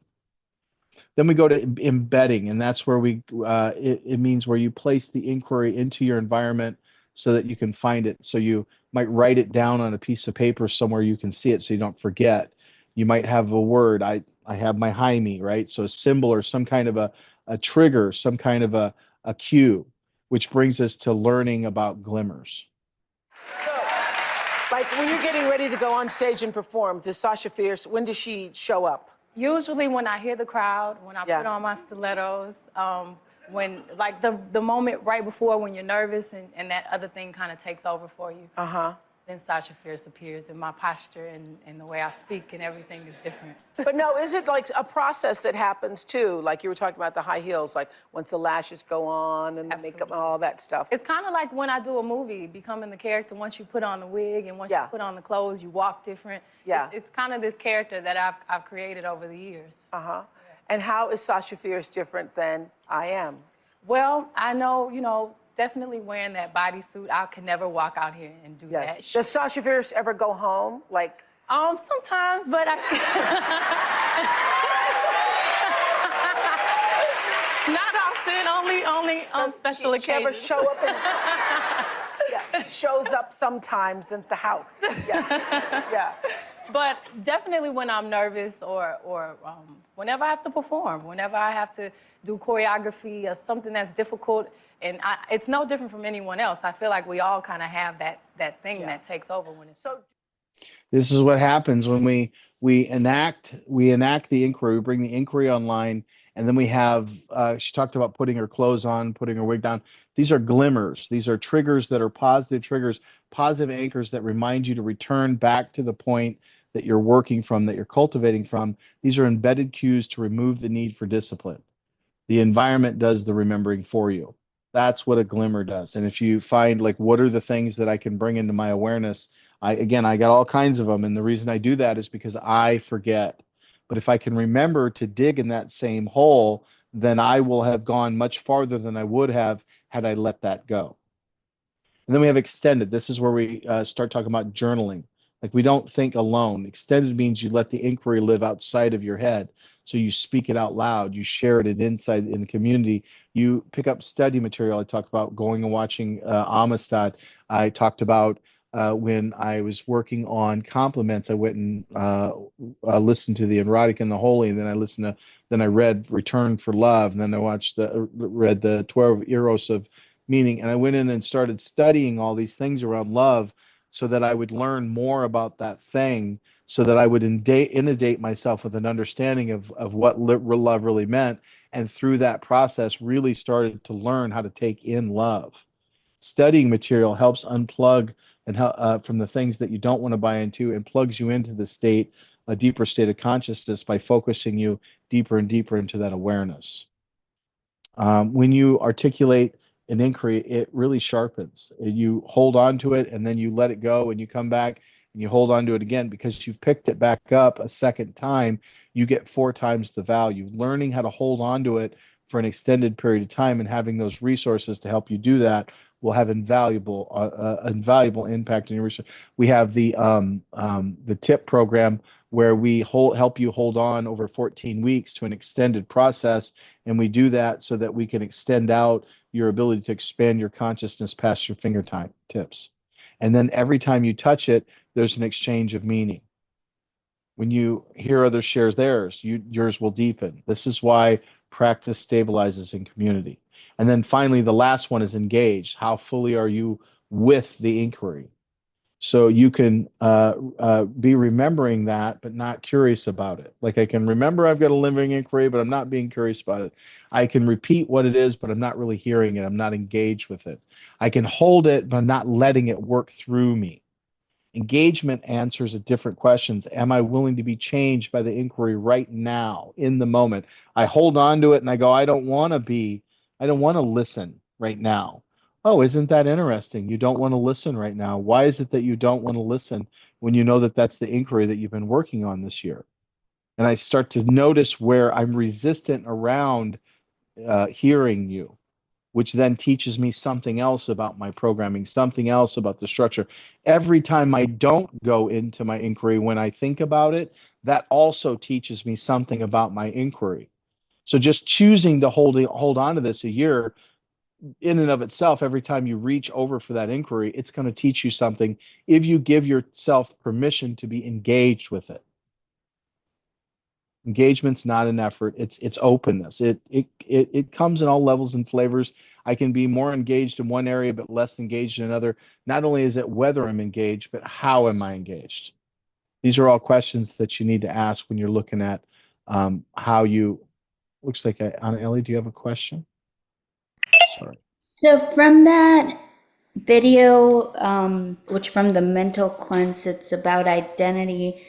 Then we go to embedding, and that's where it means where you place the inquiry into your environment so that you can find it. So you might write it down on a piece of paper somewhere you can see it so you don't forget. You might have a word. I have my Jaime, right? So a symbol or some kind of a trigger, some kind of a cue, which brings us to learning about glimmers. So, like when you're getting ready to go on stage and perform, does Sasha Fierce, when does she show up? Usually when I hear the crowd, when I put on my stilettos, when like the moment right before when you're nervous and that other thing kind of takes over for you. Then Sasha Fierce appears, and my posture and the way I speak and everything is different. But no, is it like a process that happens too? Like you were talking about the high heels, like once the lashes go on and the makeup and all that stuff. It's kind of like when I do a movie, becoming the character. Once you put on the wig and once you put on the clothes, you walk different. It's kind of this character that I've created over the years. And how is Sasha Fierce different than I am? Well, I know, definitely wearing that bodysuit. I could never walk out here and do that. Does Sasha Fierce ever go home? Like, sometimes, but not often. Only on special occasions. Never show up and shows up sometimes at the house. But definitely when I'm nervous or whenever I have to perform, whenever I have to do choreography or something that's difficult, and it's no different from anyone else. I feel like we all kind of have that thing that takes over when it's so. This is what happens when we enact the inquiry, we bring the inquiry online, and then we have, she talked about putting her clothes on, putting her wig down. These are glimmers. These are triggers that are positive triggers, positive anchors that remind you to return back to the point that you're working from, that you're cultivating from. These are embedded cues to remove the need for discipline. The environment does the remembering for you. That's what a glimmer does. And if you find, like, what are the things that I can bring into my awareness? I got all kinds of them. And the reason I do that is because I forget. But if I can remember to dig in that same hole, then I will have gone much farther than I would have had I let that go. And then we have extended. This is where we start talking about journaling. Like, we don't think alone. Extended means you let the inquiry live outside of your head. So you speak it out loud, you share it inside in the community, you pick up study material. I talked about going and watching Amistad. I talked about when I was working on compliments, I went and listened to the Erotic and the Holy, and then I read Return for Love, and then I read the 12 Eros of Meaning, and I went in and started studying all these things around love so that I would learn more about that thing, so that I would inundate myself with an understanding of what love really meant. And through that process, really started to learn how to take in love. Studying material helps unplug and from the things that you don't want to buy into, and plugs you into a deeper state of consciousness by focusing you deeper and deeper into that awareness. When you articulate an inquiry, it really sharpens. You hold on to it, and then you let it go, and you come back and you hold on to it again, because you've picked it back up a second time. You get 4 times the value. Learning how to hold on to it for an extended period of time and having those resources to help you do that will have invaluable impact in your research. We have the TIP program, where we help you hold on over 14 weeks to an extended process, and we do that so that we can extend out your ability to expand your consciousness past your fingertips. And then every time you touch it, there's an exchange of meaning. When you hear others share theirs, yours will deepen. This is why practice stabilizes in community. And then finally, the last one is engaged. How fully are you with the inquiry? So you can be remembering that, but not curious about it. Like, I can remember I've got a living inquiry, but I'm not being curious about it. I can repeat what it is, but I'm not really hearing it. I'm not engaged with it. I can hold it, but I'm not letting it work through me. Engagement answers different questions. Am I willing to be changed by the inquiry right now, in the moment? I hold on to it and I go, I don't want to listen right now. Oh, isn't that interesting? You don't want to listen right now. Why is it that you don't want to listen when you know that that's the inquiry that you've been working on this year? And I start to notice where I'm resistant around hearing you, which then teaches me something else about my programming, something else about the structure. Every time I don't go into my inquiry when I think about it, that also teaches me something about my inquiry. So just choosing to hold on to this a year, in and of itself, every time you reach over for that inquiry, it's going to teach you something if you give yourself permission to be engaged with it. Engagement's not an effort, it's openness. It comes in all levels and flavors. I can be more engaged in one area but less engaged in another. Not only is it whether I'm engaged, but how am I engaged? These are all questions that you need to ask when you're looking at how you. Looks like Anna Ellie, do you have a question? Sorry. So from that video, which from the mental cleanse, it's about identity.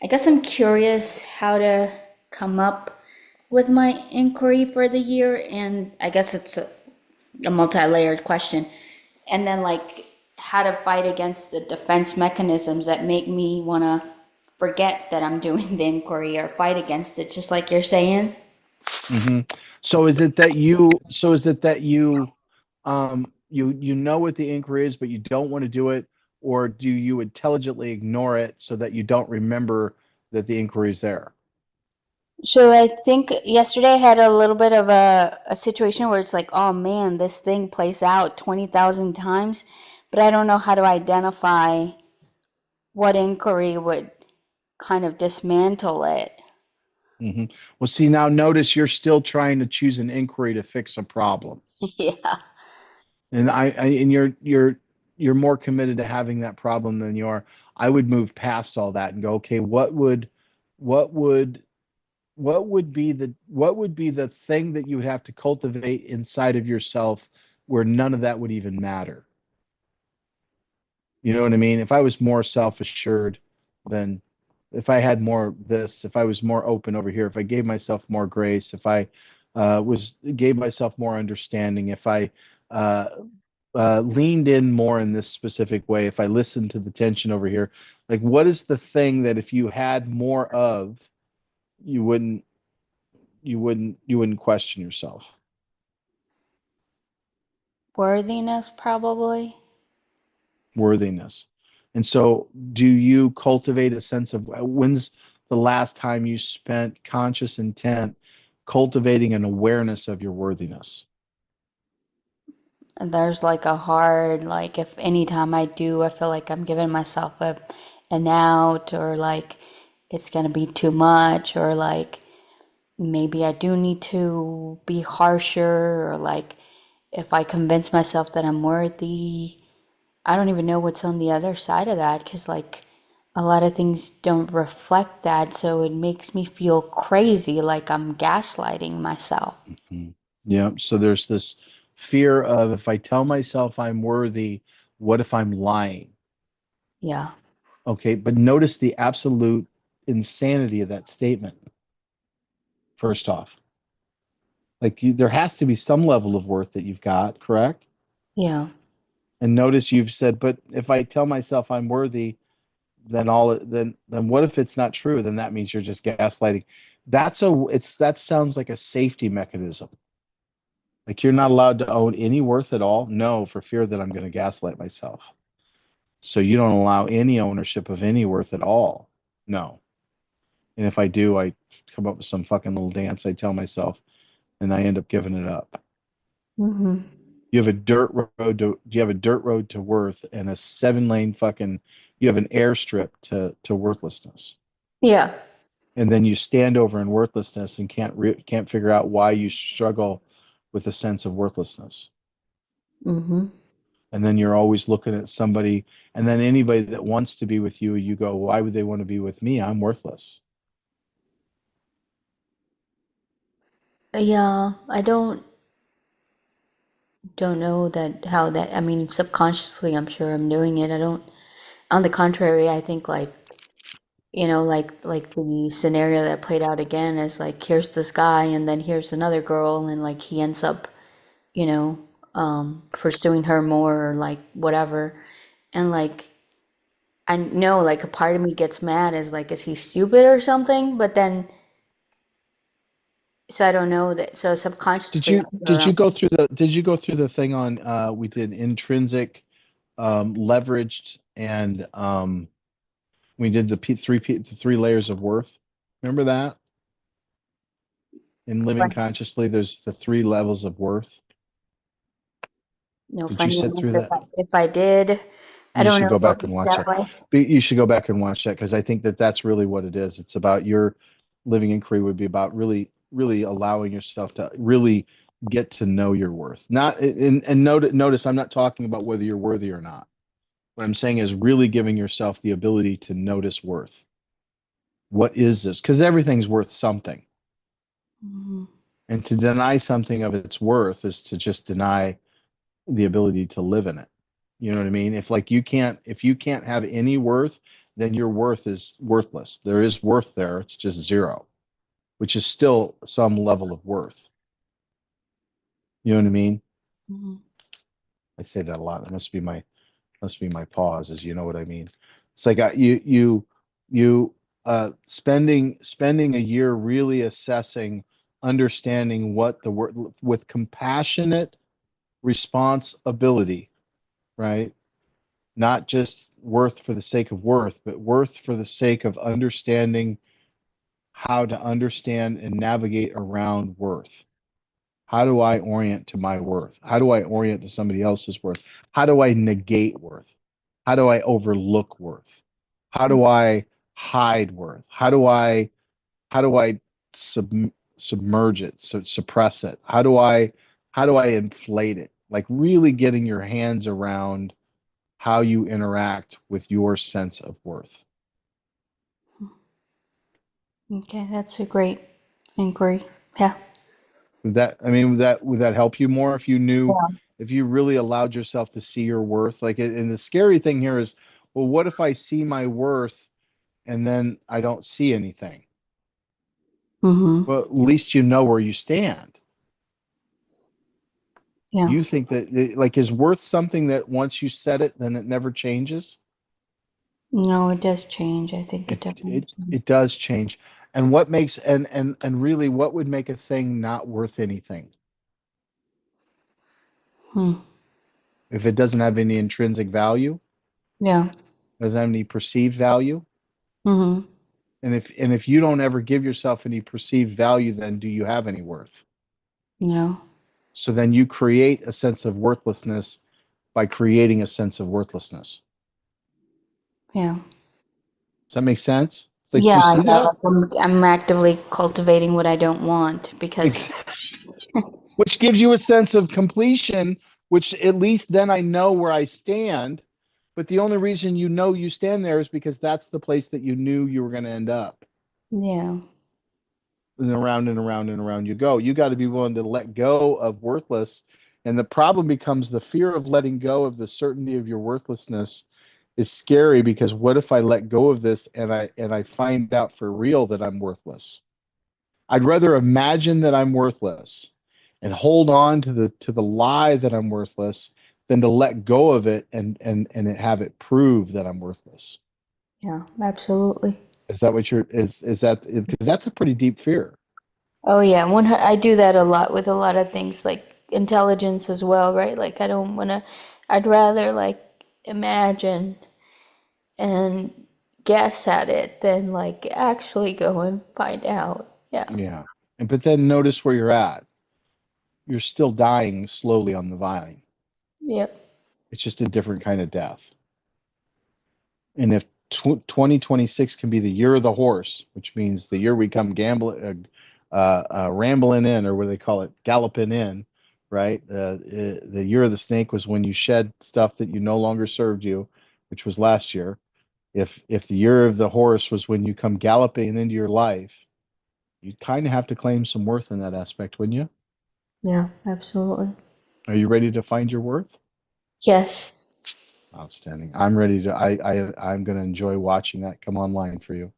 I guess I'm curious how to come up with my inquiry for the year, and I guess it's a multi-layered question. And then like how to fight against the defense mechanisms that make me want to forget that I'm doing the inquiry or fight against it, just like you're saying. Mm-hmm. So is it that you you know what the inquiry is, but you don't want to do it, or do you intelligently ignore it so that you don't remember that the inquiry is there? So I think yesterday I had a little bit of a situation where it's like, oh man, this thing plays out 20,000 times, but I don't know how to identify what inquiry would kind of dismantle it. Mm-hmm. Well, see, now notice you're still trying to choose an inquiry to fix a problem. Yeah. And and you're more committed to having that problem than you are. I would move past all that and go, okay, what would be the thing that you would have to cultivate inside of yourself where none of that would even matter? You know what I mean? If I was more self-assured, then if I had more this, if I was more open over here, if I gave myself more grace, if I gave myself more understanding, if I leaned in more in this specific way, if I listened to the tension over here, like, what is the thing that if you had more of, you wouldn't you wouldn't question yourself? Worthiness, probably. Worthiness. And so do you cultivate a sense of when's the last time you spent conscious intent cultivating an awareness of your worthiness? There's like a hard, like if anytime I do, I feel like I'm giving myself an out, or like it's gonna be too much, or like maybe I do need to be harsher, or like if I convince myself that I'm worthy, I don't even know what's on the other side of that, because like a lot of things don't reflect that, so it makes me feel crazy, like I'm gaslighting myself. Yeah. So there's this fear of, if I tell myself I'm worthy, what if I'm lying? Yeah. Okay. But notice the absolute insanity of that statement. First off, like there has to be some level of worth that you've got, correct? Yeah. And notice you've said, but if I tell myself I'm worthy, then what if it's not true? Then that means you're just gaslighting. That sounds like a safety mechanism. Like you're not allowed to own any worth at all? No, for fear that I'm going to gaslight myself. So you don't allow any ownership of any worth at all? No. And if I do, I come up with some fucking little dance I tell myself, and I end up giving it up. Mm-hmm. You have a dirt road to worth, and a 7-lane fucking, you have an airstrip to worthlessness. Yeah. And then you stand over in worthlessness and can't figure out why you struggle with a sense of worthlessness. Mm-hmm. And then you're always looking at somebody, and then anybody that wants to be with you, you go, why would they want to be with me? I'm worthless. Yeah, I don't know that how that, I mean, subconsciously I'm sure I'm doing it. I don't, on the contrary, I think like, like the scenario that played out again is like, here's this guy and then here's another girl, and like he ends up, you know, pursuing her more, or like whatever. And like I know like a part of me gets mad, is like, is he stupid or something? But then, so I don't know that, so subconsciously I'm Did sure you go through the thing on we did intrinsic, leveraged, and we did the three layers of worth? Remember that? In living consciously, there's the 3 levels of worth. no, Did you funny sit enough, through that? if I did, I You don't should know go what back and watch that that. was. You should go back and watch that, because I think that's really what it is. It's about your living inquiry would be about really, really allowing yourself to really get to know your worth. Not and notice I'm not talking about whether you're worthy or not. What I'm saying is really giving yourself the ability to notice worth. What is this? Because everything's worth something. Mhm. And to deny something of its worth is to just deny the ability to live in it. You know what I mean? If you can't have any worth, then your worth is worthless. There is worth there, it's just zero, which is still some level of worth. You know what I mean? Mhm. I say that a lot. That must be my pause, as you know what I mean. It's like you spending a year really assessing, understanding what the word with compassionate responsibility, right? Not just worth for the sake of worth, but worth for the sake of understanding how to understand and navigate around worth. How do I orient to my worth? How do I orient to somebody else's worth? How do I negate worth? How do I overlook worth? How do I hide worth? How do I submerge it, so suppress it? How do I inflate it? Like really getting your hands around how you interact with your sense of worth. Okay, that's a great inquiry. Yeah. Would that help you more if you knew, if you really allowed yourself to see your worth? Like, and the scary thing here is, well, what if I see my worth and then I don't see anything? Mm-hmm. Well, at least you know where you stand. Yeah. You think that, like, is worth something that once you set it, then it never changes? No, it does change. I think it definitely changes. It does change. And what makes and really what would make a thing not worth anything? Hmm. If it doesn't have any intrinsic value, Yeah. doesn't have any perceived value. Mm-hmm. And if you don't ever give yourself any perceived value, then do you have any worth? No. So then you create a sense of worthlessness by creating a sense of worthlessness. Yeah. Does that make sense? It's like, Yeah, do you I see know. that? I'm actively cultivating what I don't want because Which gives you a sense of completion, which at least then I know where I stand. But the only reason you know you stand there is because that's the place that you knew you were going to end up. yeah. And around and around and around you go. You got to be willing to let go of worthless. And the problem becomes the fear of letting go of the certainty of your worthlessness is scary, because what if I let go of this and I find out for real that I'm worthless? I'd rather imagine that I'm worthless and hold on to the lie that I'm worthless than to let go of it and have it prove that I'm worthless. Yeah, absolutely. Is that what you're is that because that's a pretty deep fear? Oh yeah, I do that a lot with a lot of things like intelligence as well, right? Like I don't want to, I'd rather like imagine and guess at it than like actually go and find out. Yeah. Yeah. And but then notice where you're at. You're still dying slowly on the vine. Yep. It's just a different kind of death. And if 2026 can be the year of the horse, which means the year we come rambling in, or what do they call it, galloping in, right? The year of the snake was when you shed stuff that you no longer served you, which was last year. If the year of the horse was when you come galloping into your life, you kind of have to claim some worth in that aspect, wouldn't you? Yeah, absolutely. Are you ready to find your worth? Yes. Outstanding. I'm ready to. I'm going to enjoy watching that come online for you.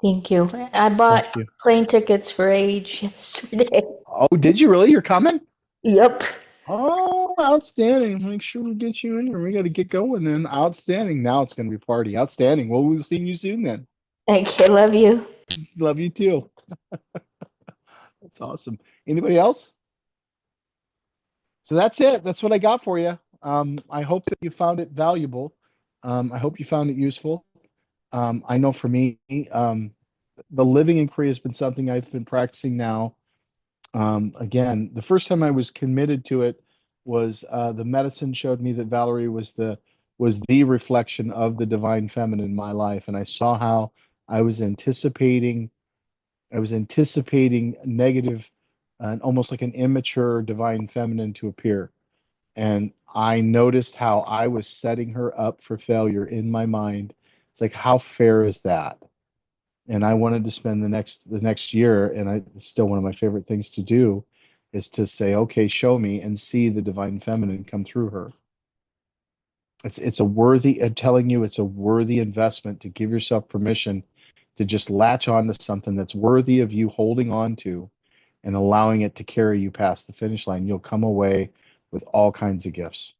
Thank you. I bought Thank you. plane tickets for Age yesterday. Oh, did you really? You're coming? Yep. Oh, outstanding. Make sure we get you in here. We got to get going then. Outstanding. Now it's going to be party. Outstanding. Well, we'll see you soon then. Okay, love you. Love you too. That's awesome. Anybody else? So that's it. That's what I got for you. I hope that you found it valuable. I hope you found it useful. I know for me, the living inquiry has been something I've been practicing now. Again, the first time I was committed to it was the medicine showed me that Valerie was the reflection of the divine feminine in my life, and I saw how I was anticipating negative and almost like an immature divine feminine to appear. And I noticed how I was setting her up for failure in my mind. It's like, how fair is that? And I wanted to spend the next year, and it's still one of my favorite things to do, is to say, okay, show me and see the divine feminine come through her. It's a worthy, I'm telling you, it's a worthy investment to give yourself permission to just latch on to something that's worthy of you holding on to and allowing it to carry you past the finish line. You'll come away with all kinds of gifts.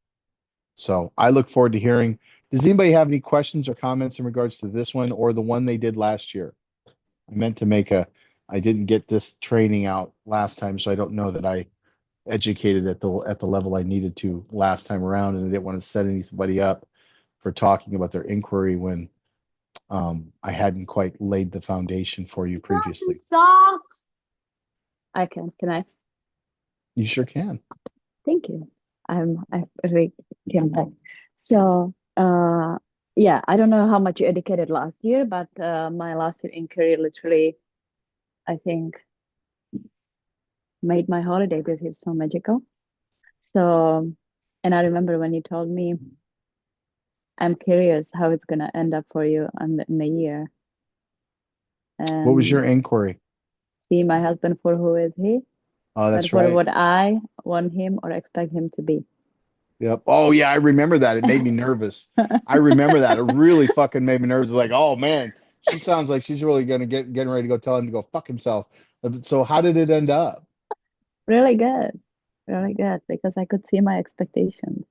So I look forward to hearing. Does anybody have any questions or comments in regards to this one or the one they did last year? I didn't get this training out last time, so I don't know that I educated at the level I needed to last time around, and I didn't want to set anybody up for talking about their inquiry when I hadn't quite laid the foundation for you previously. Socks. I can. Can I? You sure can. Thank you. I really came back. So, yeah, I don't know how much you educated last year, but my last year inquiry literally, I think, made my holiday because it's so magical. So, and I remember when you told me, I'm curious how it's gonna end up for you in the year. And What was your inquiry? see my husband for who is he, Oh, that's but for right. what I want him or expect him to be. Yep. Oh, yeah, I remember that. It made me nervous. I remember that. It really fucking made me nervous. Like, oh man, she sounds like she's really gonna getting ready to go tell him to go fuck himself. So how did it end up? Really good. Really good. Because I could see my expectations,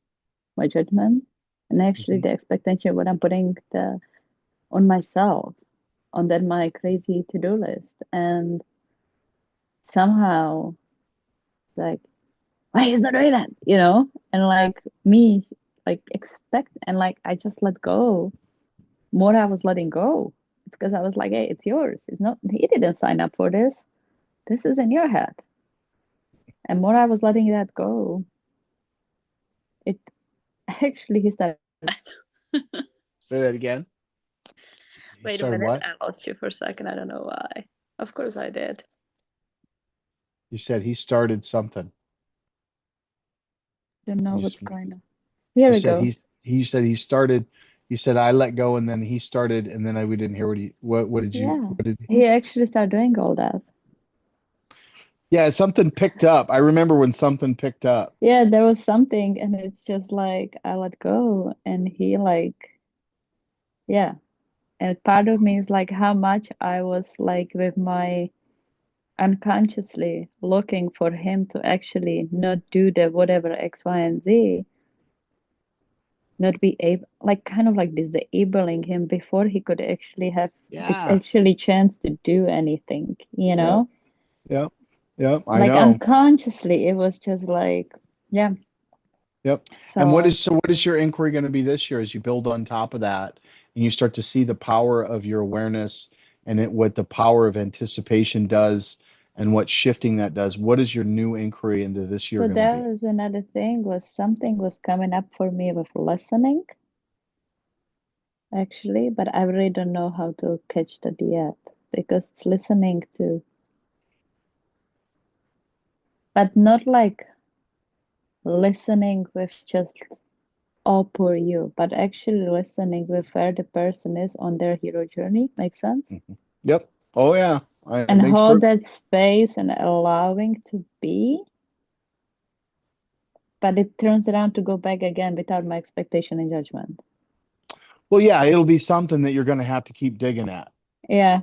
my judgment, and actually the expectation what I'm putting the on myself, on that my crazy to-do list. And somehow, like, why he's not doing that, you know? And like me, like expect, and like I just let go. More I was letting go because I was like, hey, it's yours. It's not, he didn't sign up for this. This is in your head. And more I was letting that go, it actually he started. Say that again. You Wait a started minute, what? I lost you for a second. I don't know why. Of course I did. You said he started something. Don't know You, what's s- going on. Here you we said go. he said he started. You said I let go and then he started and then we didn't hear what did you Yeah. what did He actually started doing all that. yeah, something picked up. I remember when something picked up. Yeah, there was something, and it's just like I let go, and he like, yeah. And part of me is like how much I was like with my unconsciously looking for him to actually not do the whatever X, Y, and Z, not be able, like kind of like disabling him before he could actually have Yeah. actually chance to do anything, you know? Yep. Yep. I Like know. unconsciously, it was just like, yeah. Yep. And So what is your inquiry going to be this year as you build on top of that and you start to see the power of your awareness and what the power of anticipation does and what shifting that does? What is your new inquiry into this year So going to that be? was another thing, was something was coming up for me with listening, actually, but I really don't know how to catch that yet because it's listening to, but not like listening with just all for you, but actually listening with where the person is on their hero journey. Makes sense? Yep. Oh yeah. It And makes hold perfect. that space and allowing to be, but it turns around to go back again without my expectation and judgment. Well, yeah, it'll be something that you're going to have to keep digging at. Yeah.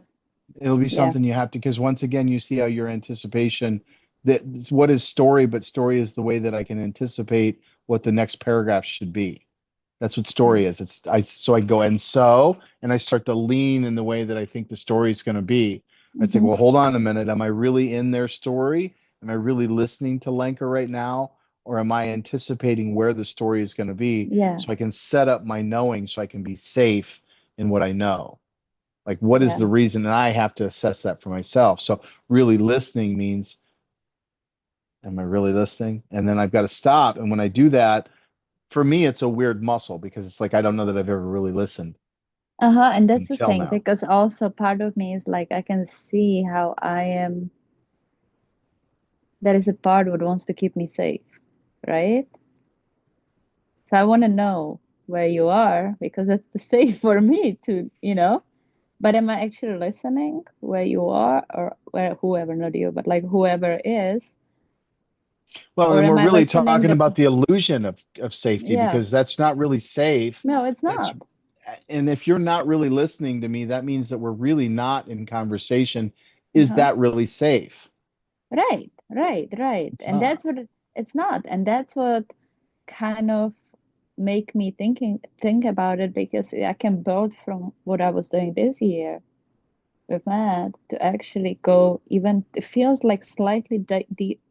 It'll be Yeah. something you have to, because once again, you see how your anticipation, that what is story, but story is the way that I can anticipate what the next paragraph should be. That's what story is. It's so I go and I start to lean in the way that I think the story is going to be. I think, well, hold on a minute. Am I really in their story? Am I really listening to Lenka right now? Or am I anticipating where the story is going to be Yeah. so I can set up my knowing so I can be safe in what I know? Like, what is Yeah. the reason? And I have to assess that for myself. So really listening means, am I really listening? And then I've got to stop. And when I do that, for me, it's a weird muscle because it's like I don't know that I've ever really listened And that's the until thing, now. because also part of me is like, I can see how I am, there is a part that wants to keep me safe, right? So I want to know where you are because that's the safe for me to, you know. But am I actually listening where you are, or where whoever, not you, but like whoever is? Well, Or and am we're I really listening talking the, about the illusion of safety yeah, because that's not really safe. no, it's It's, not. and if you're not really listening to me, that means that we're really not in conversation. Is Uh-huh. that really safe? Right. It's And not. that's what it's not. And that's what kind of make me think about it, because I can build from what I was doing this year with Matt to actually go even, it feels like slightly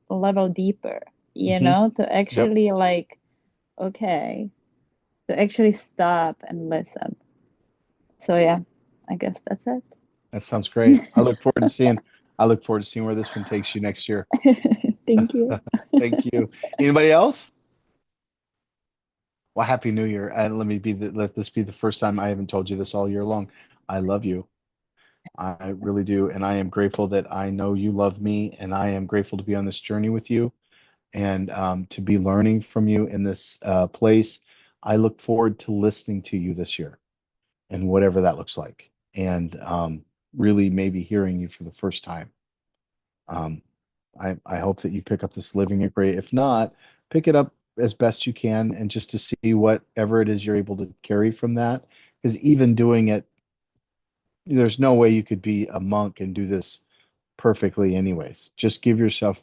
level deeper, you Mhm. know, to Yep. actually like, okay, to actually stop and listen. So yeah, I guess that's it. That sounds great. I look forward to seeing. I look forward to seeing where this one takes you next year. Thank you. Thank you. Anybody else? Well, Happy New Year. And let this be the first time I haven't told you this all year long. I love you. I really do. And I am grateful that I know you love me. And I am grateful to be on this journey with you and to be learning from you in this place. I look forward to listening to you this year and whatever that looks like. And really maybe hearing you for the first time. Um, I hope that you pick up this living inquiry. If not, pick it up as best you can and just to see whatever it is you're able to carry from that. Because even doing it, there's no way you could be a monk and do this perfectly anyways. Just give yourself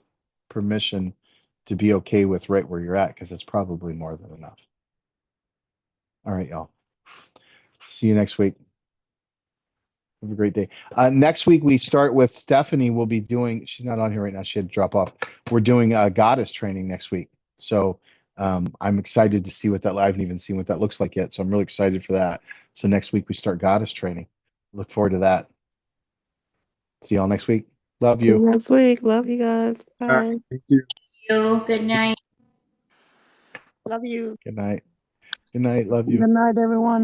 permission to be okay with right where you're at because it's probably more than enough. All right, y'all. See you next week. Have a great day. Next week we start with Stephanie. We'll be doing, she's not on here right now. She had to drop off. We're doing goddess training next week. So I'm excited to see what that, I haven't even seen what that looks like yet. So I'm really excited for that. So next week we start goddess training. Look forward to that. See y'all next week. Love See you you. next week. Love you guys. All right, Bye. thank you. Good night. Love you. Good night. Good night. Love you. Good night, everyone.